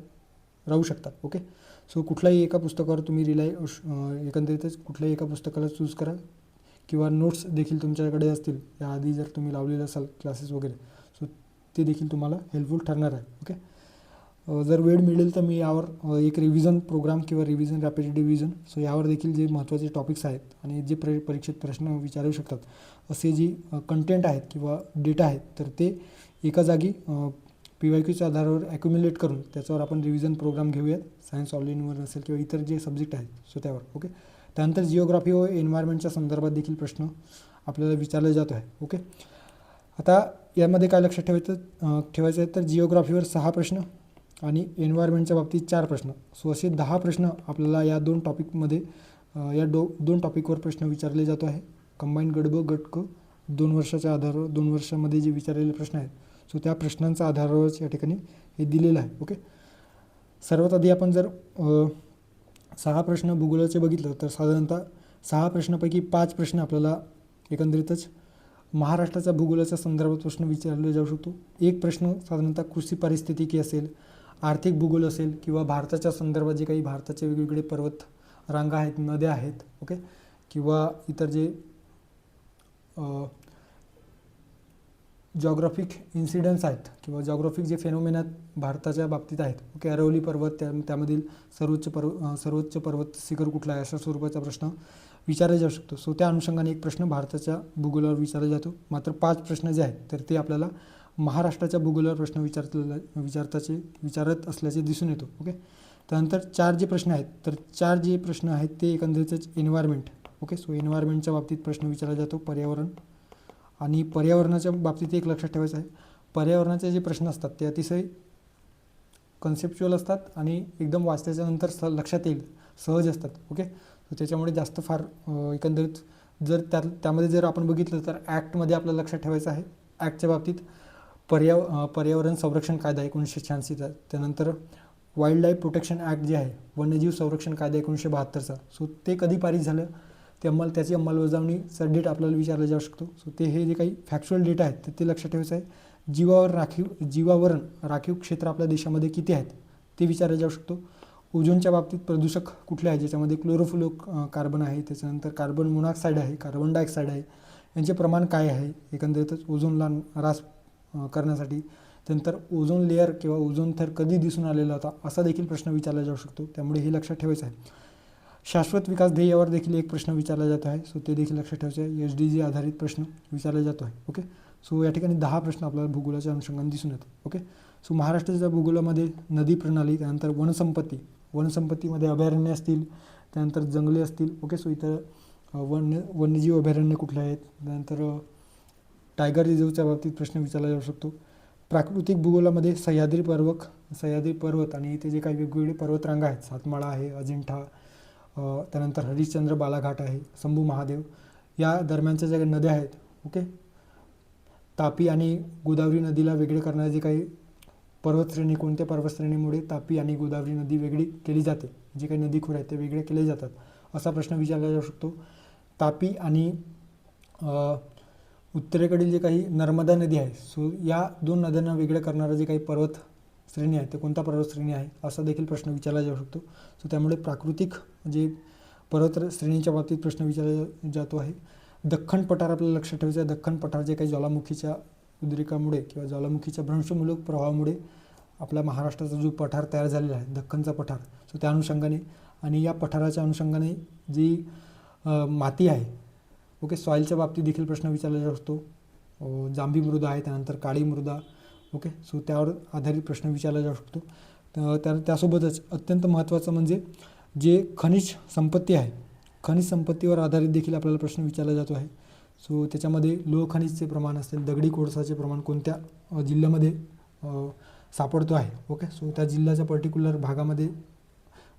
राहू शकतात, ओके. सो कुठल्याही एका पुस्तकावर तुम्ही रिलाय, एकंदरीतच कुठल्याही एका पुस्तकाला चूज करा, किंवा नोट्स देखील तुमच्याकडे असतील याआधी जर तुम्ही लावलेले असाल क्लासेस वगैरे, सो ते देखील तुम्हाला हेल्पफुल ठरणार आहे, ओके. जर वेळ मिळेल तर मी यावर एक रिव्हिजन प्रोग्राम किंवा रिव्हिजन रॅपिड रिव्हिजन, सो यावर देखील जे महत्त्वाचे टॉपिक्स आहेत आणि जे परीक्षेत प्रश्न विचारू शकतात असे जे कंटेंट आहेत किंवा डेटा आहेत, तर ते एका जागी PYQच्या आधारावर ॲक्युम्युलेट करून त्याच्यावर आपण रिव्हिजन प्रोग्राम घेऊयात. सायन्स ऑल इन वन असेल किंवा इतर जे सब्जेक्ट आहेत, सो त्यावर, ओके. त्यानंतर जिओग्राफी व एन्व्हायरमेंटच्या संदर्भात देखील प्रश्न आपल्याला विचारला जातो आहे, ओके. आता यामध्ये काय लक्षात ठेवायचं आहे, तर जिओग्राफीवर 6 प्रश्न आणि एन्व्हायरमेंटच्या बाबतीत 4 प्रश्न, सो असे 10 प्रश्न आपल्याला या 2 टॉपिकमध्ये या दोन टॉपिकवर प्रश्न विचारले जातो आहे. कंबाईन गट ब गट क 2 वर्षाच्या आधारावर 2 वर्षामध्ये जे विचारलेले प्रश्न आहेत सो त्या प्रश्नांचा आधारावरच या ठिकाणी हे दिलेलं आहे. ओके, सर्वात आधी आपण जर 6 प्रश्न भूगोलाचे बघितलं तर साधारणतः 6 प्रश्नापैकी 5 प्रश्न आपल्याला एकंदरीतच महाराष्ट्राच्या भूगोलाच्या संदर्भात प्रश्न विचारले जाऊ शकतो. एक प्रश्न साधारणतः कृषी पारिस्थितिकी असेल, आर्थिक भूगोल असेल किंवा भारताच्या संदर्भात जे काही भारताचे वेगवेगळे पर्वत रांगा आहेत, नद्या आहेत, ओके, किंवा इतर जे जॉग्राफिक इन्सिडन्स आहेत किंवा जॉग्राफिक जे फेनोमेना भारताच्या बाबतीत आहेत, ओके, अरवली पर्वत त्यामधील सर्वोच्च पर्वत शिखर कुठला आहे, अशा स्वरूपाचा प्रश्न विचारला जाऊ शकतो. सो त्या अनुषंगाने एक प्रश्न भारताच्या भूगोलावर विचारला जातो. मात्र 5 प्रश्न जे आहेत तर ते आपल्याला महाराष्ट्राच्या भूगोलावर प्रश्न विचारत असल्याचे दिसून येतो. ओके, त्यानंतर 4 जे प्रश्न आहेत तर 4 जे प्रश्न आहेत ते एकंदरीतच एन्व्हायरमेंट. ओके, सो एन्व्हायरमेंटच्या बाबतीत प्रश्न विचारला जातो, पर्यावरण. आणि पर्यावरणाच्या बाबतीत एक लक्षात ठेवायचं आहे, पर्यावरणाचे जे प्रश्न असतात ते अतिशय कन्सेप्च्युअल असतात आणि एकदम वाचल्याच्यानंतर लक्षात येईल, सहज असतात. ओके, तर त्याच्यामुळे जास्त फार एकंदरीत जर त्यामध्ये जर आपण बघितलं तर ॲक्टमध्ये आपल्याला लक्षात ठेवायचं आहे. ॲक्टच्या बाबतीत पर्यावरण संरक्षण कायदा 1986चा, त्यानंतर वाईल्ड लाईफ प्रोटेक्शन ॲक्ट जे आहे, वन्यजीव संरक्षण कायदा 1972चा. सो ते कधी पारित झालं, त्याची अंमलबजावणीचा डेट आपल्याला विचारला जाऊ शकतो. सो ते हे जे काही फॅक्च्युअल डेटा आहेत तर ते लक्षात ठेवायचं आहे. जीवावरण राखीव क्षेत्र आपल्या देशामध्ये किती आहेत ते विचारला जाऊ शकतो. ओझोनच्या बाबतीत प्रदूषक कुठले आहेत, ज्याच्यामध्ये क्लोरोफ्लोरो कार्बन आहे, त्याच्यानंतर कार्बन मोनॉक्साईड आहे, कार्बन डायऑक्साईड आहे, यांचे प्रमाण काय आहे एकंदरीतच ओझोनला ह्रास करण्यासाठी. त्यानंतर ओझोन लेअर किंवा ओझोन थर कधी दिसून आलेला होता असा देखील प्रश्न विचारला जाऊ शकतो, त्यामुळे हे लक्षात ठेवायचं आहे. शाश्वत विकास ध्येयावर देखील एक प्रश्न विचारला जात आहे, सो ते देखील लक्षात ठेवायचं आहे. SDG आधारित प्रश्न विचारला जातो आहे. ओके, सो या ठिकाणी 10 प्रश्न आपल्याला भूगोलाच्या अनुषंगाने दिसून येतात. ओके, सो महाराष्ट्राच्या भूगोलामध्ये नदी प्रणाली, त्यानंतर वनसंपत्तीमध्ये अभयारण्य असतील, त्यानंतर जंगले असतील. ओके, सो इथं वन्यजीव अभयारण्य कुठले आहेत, त्यानंतर टायगर रिझर्वच्या बाबतीत प्रश्न विचारला जाऊ शकतो. प्राकृतिक भूगोलामध्ये सह्याद्री पर्वत आणि इथे जे काही वेगवेगळे पर्वतरांगा आहेत, सातमाळा आहे, अजिंठा, त्यानंतर हरिश्चंद्र बालाघाट आहे, शंभू महादेव, या दरम्यानच्या ज्या नद्या आहेत, ओके, तापी आणि गोदावरी नदीला वेगळे करणारे जे काही पर्वतश्रेणी, कोणत्या पर्वतश्रेणीमुळे तापी आणि गोदावरी नदी वेगळी केली जाते, जे काही नदीखोर आहेत ते वेगळे केले जातात, असा प्रश्न विचारला जाऊ शकतो. तापी आणि उत्तरेकडील जे काही नर्मदा नदी आहे, सो या 2 नद्यांना वेगळं करणारं जे काही पर्वत श्रेणी आहे ते कोणता पर्वतश्रेणी आहे असा देखील प्रश्न विचारला जाऊ शकतो. सो त्यामुळे प्राकृतिक जे पर्वत श्रेणीच्या बाबतीत प्रश्न विचारला जातो आहे. दख्खन पठार आपल्याला लक्षात ठेवायचं आहे. दख्खन पठार जे काही ज्वालामुखीच्या उद्रेकामुळे किंवा ज्वालामुखीच्या भ्रंशमूलक प्रवाहामुळे आपल्या महाराष्ट्राचा जो पठार तयार झालेला आहे, दख्खनचा पठार, सो त्या अनुषंगाने आणि या पठाराच्या अनुषंगाने जी माती आहे, ओके, सॉईलच्या बाबतीत देखील प्रश्न विचारला जाऊ शकतो. जांभी मृदा आहे, त्यानंतर काळी मृदा, ओके, सो त्यावर आधारित प्रश्न विचारला जाऊ शकतो. त्यासोबतच अत्यंत महत्त्वाचं म्हणजे जे खनिज संपत्ती आहे, खनिज संपत्तीवर आधारित देखील आपल्याला प्रश्न विचारला जातो आहे. सो त्याच्यामध्ये लोह खनिजचे प्रमाण असेल, दगडी कोळसाचे प्रमाण कोणत्या जिल्ह्यामध्ये सापडतो आहे, ओके, सो त्या जिल्ह्याच्या पर्टिक्युलर भागामध्ये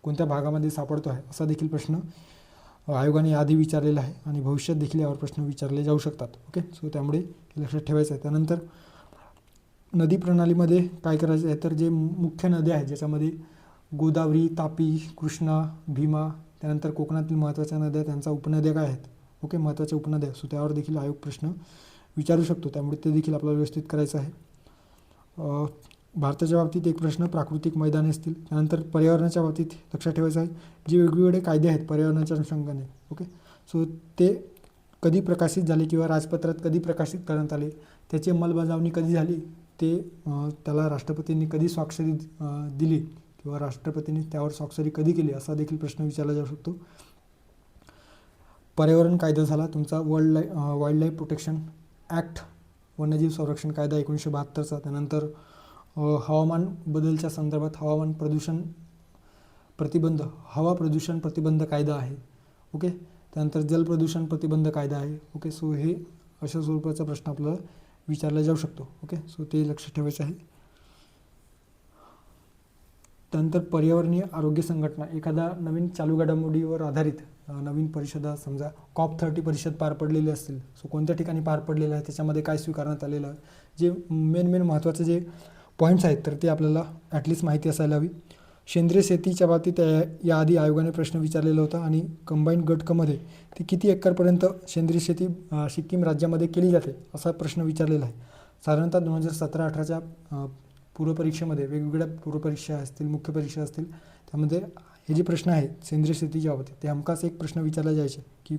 कोणत्या भागामध्ये सापडतो आहे असा देखील प्रश्न आयोगाने आधी विचारलेला आहे आणि भविष्यात देखील यावर प्रश्न विचारले जाऊ शकतात. ओके, सो त्यामुळे लक्षात ठेवायचं आहे. त्यानंतर नदी प्रणालीमध्ये काय करायचं आहे तर जे मुख्य नद्या आहेत ज्याच्यामध्ये गोदावरी, तापी, कृष्णा, भीमा, त्यानंतर कोकणातील महत्त्वाच्या नद्या, त्यांचा उपनद्या काय आहेत, ओके, महत्त्वाच्या उपनद्या, सो त्यावर देखील आयोग प्रश्न विचारू शकतो, त्यामुळे ते देखील आपल्याला व्यवस्थित करायचं आहे. भारताच्या बाबतीत एक प्रश्न प्राकृतिक मैदाने असतील. त्यानंतर पर्यावरणाच्या बाबतीत लक्षात ठेवायचं आहे जे वेगवेगळे कायदे आहेत पर्यावरणाच्या अनुषंगाने, ओके, सो ते कधी प्रकाशित झाले किंवा राजपत्रात कधी प्रकाशित करण्यात आले, त्याची अंमलबजावणी कधी झाली, ते त्याला राष्ट्रपतींनी कधी स्वाक्षरी दिली किंवा राष्ट्रपतींनी त्यावर स्वाक्षरी कधी केली असा देखील प्रश्न विचारला जाऊ शकतो. पर्यावरण कायदा झाला तुमचा वाईल्ड लाईफ प्रोटेक्शन ॲक्ट, वन्यजीव संरक्षण कायदा 1972चा. त्यानंतर हवामान बदलच्या संदर्भात हवा प्रदूषण प्रतिबंध कायदा आहे, ओके, त्यानंतर जल प्रदूषण प्रतिबंध कायदा आहे, ओके, सो हे अशा स्वरूपाचा प्रश्न आपल्याला विचारला जाऊ शकतो. ओके, सो ते लक्षात ठेवायचं आहे. त्यानंतर पर्यावरणीय आरोग्य संघटना, एखादा नवीन चालू घडामोडीवर आधारित नवीन परिषदा, समजा COP30 परिषद पार पडलेली असतील, सो कोणत्या ठिकाणी पार पडलेलं आहे, त्याच्यामध्ये काय स्वीकारण्यात आलेलं आहे, जे मेन महत्त्वाचे जे पॉईंट्स आहेत तर ते आपल्याला ॲटलिस्ट माहिती असायला हवी. सेंद्रिय शेतीच्या बाबतीत याआधी आयोगाने प्रश्न विचारलेला होता आणि कंबाईन गट क मध्ये ती किती एकरपर्यंत सेंद्रिय शेती सिक्कीम राज्यामध्ये केली जाते असा प्रश्न विचारलेला आहे. साधारणतः 2017-18च्या पूर्वपरीक्षेमध्ये, वेगवेगळ्या पूर्वपरीक्षा असतील, मुख्य परीक्षा असतील, त्यामध्ये हे जे प्रश्न आहेत सेंद्रिय शेतीच्या बाबतीत ते हमखास एक प्रश्न विचारला जायचे की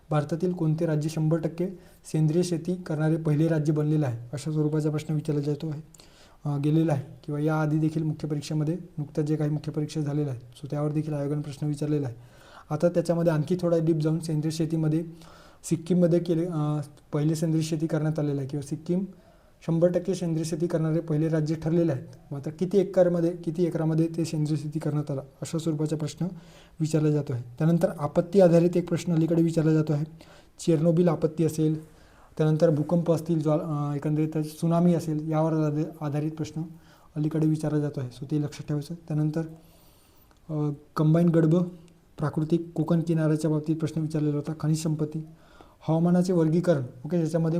भारतातील कोणते राज्य 100% सेंद्रिय शेती करणारे पहिले राज्य बनलेलं आहे, अशा स्वरूपाचा प्रश्न विचारला जातो आहे गेलेला आहे. किंवा याआधी देखील मुख्य परीक्षेमध्ये नुकत्याच जे काही मुख्य परीक्षा झालेल्या आहेत सो त्यावर देखील आयोगाने प्रश्न विचारलेला आहे. आता त्याच्यामध्ये आणखी थोडा डीप जाऊन सेंद्रिय शेतीमध्ये सिक्कीममध्ये पहिले सेंद्रिय शेती करण्यात आलेलं आहे किंवा सिक्कीम 100% सेंद्रिय शेती करणारे पहिले राज्य ठरलेले आहेत. मग आता किती एकरामध्ये ते सेंद्रिय शेती करण्यात आला, अशा स्वरूपाचा प्रश्न विचारला जातो आहे. त्यानंतर आपत्ती आधारित एक प्रश्न अलीकडे विचारला जातो आहे. चेर्नोबिल आपत्ती असेल, त्यानंतर भूकंप असतील, एकंदरीत सुनामी असेल, यावर आधारित प्रश्न अलीकडे विचारला जातो आहे, सो ते लक्षात ठेवायचं. त्यानंतर कंबाईन गडब प्राकृतिक कोकण किनाऱ्याच्या बाबतीत प्रश्न विचारलेला होता. खनिज संपत्ती, हवामानाचे वर्गीकरण, ओके, ज्याच्यामध्ये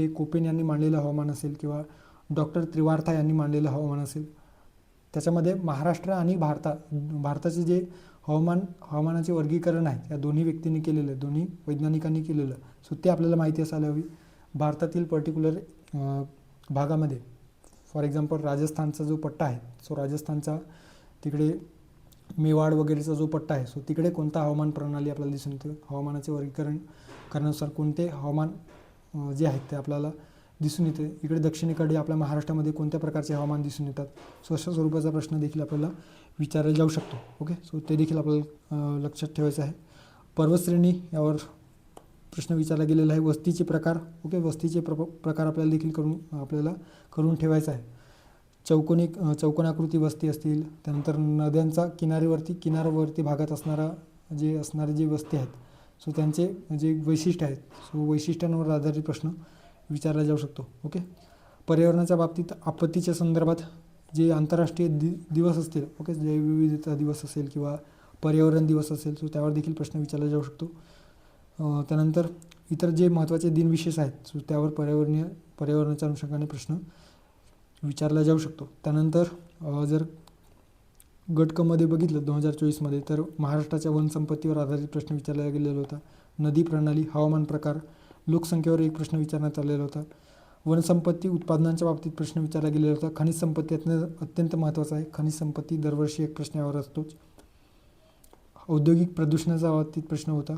कोपेन यांनी मांडलेलं हवामान असेल किंवा डॉक्टर त्रिवार्था यांनी मांडलेलं हवामान असेल, त्याच्यामध्ये महाराष्ट्र आणि भारताचे जे हवामानाचे वर्गीकरण आहे या दोन्ही व्यक्तींनी केलेलं आहे, दोन्ही वैज्ञानिकांनी केलेलं, सो ते आपल्याला माहिती असायला हवी. भारतातील पर्टिक्युलर भागामध्ये, फॉर एक्झाम्पल राजस्थानचा जो पट्टा आहे, सो राजस्थानचा तिकडे मेवाड वगैरेचा जो पट्टा आहे, सो तिकडे कोणता हवामान प्रणाली आपल्याला दिसून येते, हवामानाचे वर्गीकरण करण्यानुसार कोणते हवामान जे आहेत ते आपल्याला दिसून येते. इकडे दक्षिणेकडे आपल्या महाराष्ट्रामध्ये कोणत्या प्रकारचे हवामान दिसून येतात, सो अशा स्वरूपाचा प्रश्न देखील आपल्याला विचारला जाऊ शकतो. ओके, सो ते देखील आपल्याला लक्षात ठेवायचं आहे. पर्वतश्रेणी यावर प्रश्न विचारला गेलेला आहे. वस्तीचे प्रकार, ओके, वस्तीचे प्रकार आपल्याला देखील करून ठेवायचा आहे. चौकोनाकृती वस्ती असतील, त्यानंतर नद्यांचा किनारवर्ती भागात असणारे जे वस्ती आहेत, सो त्यांचे जे वैशिष्ट्य आहेत, सो वैशिष्ट्यांवर आधारित प्रश्न विचारला जाऊ शकतो. ओके, पर्यावरणाच्या बाबतीत आपत्तीच्या संदर्भात जे आंतरराष्ट्रीय दिवस असतील, ओके, जैवविविधता दिवस असेल किंवा पर्यावरण दिवस असेल, सो त्यावर देखील प्रश्न विचारला जाऊ शकतो. त्यानंतर इतर जे महत्त्वाचे दिनविशेष आहेत, सो त्यावर पर्यावरणाच्या अनुषंगाने प्रश्न विचारला जाऊ शकतो. त्यानंतर जर गट क मध्ये बघितलं 2024मध्ये, तर महाराष्ट्राच्या वनसंपत्तीवर आधारित प्रश्न विचारला गेलेला होता. नदी प्रणाली, हवामान प्रकार, लोकसंख्येवर एक प्रश्न विचारण्यात आलेला होता. वनसंपत्ती उत्पादनांच्या बाबतीत प्रश्न विचारला गेलेला होता. खनिज संपत्ती अत्यंत महत्त्वाचं आहे. खनिज संपत्ती दरवर्षी एक प्रश्न यावर असतोच. औद्योगिक प्रदूषणाच्या बाबतीत प्रश्न होता.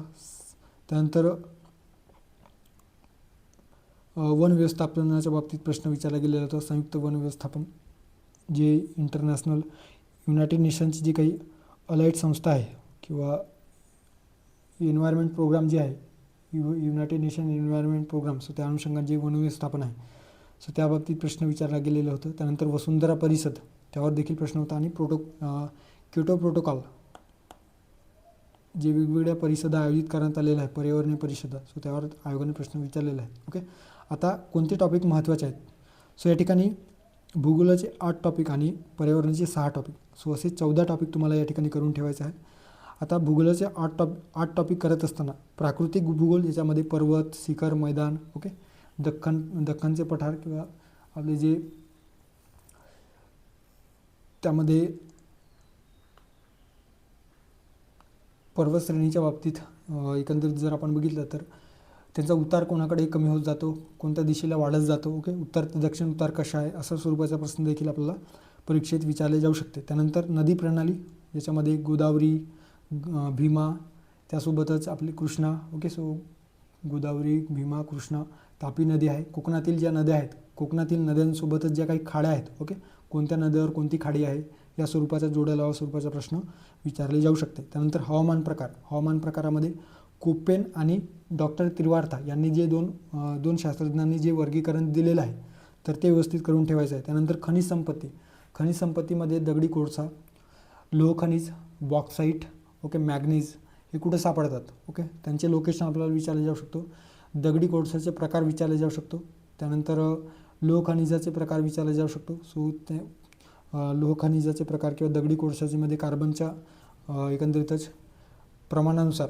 त्यानंतर वन व्यवस्थापनाच्या बाबतीत प्रश्न विचारला गेलेला होता. संयुक्त वन व्यवस्थापन, जे इंटरनॅशनल युनायटेड नेशनची जी काही अलाइड संस्था आहे किंवा एन्व्हायरमेंट प्रोग्राम जे आहे, United Nation Environment Programme, so त्या अनुषंगाने जे वन व्यवस्थापन आहे, सो त्याबाबतीत प्रश्न विचारला गेलेलं होतं. त्यानंतर वसुंधरा परिषद, त्यावर देखील प्रश्न होता. आणि क्योटो प्रोटोकॉल, जे वेगवेगळ्या परिषदा आयोजित करण्यात आलेल्या आहे, पर्यावरणीय परिषदा, सो त्यावर आयोगाने प्रश्न विचारलेला आहे. ओके, आता कोणते टॉपिक महत्त्वाचे आहेत, सो या ठिकाणी भूगोलाचे 8 टॉपिक आणि पर्यावरणाचे 6 टॉपिक, सो असे 14 टॉपिक तुम्हाला या ठिकाणी करून ठेवायचे आहे. आता भूगोलाचे 8 टॉपिक करत असताना प्राकृतिक भूगोल, याच्यामध्ये पर्वत, शिखर, मैदान, ओके, दख्खनचे पठार किंवा आपले जे त्यामध्ये पर्वतश्रेणीच्या बाबतीत एकंदरीत जर आपण बघितलं तर त्यांचा उतार कोणाकडे कमी होत जातो, कोणत्या दिशेला वाढत जातो, ओके, उत्तर ते दक्षिण उतार कशा आहे, अशा स्वरूपाचा प्रश्न देखील आपल्याला परीक्षेत विचारले जाऊ शकते. त्यानंतर नदी प्रणाली, ज्याच्यामध्ये गोदावरी, भीमा, त्यासोबतच आपली कृष्णा, ओके, सो गोदावरी, भीमा, कृष्णा, तापी नदी आहे. कोकणातील ज्या नद्या आहेत, कोकणातील नद्यांसोबतच ज्या काही खाड्या आहेत, ओके, कोणत्या नद्यावर कोणती खाडी आहे, या स्वरूपाचा जोड्या लावा स्वरूपाचा प्रश्न विचारले जाऊ शकते. त्यानंतर हवामान प्रकारामध्ये कोपेन आणि डॉक्टर त्रिवार्था यांनी जे दोन शास्त्रज्ञांनी जे वर्गीकरण दिलेलं आहे, तर ते व्यवस्थित करून ठेवायचं आहे. त्यानंतर खनिज संपत्तीमध्ये दगडी कोळसा, लोह खनिज, बॉक्साईट, ओके, मॅग्नीज हे कुठे सापडतात, ओके, त्यांचे लोकेशन आपल्याला विचारले जाऊ शकतो. दगडी कोळसाचे प्रकार विचारले जाऊ शकतो. त्यानंतर लोह खनिजाचे प्रकार विचारले जाऊ शकतो. सो ते लोह खनिजाचे प्रकार किंवा दगडी कोळशामध्ये कार्बनच्या एकंदरीतच प्रमाणानुसार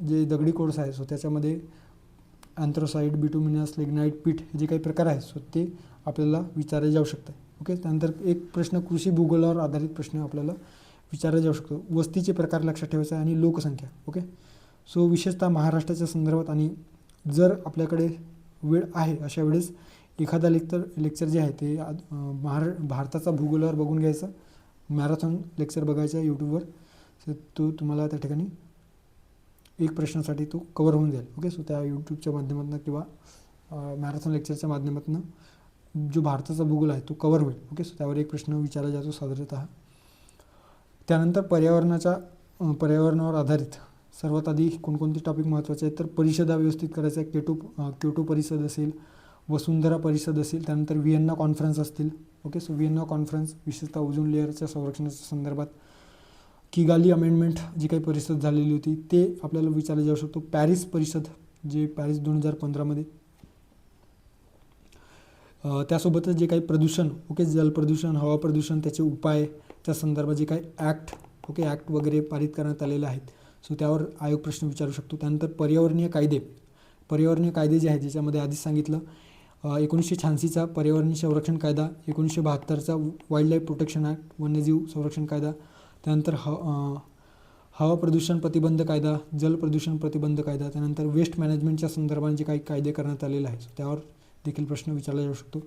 जे दगडी कोळसा आहे सो त्याच्यामध्ये अँथ्रासाइट, बिटुमिनस, लिग्नाइट, पीठ हे जे काही प्रकार आहेत सो ते आपल्याला विचारले जाऊ शकते. ओके, त्यानंतर एक प्रश्न कृषी भूगोलावर आधारित प्रश्न आपल्याला विचारला जाऊ शकतो. वस्तीचे प्रकार लक्षात ठेवायचे आणि लोकसंख्या. ओके, सो विशेषतः महाराष्ट्राच्या संदर्भात आणि जर आपल्याकडे वेळ आहे अशा वेळेस एखादा लेक्चर जे आहे ते भारताचा भूगोलावर बघून घ्यायचं. मॅरेथॉन लेक्चर बघायचा यूट्यूबवर. सो तो तुम्हाला त्या ठिकाणी एक प्रश्नासाठी तो कवर होऊन जाईल. ओके, सो त्या यूट्यूबच्या माध्यमातून किंवा मॅरेथॉन लेक्चरच्या माध्यमातून जो भारताचा भूगोल आहे तो कवर होईल. ओके, सो त्यावर एक प्रश्न विचारला जातो साधारणतः. त्यानंतर पर्यावरणावर आधारित सर्वात आधी कोणकोणते टॉपिक महत्त्वाचे आहेत तर परिषदा व्यवस्थित करायचा आहे. क्योटो परिषद असेल, वसुंधरा परिषद असेल, त्यानंतर व्हिएन्ना कॉन्फरन्स असतील. ओके, सो व्हिएन्ना कॉन्फरन्स विशेषतः ओझोन लेअरच्या संरक्षणाच्या संदर्भात. किगाली अमेंडमेंट जी काही परिषद झालेली होती ते आपल्याला विचारले जाऊ शकतो. पॅरिस परिषद जे पॅरिस 2015मध्ये. त्यासोबतच जे काही प्रदूषण, ओके, जलप्रदूषण, हवा प्रदूषण, त्याचे उपाय, त्या संदर्भात जे काही ॲक्ट वगैरे पारित करण्यात आलेले आहेत सो त्यावर आयोग प्रश्न विचारू शकतो. त्यानंतर पर्यावरणीय कायदे जे आहेत ज्याच्यामध्ये आधीच सांगितलं 1986चा पर्यावरणीय संरक्षण कायदा, 1972चा वाईल्ड लाईफ प्रोटेक्शन ॲक्ट, वन्यजीव संरक्षण कायदा, त्यानंतर हवा प्रदूषण प्रतिबंध कायदा, जल प्रदूषण प्रतिबंध कायदा, त्यानंतर वेस्ट मॅनेजमेंटच्या संदर्भात जे काही कायदे करण्यात आलेले आहेत त्यावर देखील प्रश्न विचारला जाऊ शकतो.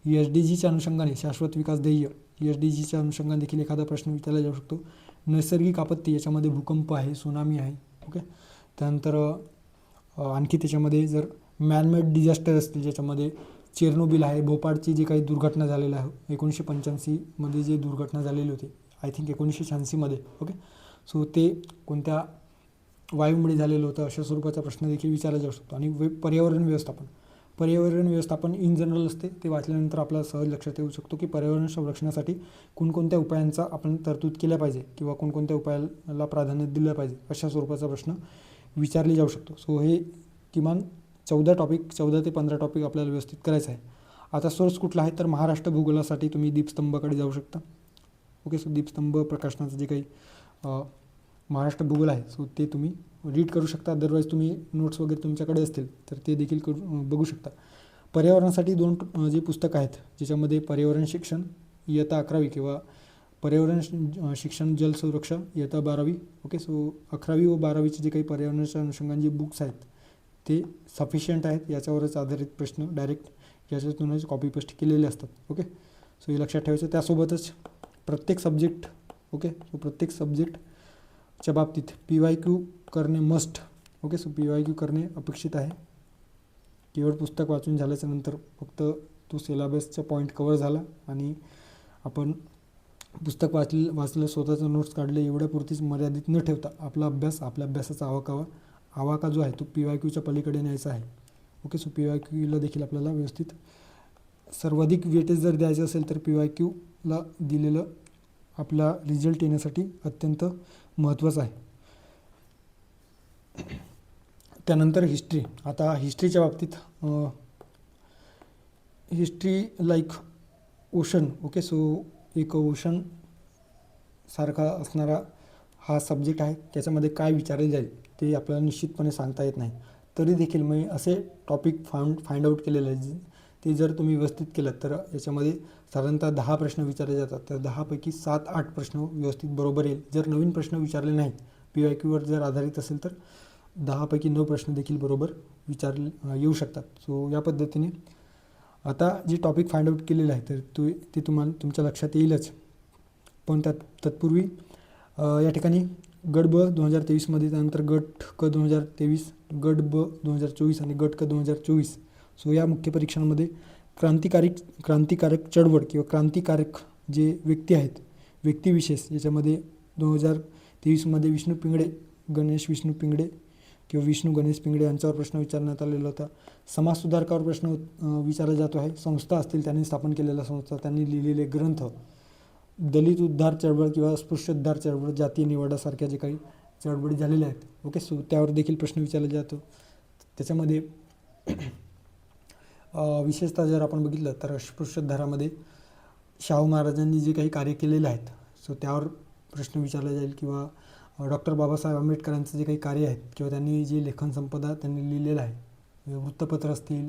SDGच्या अनुषंगाने शाश्वत विकास ध्येय, SDGच्या अनुषंगाने देखील एखादा प्रश्न विचारला जाऊ शकतो. नैसर्गिक आपत्ती, याच्यामध्ये भूकंप आहे, सुनामी आहे. ओके, त्यानंतर आणखी त्याच्यामध्ये जर मॅनमेड डिझास्टर असतील ज्याच्यामध्ये चेर्नोबिल आहे, भोपाळची जी काही दुर्घटना झालेली आहे 1985मध्ये जे दुर्घटना झालेली होती, आय थिंक 1986मध्ये. ओके, सो ते कोणत्या वायूमुळे झालेलं होतं अशा स्वरूपाचा प्रश्न देखील विचारला जाऊ शकतो. आणि पर्यावरण व्यवस्थापन इन जनरल असते, ते वाचल्यानंतर आपल्याला सहज लक्षात येऊ शकतो की पर्यावरण संरक्षणासाठी कोणकोणत्या उपायांचा आपण तरतूद केल्या पाहिजे किंवा कोणकोणत्या उपायाला प्राधान्य दिलं पाहिजे अशा स्वरूपाचा प्रश्न विचारले जाऊ शकतो. सो हे किमान 14 ते 15 टॉपिक आपल्याला व्यवस्थित करायचं आहे. आता सोर्स कुठला आहे तर महाराष्ट्र भूगोलासाठी तुम्ही दीपस्तंभाकडे जाऊ शकता. ओके, सो दीपस्तंभ प्रकाशनाचं जे काही महाराष्ट्र भूगोल आहे सो ते तुम्ही रीड करू शकता. अदरवाईज तुम्ही नोट्स वगैरे तुमच्याकडे असतील तर ते देखील बघू शकता. पर्यावरणासाठी 2 जे पुस्तकं आहेत ज्याच्यामध्ये पर्यावरण शिक्षण इयत्ता 11वी किंवा पर्यावरण शिक्षण जल सुरक्षा इयत्ता 12वी. ओके, सो 11वी व 12वीचे जे काही पर्यावरणाच्या अनुषंगाने जे बुक्स आहेत ते सफिशियंट आहेत. याच्यावरच आधारित प्रश्न डायरेक्ट याच्यातूनच कॉपी पेस्ट केलेले असतात. ओके, सो हे लक्षात ठेवायचं. त्यासोबतच प्रत्येक सब्जेक्टच्या बाबतीत PYQ करणे मस्ट. ओके, सो PYQ करणे अपेक्षित आहे. केवळ पुस्तक वाचून झाल्याच्या नंतर फक्त तो सिलेबसचा पॉईंट कवर झाला आणि आपण पुस्तक वाचलं स्वतःचं नोट्स काढले एवढ्यापुरतीच मर्यादित न ठेवता आपला आपल्या अभ्यासाचा आवाका जो आहे तो PYQच्या पलीकडे न्यायचा आहे. ओके, सो PYQला देखील आपल्याला व्यवस्थित सर्वाधिक वेटेज जर द्यायचं असेल तर PYQला दिलेलं आपला रिझल्ट येण्यासाठी अत्यंत महत्त्वाचं आहे. त्यानंतर हिस्ट्री. आता हिस्ट्रीच्या बाबतीत history like ocean. Okay, so एक ओशन सारखा असणारा हा सब्जेक्ट आहे. त्याच्यामध्ये काय विचारले जाईल ते आपल्याला निश्चितपणे सांगता येत नाही. तरी देखील मी असे टॉपिक फाइंड आउट केलेले आहे ते जर तुम्ही व्यवस्थित केलं तर याच्यामध्ये साधारणतः 10 प्रश्न विचारले जातात. तर 10पैकी 7-8 प्रश्न व्यवस्थित बरोबर येईल. जर नवीन प्रश्न विचारले नाहीत PYQवर जर आधारित असेल तर 10पैकी 9 प्रश्न देखील बरोबर येऊ शकतात. सो या पद्धतीने आता जे टॉपिक फाइंड आउट केलेलं आहे तर ते तुम्हाला तुमच्या लक्षात येईलच. पण तत्पूर्वी या ठिकाणी गट ब 2023मध्ये, त्यानंतर गट क 2023, गट ब 2024 आणि गट क 2024. सो या मुख्य परीक्षांमध्ये क्रांतिकारक चळवळ किंवा क्रांतिकारक जे व्यक्ती आहेत, व्यक्तिविशेष, याच्यामध्ये 2023मध्ये गणेश विष्णू पिंगडे यांच्यावर प्रश्न विचारण्यात आलेला होता. समाजसुधारकावर प्रश्न विचारला जातो आहे. संस्था असतील, त्यांनी स्थापन केलेल्या संस्था, त्यांनी लिहिलेले ग्रंथ, दलित उद्धार चळवळ किंवा अस्पृश्य उद्धार चळवळ, जातीय निवाडासारख्या जे काही चळवळी झालेल्या आहेत. ओके, सो त्यावर देखील प्रश्न विचारला जातो. त्याच्यामध्ये विशेषतः जर आपण बघितलं तर अस्पृश्य उद्धारामध्ये शाहू महाराजांनी जे काही कार्य केलेले आहेत सो त्यावर प्रश्न विचारला जाईल, किंवा डॉक्टर बाबासाहेब आंबेडकरांचं जे काही कार्य आहेत किंवा त्यांनी जे लेखन संपदा त्यांनी लिहिलेलं आहे, वृत्तपत्र असतील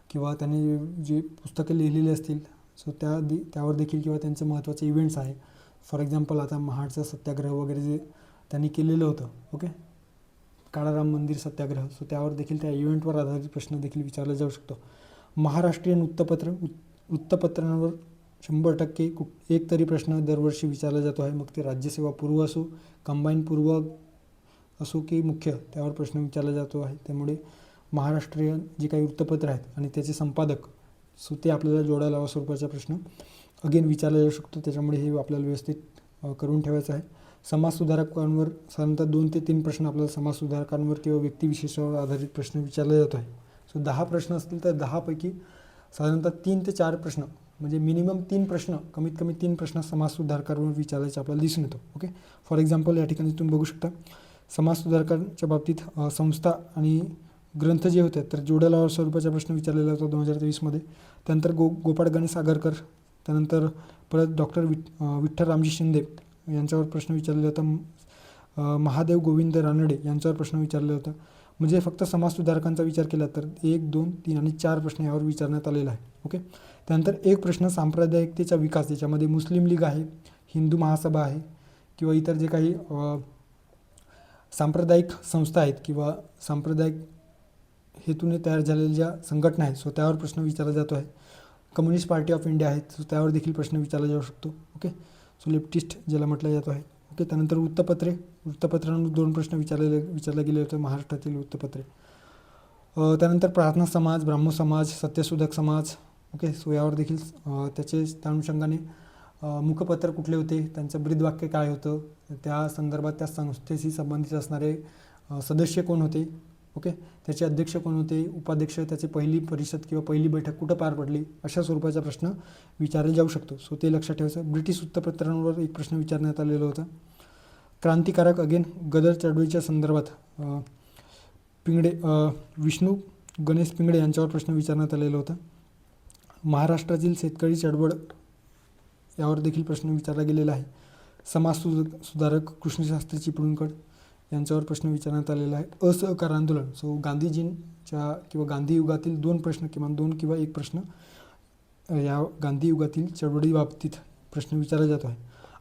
किंवा त्यांनी जे पुस्तकं लिहिलेली असतील सो त्यावर देखील, किंवा त्यांचे महत्त्वाचे इव्हेंट्स आहे. फॉर एक्झाम्पल आता महाडचा सत्याग्रह वगैरे जे त्यांनी केलेलं होतं, ओके, काळाराम मंदिर सत्याग्रह, सो त्यावर देखील त्या इव्हेंटवर आधारित प्रश्न देखील विचारला जाऊ शकतो. महाराष्ट्रीयन वृत्तपत्रांवर 100% एक तरी प्रश्न दरवर्षी विचारला जातो आहे. मग ते राज्यसेवा पूर्व असो, कंबाईन पूर्व असो की मुख्य, त्यावर प्रश्न विचारला जातो आहे. त्यामुळे महाराष्ट्रीयन जे काही वृत्तपत्र आहेत आणि त्याचे संपादक सो ते आपल्याला जोड्या लावा स्वरूपाचा प्रश्न अगेन विचारला जाऊ शकतो. त्याच्यामुळे हे आपल्याला व्यवस्थित करून ठेवायचं आहे. समाजसुधारकांवर साधारणतः 2 ते 3 प्रश्न आपल्याला समाजसुधारकांवर किंवा व्यक्तिविशेषावर आधारित प्रश्न विचारला जातो आहे. सो 10 प्रश्न असतील तर 10पैकी साधारणतः 3 ते 4 प्रश्न, म्हणजे मिनिमम 3 प्रश्न, कमीत कमी 3 प्रश्न समाजसुधारकांवर विचारायचे आपल्याला दिसून येतो. ओके, फॉर एक्झाम्पल या ठिकाणी तुम्ही बघू शकता समाजसुधारकांच्या बाबतीत संस्था आणि ग्रंथ जे होते तर जोड्या लावा स्वरूपाचा प्रश्न विचारलेला होता 2023मध्ये. त्यानंतर गोपाळ गणेश आगरकर, त्यानंतर परत डॉक्टर विठ्ठल रामजी शिंदे यांच्यावर प्रश्न विचारलेला होता. महादेव गोविंद रानडे यांच्यावर प्रश्न विचारलेला होता. म्हणजे फक्त समाजसुधारकांचा विचार केला तर 1, 2, 3 आणि 4 प्रश्न यावर विचारण्यात आलेला आहे. ओके, त्यानंतर एक प्रश्न सांप्रदायिकतेचा विकास, ज्याच्यामध्ये मुस्लिम लीग आहे, हिंदू महासभा आहे किंवा इतर जे काही सांप्रदायिक संस्था आहेत किंवा सांप्रदायिक हेतूने तयार झालेल्या ज्या संघटना आहेत सो त्यावर प्रश्न विचारला जातो आहे. कम्युनिस्ट पार्टी ऑफ इंडिया आहेत सो त्यावर देखील प्रश्न विचारला जाऊ शकतो. ओके, सो लेफ्टिस्ट ज्याला म्हटलं जातो आहे. ओके, त्यानंतर वृत्तपत्रांवर 2 प्रश्न विचारले गेले होते, महाराष्ट्रातील वृत्तपत्रे. त्यानंतर प्रार्थना समाज, ब्राह्मो समाज, सत्यशोधक समाज. ओके, सो यावर देखील त्याचे त्या अनुषंगाने मुखपत्र कुठले होते, त्यांचं ब्रीदवाक्य काय होतं, त्या संदर्भात त्या संस्थेशी संबंधित असणारे सदस्य कोण होते, ओके, त्याचे अध्यक्ष कोण होते, उपाध्यक्ष, त्याची पहिली परिषद किंवा पहिली बैठक कुठं पार पडली, अशा स्वरूपाचा प्रश्न विचारला जाऊ शकतो. सो ते लक्षात ठेवायचं. ब्रिटिश वृत्तपत्रांवर एक प्रश्न विचारण्यात आलेला होता. क्रांतिकारक अगेन गदर चळवळीच्या संदर्भात विष्णू गणेश पिंगळे यांच्यावर प्रश्न विचारण्यात आलेला होता. महाराष्ट्रातील शेतकरी चळवळ यावर देखील प्रश्न विचारला गेलेला आहे. सुधारक कृष्णशास्त्री चिपळूणकर यांच्यावर प्रश्न विचारण्यात आलेला आहे. असहकार आंदोलन, सो गांधीजींच्या किंवा गांधी युगातील 2 प्रश्न, किमान 2 किंवा 1 प्रश्न या गांधी युगातील चळवळीबाबतीत प्रश्न विचारला जातो आहे.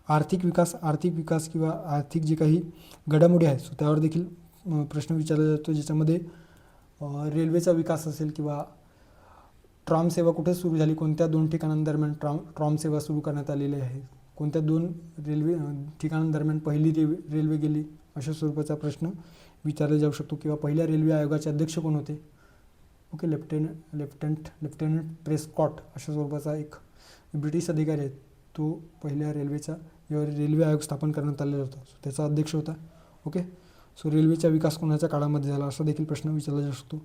आर्थिक विकास किंवा आर्थिक जे काही घडामोडी आहेत सो त्यावर देखील प्रश्न विचारला जातो, ज्याच्यामध्ये रेल्वेचा विकास असेल किंवा ट्राम सेवा कुठे सुरू झाली, कोणत्या 2 ठिकाणांदरम्यान ट्राम सेवा सुरू करण्यात आलेली आहे, कोणत्या 2 रेल्वे ठिकाणांदरम्यान पहिली रेल्वे गेली, अशा स्वरूपाचा प्रश्न विचारला जाऊ शकतो. किंवा पहिल्या रेल्वे आयोगाचे अध्यक्ष कोण होते, ओके, लेफ्टनंट प्रेस्कॉट अशा स्वरूपाचा एक ब्रिटिश अधिकारी आहे, तो पहिल्या रेल्वे आयोग स्थापन करण्यात आलेला होता, सो त्याचा अध्यक्ष होता. ओके, सो रेल्वेचा विकास कोणाच्या काळामध्ये झाला असा देखील प्रश्न विचारला जाऊ शकतो.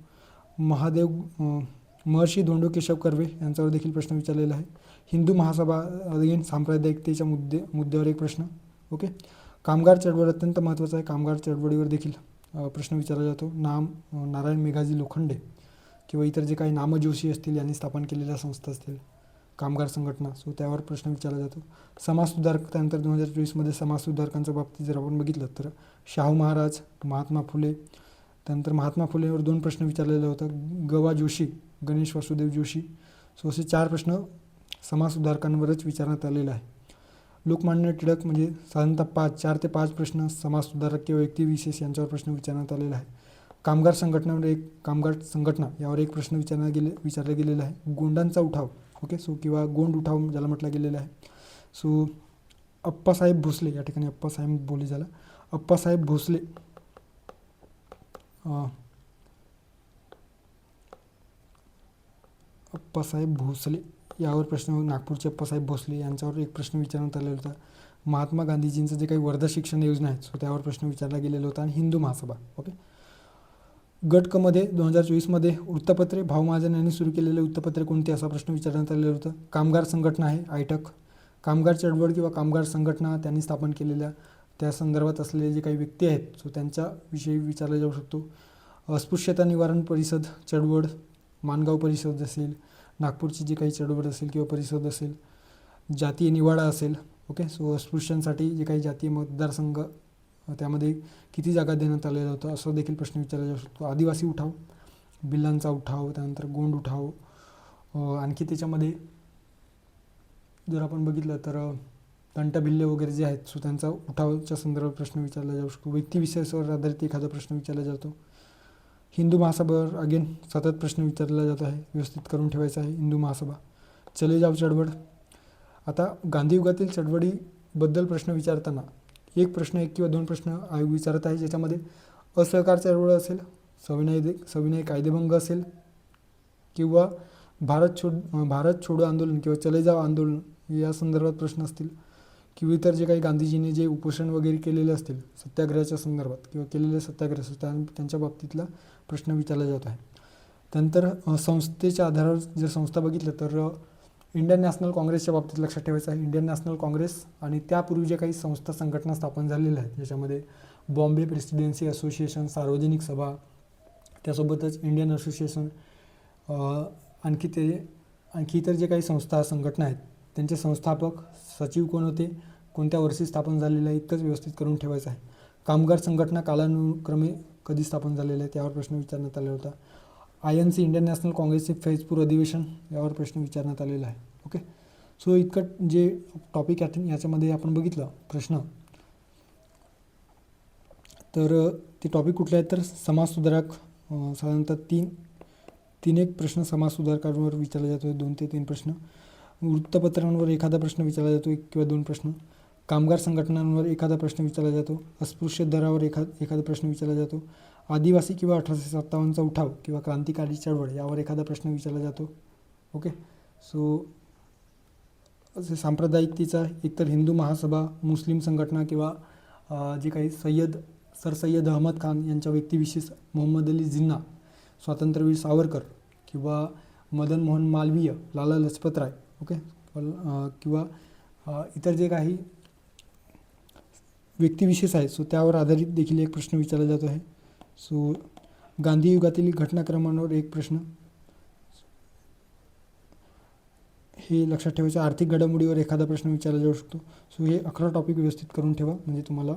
महर्षी धोंडो केशव कर्वे यांच्यावर देखील प्रश्न विचारलेला आहे. हिंदू महासभा अगेन सांप्रदायिकतेच्या मुद्द्यावर एक प्रश्न. ओके, कामगार चळवळ अत्यंत महत्त्वाचा आहे. कामगार चळवळीवर देखील प्रश्न विचारला जातो. नारायण मेघाजी लोखंडे किंवा इतर जे काही नामजोशी असतील यांनी स्थापन केलेल्या संस्था असतील, कामगार संघटना, सो त्यावर प्रश्न विचारला जातो. समाजसुधारक, त्यानंतर 2024मध्ये समाजसुधारकांच्या बाबतीत जर आपण बघितलं तर शाहू महाराज, महात्मा फुले, त्यानंतर महात्मा फुलेवर 2 प्रश्न विचारलेला होता. ग.वा. जोशी, गणेश वासुदेव जोशी, सो असे 4 प्रश्न समाजसुधारकांवरच विचारण्यात आलेला आहे. लोकमान्य टिळक म्हणजे साधारणतः 4 ते 5 प्रश्न समाजसुधारक किंवा व्यक्तिविशेष यांच्यावर प्रश्न विचारण्यात आलेला आहे. कामगार संघटना यावर एक प्रश्न विचारला गेलेला आहे. गोंडांचा उठाव, ओके, सो किंवा गोंड उठाव ज्याला म्हटलं गेलेलं आहे. सो अप्पासाहेब भोसले, या ठिकाणी अप्पासाहेब बोली झाला, अप्पासाहेब भोसले यावर प्रश्न, नागपूरचे अप्पासाहेब भोसले यांच्यावर एक प्रश्न विचारण्यात आलेला होता. महात्मा गांधीजींचं जे काही वर्धा शिक्षण योजना आहेत सो त्यावर प्रश्न विचारला गेलेला होता. आणि हिंदू महासभा. ओके, गट क मध्ये 2024मध्ये वृत्तपत्रे, भाऊ महाजन यांनी सुरू केलेले वृत्तपत्रे कोणते असा प्रश्न विचारण्यात आलेला होता. कामगार संघटना आहे आयटक, कामगार चळवळ किंवा कामगार संघटना त्यांनी स्थापन केलेल्या त्या संदर्भात असलेले जे काही व्यक्ती आहेत सो त्यांच्याविषयी विचारला जाऊ शकतो. अस्पृश्यता निवारण परिषद चळवळ, माणगाव परिषद असेल, नागपूरची जी काही चळवळ असेल किंवा परिषद असेल, जातीय निवाडा असेल, ओके. सो अस्पृश्यांसाठी जे काही जातीय मतदारसंघ त्यामध्ये किती जागा देण्यात आलेलं होतं असं देखील प्रश्न विचारला जाऊ शकतो. आदिवासी उठाव, भिल्लांचा उठाव, त्यानंतर गोंड उठाव, आणखी त्याच्यामध्ये जर आपण बघितलं तर तंटभिल्ले वगैरे जे आहेत, सो त्यांचा उठावाच्या संदर्भात प्रश्न विचारला जाऊ शकतो. व्यक्तिविशेषावर आधारित एखादा प्रश्न विचारला जातो. हिंदू महासभावर अगेन सतत प्रश्न विचारला जात आहे, व्यवस्थित करून ठेवायचा आहे हिंदू महासभा. चले जाव चळवळ, आता गांधीयुगातील चळवळीबद्दल प्रश्न विचारताना एक प्रश्न, एक किंवा दोन प्रश्न आयोग विचारत आहे, ज्याच्यामध्ये असहकार चळवळ असेल, सविनय कायदेभंग असेल, किंवा भारत छोडो आंदोलन किंवा चले जाव आंदोलन या संदर्भात प्रश्न असतील, किंवा इतर जे काही गांधीजींनी जे उपोषण वगैरे केलेले असतील सत्याग्रहाच्या संदर्भात किंवा केलेले सत्याग्रह त्यांच्या बाबतीतला प्रश्न विचारला जात आहे. त्यानंतर संस्थेच्या आधारावर जर संस्था बघितलं तर इंडियन नॅशनल काँग्रेसच्या बाबतीत लक्षात ठेवायचं आहे. इंडियन नॅशनल काँग्रेस आणि त्यापूर्वी जे काही संस्था संघटना स्थापन झालेल्या आहेत, ज्याच्यामध्ये बॉम्बे प्रेसिडेन्सी असोसिएशन, सार्वजनिक सभा, त्यासोबतच इंडियन असोसिएशन, आणखी इतर जे काही संस्था संघटना आहेत त्यांचे संस्थापक सचिव कोण होते, कोणत्या वर्षी स्थापन झालेलं आहे, इतकंच व्यवस्थित करून ठेवायचं आहे. कामगार संघटना कालानुक्रमे कधी स्थापन झालेलं आहे त्यावर प्रश्न विचारण्यात आला होता. INC इंडियन नॅशनल काँग्रेसचे फैजपूर अधिवेशन यावर प्रश्न विचारण्यात आलेला आहे, ओके. सो इतकं जे टॉपिक याच्यामध्ये आपण बघितलं प्रश्न, तर ते टॉपिक कुठले आहेत तर समाजसुधारक, साधारणतः तीन एक प्रश्न समाजसुधारकांवर विचारला जातो, 2 ते 3 प्रश्न. वृत्तपत्रांवर एखादा प्रश्न विचारला जातो, 1 किंवा 2 प्रश्न. कामगार संघटनांवर एखादा प्रश्न विचारला जातो. अस्पृश्य दरावर एखादा प्रश्न विचारला जातो. आदिवासी किंवा 1857चा उठाव किंवा क्रांतिकारी चळवळ यावर एखादा प्रश्न विचारला जातो, ओके. सो असे सांप्रदायिकतेचा एकतर हिंदू महासभा, मुस्लिम संघटना किंवा जे काही सर सय्यद अहमद खान यांच्या व्यक्तिविशेष, मोहम्मद अली जिन्ना, स्वातंत्र्यवीर सावरकर किंवा मदन मोहन मालवीय, लाला लजपत राय, ओके. किंवा इतर जे काही व्यक्तिविशेष आहेत सो त्यावर आधारित देखील एक प्रश्न विचारला जातो आहे. सो गांधी युगातील घटनाक्रमांवर एक प्रश्न, हे लक्षात ठेवायचं. आर्थिक घडामोडीवर एखादा प्रश्न विचारला जाऊ शकतो. सो हे 11 टॉपिक व्यवस्थित करून ठेवा, म्हणजे तुम्हाला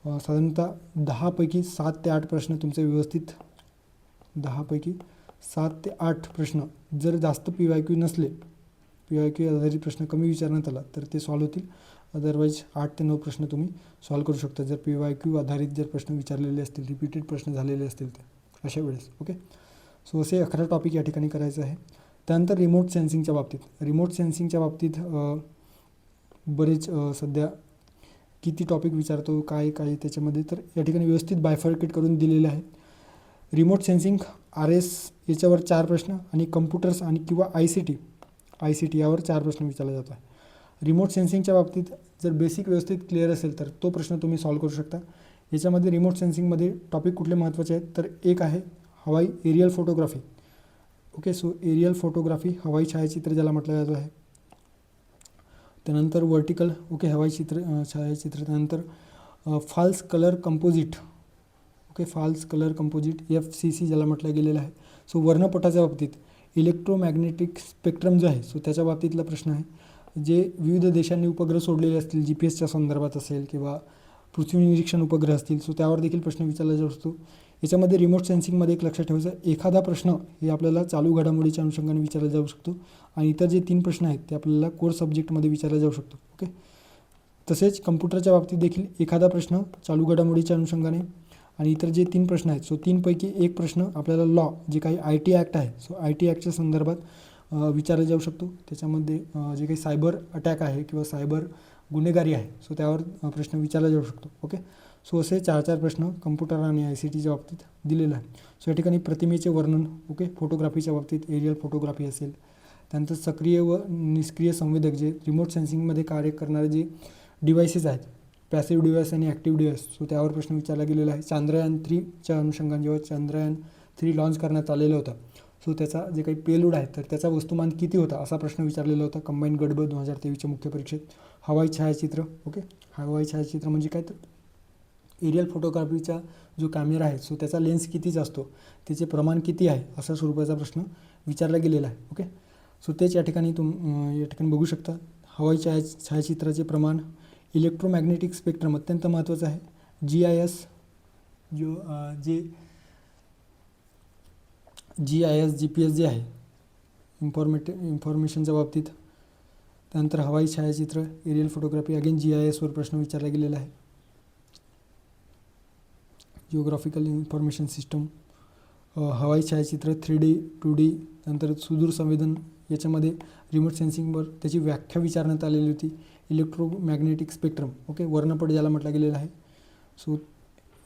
साधारणतः 10 पैकी 7 ते 8 प्रश्न तुमचे व्यवस्थित, 10 पैकी 7 ते 8 प्रश्न जर जास्त PYQ नसले, PYQ आधारित प्रश्न कमी विचारण्यात आला तर ते सॉल्व्ह होतील. अदरवाईज 8 ते 9 प्रश्न तुम्ही सॉल्व्ह करू शकता जर PYQ आधारित जर प्रश्न विचारलेले असतील, रिपीटेड प्रश्न झालेले असतील ते अशा वेळेस, ओके. सो असे 11 टॉपिक या ठिकाणी करायचं आहे. त्यानंतर रिमोट सेन्सिंगच्या बाबतीत बरेच सध्या किती टॉपिक विचारतो, काय त्याच्यामध्ये, तर या ठिकाणी व्यवस्थित बायफर्केट करून दिलेलं आहे. रिमोट सेन्सिंग RS याच्यावर 4 प्रश्न आणि कम्प्युटर्स आणि किंवा ICT यावर 4 प्रश्न विचारला जातो आहे. रिमोट सेन्सिंगच्या बाबतीत जर बेसिक व्यवस्थित क्लिअर असेल तर तो प्रश्न तुम्ही सॉल्व्ह करू शकता. याच्यामध्ये रिमोट सेन्सिंगमध्ये टॉपिक कुठले महत्त्वाचे आहेत तर एक आहे हवाई aerial photography, okay. So aerial photography, हवाई छायाचित्र ज्याला म्हटलं जातो आहे. त्यानंतर वर्टिकल, ओके, हवाई छायाचित्र. त्यानंतर false colour composite, okay, false colour composite, FCC ज्याला म्हटलं गेलेलं आहे. सो वर्णपटाच्या बाबतीत इलेक्ट्रोमॅग्नेटिक स्पेक्ट्रम जो आहे सो त्याच्या बाबतीतला प्रश्न आहे. जे विविध देशांनी उपग्रह सोडलेले असतील, GPS संदर्भात असेल किंवा पृथ्वी निरीक्षण उपग्रह असतील, सो त्यावर देखील प्रश्न विचारला जाऊ शकतो. याच्यामध्ये रिमोट सेन्सिंगमध्ये एक लक्षात ठेवायचं, एखादा प्रश्न हे आपल्याला चालू घडामोडीच्या अनुषंगाने विचारला जाऊ शकतो आणि इतर जे 3 प्रश्न आहेत ते आपल्याला कोर सब्जेक्टमध्ये विचारला जाऊ शकतो, ओके. तसेच कम्प्युटरच्या बाबतीत देखील एखादा प्रश्न चालू घडामोडीच्या अनुषंगाने आणि इतर जे 3 प्रश्न आहेत सो 3 पैकी एक प्रश्न आपल्याला लॉ, जे काही IT ॲक्ट आहे सो IT ॲक्टच्या संदर्भात विचारला जाऊ शकतो. त्याच्यामध्ये जे काही सायबर अटॅक आहे किंवा सायबर गुन्हेगारी आहे सो त्यावर प्रश्न विचारला जाऊ शकतो, ओके. सो असे 4 प्रश्न कम्प्युटर आणि ICTच्या बाबतीत दिलेलं आहे. सो या ठिकाणी प्रतिमेचे वर्णन, ओके, फोटोग्राफीच्या बाबतीत एरियल फोटोग्राफी असेल. त्यानंतर सक्रिय व निष्क्रिय संवेदक जे रिमोट सेन्सिंगमध्ये कार्य करणारे जे डिव्हाइसेस आहेत, पॅसिव्ह डिव्हाइस आणि ॲक्टिव्ह डिव्हाइस, सो त्यावर प्रश्न विचारला गेलेला आहे. चांद्रयान-3च्या अनुषंगाने जेव्हा चांद्रयान-3 लॉन्च करण्यात आलेलं होतं सो त्याचा जे काही पेलोड आहे तर त्याचा वस्तुमान किती होता असा प्रश्न विचारलेला होता कंबाईंड गटब 2023च्या मुख्य परीक्षेत. हवाई छायाचित्र, ओके, हवाई छायाचित्र म्हणजे काय तर एरियल फोटोग्राफीचा जो कॅमेरा आहे सो त्याचा लेन्स कितीचा असतो, त्याचे प्रमाण किती आहे असा स्वरूपाचा प्रश्न विचारला गेलेला आहे, ओके. सो तेच या ठिकाणी या ठिकाणी बघू शकता. हवाई छायाचित्राचे प्रमाण, इलेक्ट्रोमॅग्नेटिक स्पेक्ट्रम अत्यंत महत्त्वाचं आहे, GIS जो GIS GPS जे आहे इन्फॉर्मेशनच्या बाबतीत. त्यानंतर हवाई छायाचित्र, एरियल फोटोग्राफी, अगेन GIS वर प्रश्न विचारला गेलेला आहे. जिओग्राफिकल इन्फॉर्मेशन सिस्टम, हवाई छायाचित्र 3D 2D, त्यानंतर सुदूर संवेदन, याच्यामध्ये रिमोट सेन्सिंगवर त्याची व्याख्या विचारण्यात आलेली होती. इलेक्ट्रोमॅग्नेटिक स्पेक्ट्रम, ओके, वर्णपट ज्याला म्हटलं गेलेलं आहे. सो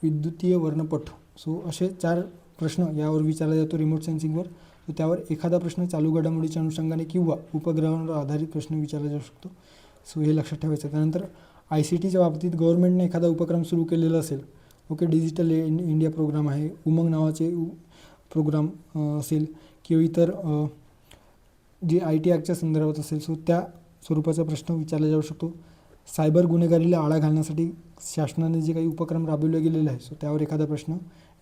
विद्युतीय वर्णपट. सो असे 4 प्रश्न यावर विचारला जातो रिमोट सेन्सिंगवर. तर त्यावर एखादा प्रश्न चालू घडामोडीच्या अनुषंगाने किंवा उपग्रहांवर आधारित प्रश्न विचारला जाऊ शकतो. सो हे लक्षात ठेवायचं. त्यानंतर ICTच्या बाबतीत गव्हर्नमेंटने एखादा उपक्रम सुरू केलेला असेल, ओके, डिजिटल इंडिया प्रोग्राम आहे, उमंग नावाचे प्रोग्राम असेल किंवा इतर जे IT ॲक्टच्या संदर्भात असेल, सो त्या स्वरूपाचा प्रश्न विचारला जाऊ शकतो. सायबर गुन्हेगारीला आळा घालण्यासाठी शासनाने जे काही उपक्रम राबवले गेलेले आहे, सो त्यावर एखादा प्रश्न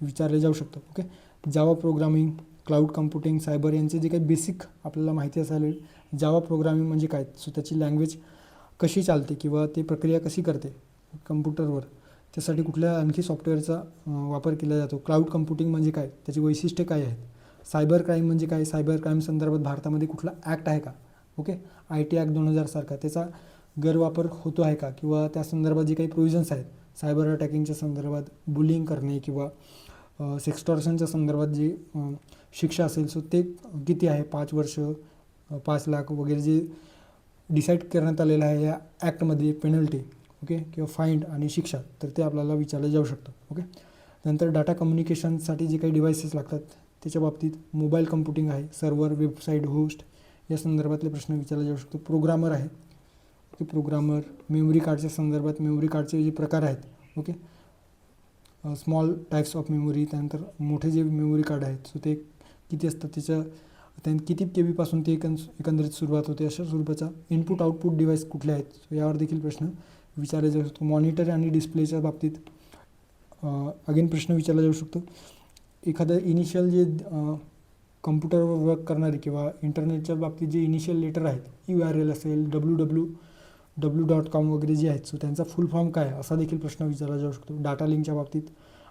विचारले जाऊ शकतो. Okay, Java programming, cloud computing, cyber यांचे जे काही बेसिक आपल्याला माहिती असायला हवी. जावा प्रोग्रामिंग म्हणजे काय, सो त्याची लँग्वेज कशी चालते किंवा ती प्रक्रिया कशी करते कम्प्युटरवर, त्यासाठी कुठल्या आणखी सॉफ्टवेअरचा वापर केला जातो. क्लाउड कम्प्युटिंग म्हणजे काय, त्याची वैशिष्ट्ये काय आहेत. सायबर क्राईम म्हणजे काय, सायबर क्राईम संदर्भात भारतामध्ये कुठला ॲक्ट आहे का, ओके, IT ॲक्ट 2000 सारखा, त्याचा गैरवापर होतो आहे का, किंवा त्या संदर्भात जे काही प्रोव्हिजन्स आहेत सायबर अटॅकिंगच्या संदर्भात, बुलिंग करणे किंवा सेक्स्टॉर्शनच्या संदर्भात जी शिक्षा असेल, सो ते किती आहे, 5 वर्ष, 5 लाख वगैरे जे डिसाईड करण्यात आलेलं आहे या ॲक्टमध्ये पेनल्टी, ओके, किंवा फाईन आणि शिक्षा, तर ते आपल्याला विचारलं जाऊ शकतं. ओके, नंतर डाटा कम्युनिकेशनसाठी जे काही डिव्हायसेस लागतात त्याच्या बाबतीत मोबाईल कम्प्युटिंग आहे, सर्व्हर, वेबसाईट, होस्ट या संदर्भातले प्रश्न विचारले जाऊ शकतो. प्रोग्रामर आहे, ओके, प्रोग्रामर, मेमरी कार्डच्या संदर्भात मेमरी कार्डचे जे प्रकार आहेत, okay, small types of memory, त्यानंतर मोठे जे मेमरी कार्ड आहेत, सो ते किती असतात, त्यानं किती KB पासून ते एकंदरीत सुरुवात होते, अशा स्वरूपाचा. इनपुट आउटपुट डिव्हाइस कुठले आहेत, सो यावर देखील प्रश्न विचारला जाऊ शकतो. मॉनिटर आणि डिस्प्लेच्या बाबतीत अगेन प्रश्न विचारला जाऊ शकतो. एखादं इनिशियल जे कम्प्युटरवर वर्क करणारे किंवा इंटरनेटच्या बाबतीत जे इनिशियल लेटर आहेत, URL असेल, www.com वगैरे जे आहेत, सो त्यांचा फुल फॉर्म काय आहे, असा देखील प्रश्न विचारला जाऊ शकतो. डाटा लिंकच्या बाबतीत,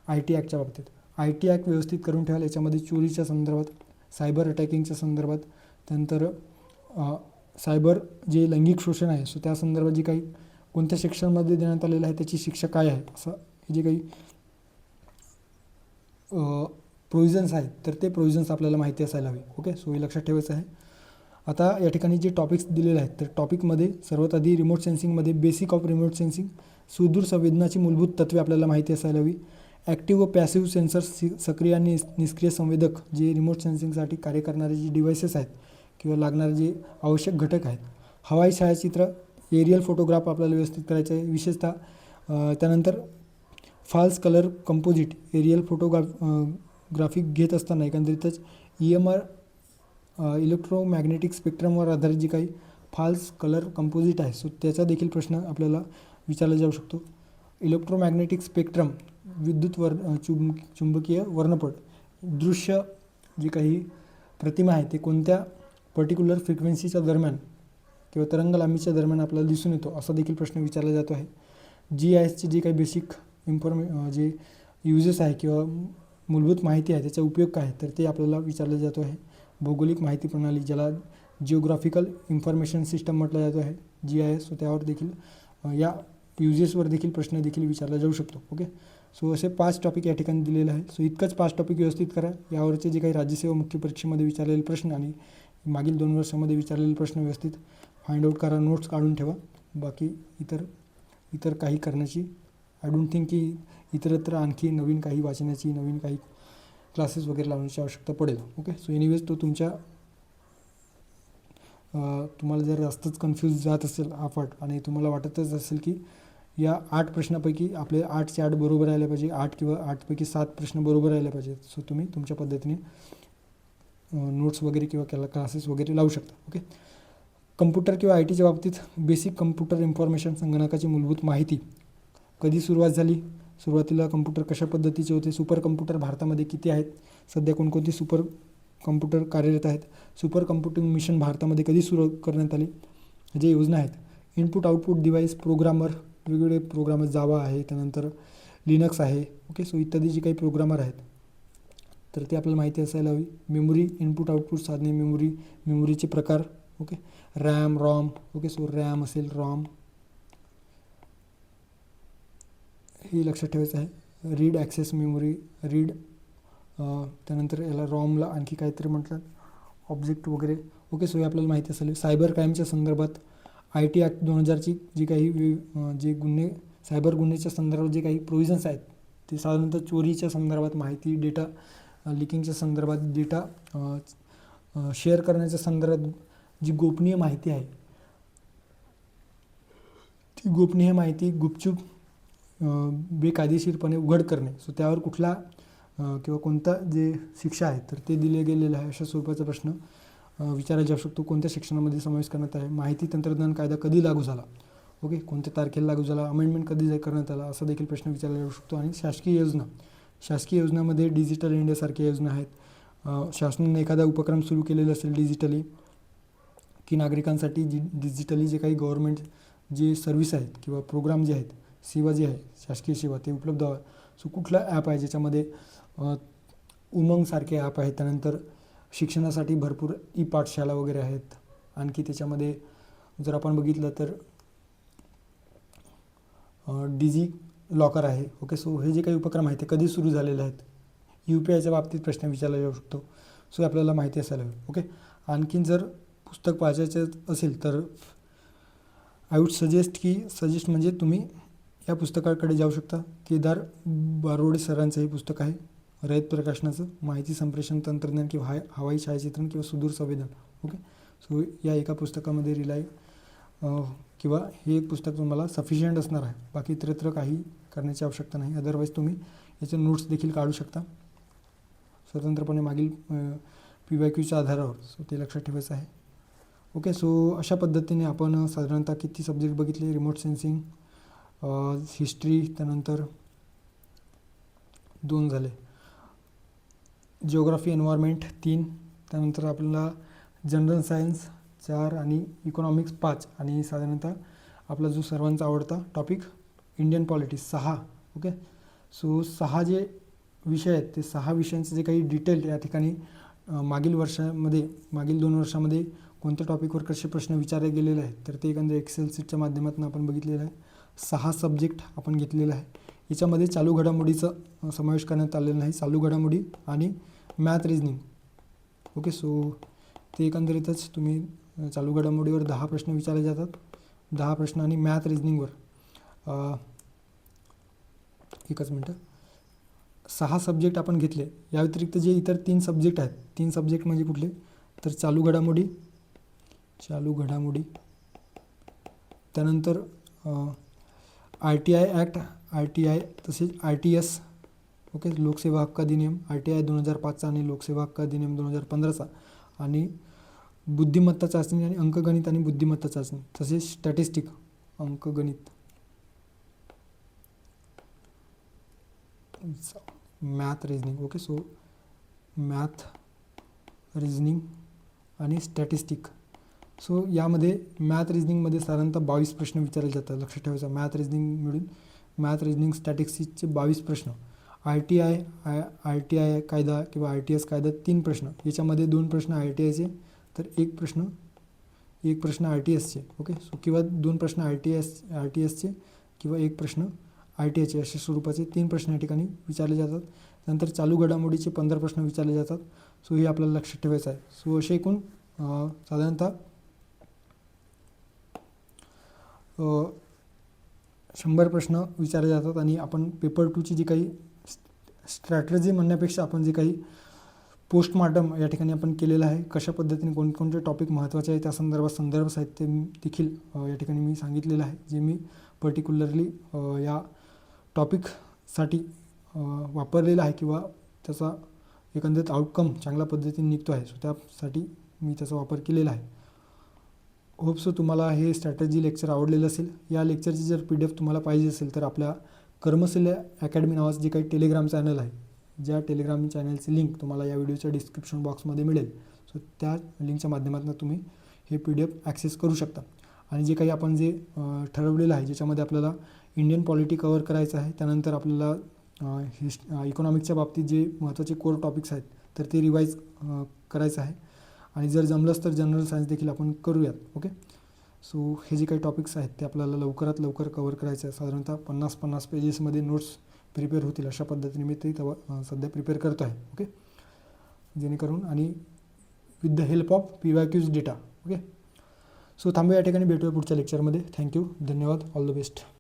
IT ॲक्टच्या बाबतीत, IT ॲक्ट व्यवस्थित करून ठेवाल, याच्यामध्ये चोरीच्या संदर्भात, सायबर अटॅकिंगच्या संदर्भात, त्यानंतर सायबर जे लैंगिक शोषण आहे, सो त्या संदर्भात जे काही कोणत्या सेक्शनमध्ये देण्यात आलेलं आहे, त्याची शिक्षा काय आहे, असं जे काही प्रोव्हिजन्स आहेत, तर ते प्रोव्हिजन्स आपल्याला माहिती असायला हवे. ओके, सो हे लक्षात ठेवायचं आहे. आता या ठिकाणी जे टॉपिक्स दिलेले आहेत, तर टॉपिकमध्ये सर्वात आधी रिमोट सेन्सिंगमध्ये बेसिक ऑफ रिमोट सेन्सिंग, सुदूर संवेदनाची मूलभूत तत्वे आपल्याला माहिती असायला हवी. ॲक्टिव्ह व पॅसिव्ह सेन्सर्स, सक्रिय आणि निष्क्रिय संवेदक जे रिमोट सेन्सिंगसाठी कार्य करणारे जे डिव्हायसेस आहेत किंवा लागणारे जे आवश्यक घटक आहेत. हवाई छायाचित्र, एरियल फोटोग्राफ आपल्याला व्यवस्थित करायचं आहे विशेषतः. त्यानंतर false colour composite, aerial graphic घेत असताना एकंदरीतच EMR इलेक्ट्रोमॅग्नेटिक स्पेक्ट्रमवर आधारित जी काही फाल्स कलर कंपोजिट आहे, सो त्याचा देखील प्रश्न आपल्याला विचारला जाऊ शकतो. इलेक्ट्रोमॅग्नेटिक स्पेक्ट्रम, विद्युत चुंबकीय वर्णपट, दृश्य जी काही प्रतिमा आहे ते कोणत्या पर्टिक्युलर फ्रिक्वेन्सीच्या दरम्यान किंवा तरंग लांबीच्या दरम्यान आपल्याला दिसून येतो, असा देखील प्रश्न विचारला जातो आहे. GISची जी काही बेसिक जे युजेस आहे किंवा मूलभूत माहिती आहे त्याचा उपयोग काय आहे, तर ते आपल्याला विचारलं जातो आहे. भौगोलिक माहिती प्रणाली, ज्याला जिओग्राफिकल इन्फॉर्मेशन सिस्टम म्हटलं जातो आहे, GIS, सो त्यावर देखील या युजेसवर देखील प्रश्न देखील विचारला जाऊ शकतो. ओके, सो असे 5 टॉपिक या ठिकाणी दिलेले आहे. सो इतकंच 5 टॉपिक व्यवस्थित करा. यावरचे जे काही राज्यसेवा मुख्य परीक्षेमध्ये विचारलेले प्रश्न आणि मागील 2 वर्षामध्ये विचारलेले प्रश्न व्यवस्थित फाइंड आउट करा, नोट्स काढून ठेवा. बाकी इतर काही करण्याची आय डोंट थिंक की इतरत्र आणखी नवीन काही वाचण्याची, नवीन काही क्लासेस वगैरे लावण्याची आवश्यकता पडेल. ओके, सो एनिवेज तो तुम्हाला जर जास्तच कन्फ्यूज जात असेल हा पाठ आणि तुम्हाला वाटतच असेल की या 8 प्रश्नापैकी आपले 8चे 8 बरोबर राहिले पाहिजे, 8 किंवा 8पैकी 7 प्रश्न बरोबर राहिले पाहिजेत, सो तुम्ही तुमच्या पद्धतीने नोट्स वगैरे किंवा क्लासेस वगैरे लावू शकता. ओके, कम्प्युटर किंवा ITच्या बाबतीत बेसिक कम्प्युटर इन्फॉर्मेशन, संगणकाची मूलभूत माहिती, कधी सुरुवात झाली, सुरुवातीला कम्प्युटर कशा पद्धतीचे होते, सुपर कम्प्युटर भारतामध्ये किती आहेत, सध्या कोणकोणती सुपर कम्प्युटर कार्यरत आहेत, सुपर कम्प्युटिंग मिशन भारतामध्ये कधी सुरू करण्यात आली, जे योजना आहेत इनपुट आउटपुट डिव्हाइस प्रोग्रामर, वेगवेगळे प्रोग्रामर जावा आहे, त्यानंतर लिनक्स आहे. ओके, सो इत्यादी जे काही प्रोग्रामर आहेत तर ते आपल्याला माहिती असायला हवी. मेमरी, इनपुट आउटपुट साधने, मेमरीचे प्रकार. Okay, RAM, ROM. Okay, so RAM असेल, रॉम हे लक्षात ठेवायचं आहे. Read access memory, read. त्यानंतर याला रॉमला आणखी काहीतरी म्हणतात, ऑब्जेक्ट वगैरे. ओके, सो हे आपल्याला माहिती असेल. सायबर क्राईमच्या संदर्भात IT ॲक्ट 2000ची जी काही जे गुन्हे, सायबर गुन्हेच्या संदर्भात जे काही प्रोव्हिजन्स आहेत ते साधारणतः चोरीच्या संदर्भात माहिती, डेटा लिकिंगच्या संदर्भात, डेटा शेअर करण्याच्या संदर्भात जी गोपनीय माहिती आहे ती गोपनीय माहिती गुपचूप बेकायदेशीरपणे उघड करणे. सो त्यावर कुठला किंवा कोणता जे शिक्षा आहे तर ते दिले गेलेलं आहे अशा स्वरूपाचा प्रश्न विचारला जाऊ शकतो. कोणत्या शिक्षणामध्ये समावेश करण्यात आहे. माहिती तंत्रज्ञान कायदा कधी लागू झाला. ओके, कोणत्या तारखेला लागू झाला, अमेंडमेंट कधी करण्यात आला, असा देखील प्रश्न विचारला जाऊ शकतो. आणि शासकीय योजना, शासकीय योजनामध्ये डिजिटल इंडियासारख्या योजना आहेत. शासनाने एखादा उपक्रम सुरू केलेला असेल डिजिटली, की नागरिकांसाठी डिजिटली जे काही गव्हर्नमेंट जे सर्व्हिस आहेत किंवा प्रोग्राम जे आहेत, सेवा जी आहे, शासकीय सेवा ते उपलब्ध व्हावं. सो कुठला ॲप आहे ज्याच्यामध्ये उमंगसारखे ॲप आहेत. त्यानंतर शिक्षणासाठी भरपूर पाठशाला वगैरे आहेत. आणखी त्याच्यामध्ये जर आपण बघितलं तर डिजी लॉकर आहे. ओके, सो हे जे काही उपक्रम आहेत ते कधी सुरू झालेले आहेत. UPIच्या बाबतीत प्रश्न विचारला जाऊ शकतो. सो आपल्याला माहिती असायला हवी. ओके, आणखीन जर पुस्तक वाचायचं असेल तर आय वूड सजेस्ट म्हणजे तुम्ही या पुस्तकाकडे जाऊ शकता. केदार बारोडे सरांचं हे पुस्तक आहे, रयत प्रकाशनाचं, माहिती संप्रेषण तंत्रज्ञान किंवा हवाई छायाचित्रण किंवा सुदूर संवेदन. ओके, सो या एका पुस्तकामध्ये किंवा हे एक पुस्तक तुम्हाला सफिशियंट असणार आहे. बाकी इतरत्र काही करण्याची आवश्यकता नाही. अदरवाईज तुम्ही याचे नोट्स देखील काढू शकता स्वतंत्रपणे मागील PYQच्या आधारावर. सो ते लक्षात ठेवायचं आहे. ओके, सो अशा पद्धतीने आपण साधारणतः किती सब्जेक्ट बघितले. रिमोट सेन्सिंग, हिस्ट्री, त्यानंतर 2 झाले. जिओग्राफी एन्व्हायरमेंट 3, त्यानंतर आपल्याला जनरल सायन्स 4 आणि इकॉनॉमिक्स 5 आणि साधारणतः आपला जो सर्वांचा आवडता topic Indian politics 6. Okay, so 6 जे विषय आहेत ते 6 विषयांचे जे काही डिटेल या ठिकाणी मागील 2 वर्षामध्ये कोणत्या टॉपिकवर कसे प्रश्न विचारले गेलेले आहेत तर ते एकंदर एक्सेल शीटच्या माध्यमातून आपण बघितलेलं आहे. 6 सब्जेक्ट आपण घेतलेला आहे. याच्यामध्ये चालू घडामोडीचा समावेश करण्यात आलेला नाही. चालू घडामोडी आणि मॅथ रिजनिंग. ओके, सो ते एकंदरीतच तुम्ही चालू घडामोडीवर 10 प्रश्न विचारले जातात. 10 प्रश्न आणि मॅथ रिजनिंगवर एकच मिनटं 6 सब्जेक्ट आपण घेतले. या व्यतिरिक्त जे इतर 3 सब्जेक्ट आहेत, 3 सब्जेक्ट म्हणजे कुठले तर चालू घडामोडी, त्यानंतर RTI ॲक्ट, RTI तसेच RTS. ओके, लोकसेवा हक्क अधिनियम RTI 2005चा आणि लोकसेवा हक्क अधिनियम 2015चा, आणि बुद्धिमत्ता चाचणी आणि अंकगणित आणि बुद्धिमत्ता चाचणी, तसेच स्टॅटिस्टिक अंकगणित, math reasoning. Okay, so math reasoning आणि स्टॅटिस्टिक. सो यामध्ये मॅथ रिजनिंगमध्ये साधारणतः 22 प्रश्न विचारले जातात. लक्षात ठेवायचं, मॅथ रिजनिंग मिळून मॅथ रिजनिंग स्टॅटिस्टिक्सचे 22 प्रश्न. RTI कायदा किंवा RTS कायदा 3 प्रश्न. याच्यामध्ये 2 प्रश्न RTIचे तर एक प्रश्न RTSचे. ओके, सो किंवा 2 प्रश्न RTSचे किंवा एक प्रश्न RTIचे, अशा स्वरूपाचे 3 प्रश्न या ठिकाणी विचारले जातात. नंतर चालू घडामोडीचे 15 प्रश्न विचारले जातात. सो हे आपल्याला लक्षात ठेवायचं आहे. सो असे एकूण साधारणतः 100 प्रश्न विचारले जातात. आणि आपण पेपर 2ची जी काही स्ट्रॅटर्जी म्हणण्यापेक्षा आपण जे काही पोस्टमार्टम या ठिकाणी आपण केलेलं आहे, कशा पद्धतीने कोणकोणते टॉपिक महत्त्वाचे आहे त्या संदर्भात संदर्भ साहित्य देखील या ठिकाणी मी सांगितलेलं आहे, जे मी पर्टिक्युलरली या टॉपिकसाठी वापरलेलं आहे किंवा त्याचा एकंदरीत आउटकम चांगल्या पद्धतीने निघतो आहे. सो त्यासाठी मी त्याचा वापर केलेला आहे. होप सो तुम्हाला हे स्ट्रॅटर्जी लेक्चर आवडलेलं असेल. या लेक्चरची जर PDF तुम्हाला पाहिजे असेल तर आपल्या कर्मशैल्या अकॅडमी नावाचं जे काही टेलिग्राम चॅनल आहे, ज्या टेलिग्राम चॅनलची लिंक तुम्हाला या व्हिडिओच्या डिस्क्रिप्शन बॉक्समध्ये मिळेल. सो त्या लिंकच्या माध्यमातून तुम्ही हे PDF ॲक्सेस करू शकता. आणि जे काही आपण जे ठरवलेलं आहे, ज्याच्यामध्ये आपल्याला इंडियन पॉलिटी कव्हर करायचं आहे, त्यानंतर आपल्याला इकॉनॉमिक्सच्या बाबतीत जे महत्त्वाचे कोर टॉपिक्स आहेत तर ते रिवाईज करायचं आहे. आणि जर जमलंच तर जनरल सायन्स देखील आपण करूयात. ओके, सो हे जे काही टॉपिक्स आहेत ते आपल्याला लवकरात लवकर कव्हर करायचं आहे. साधारणतः 50 पेजेसमध्ये नोट्स प्रिपेअर होतील अशा पद्धतीने मी ते सध्या प्रिपेअर करतो आहे. ओके, जेणेकरून आणि with the help of PYQs data. Okay, so थांबूया या ठिकाणी, भेटूया पुढच्या लेक्चरमध्ये. थँक्यू, धन्यवाद, ऑल द बेस्ट.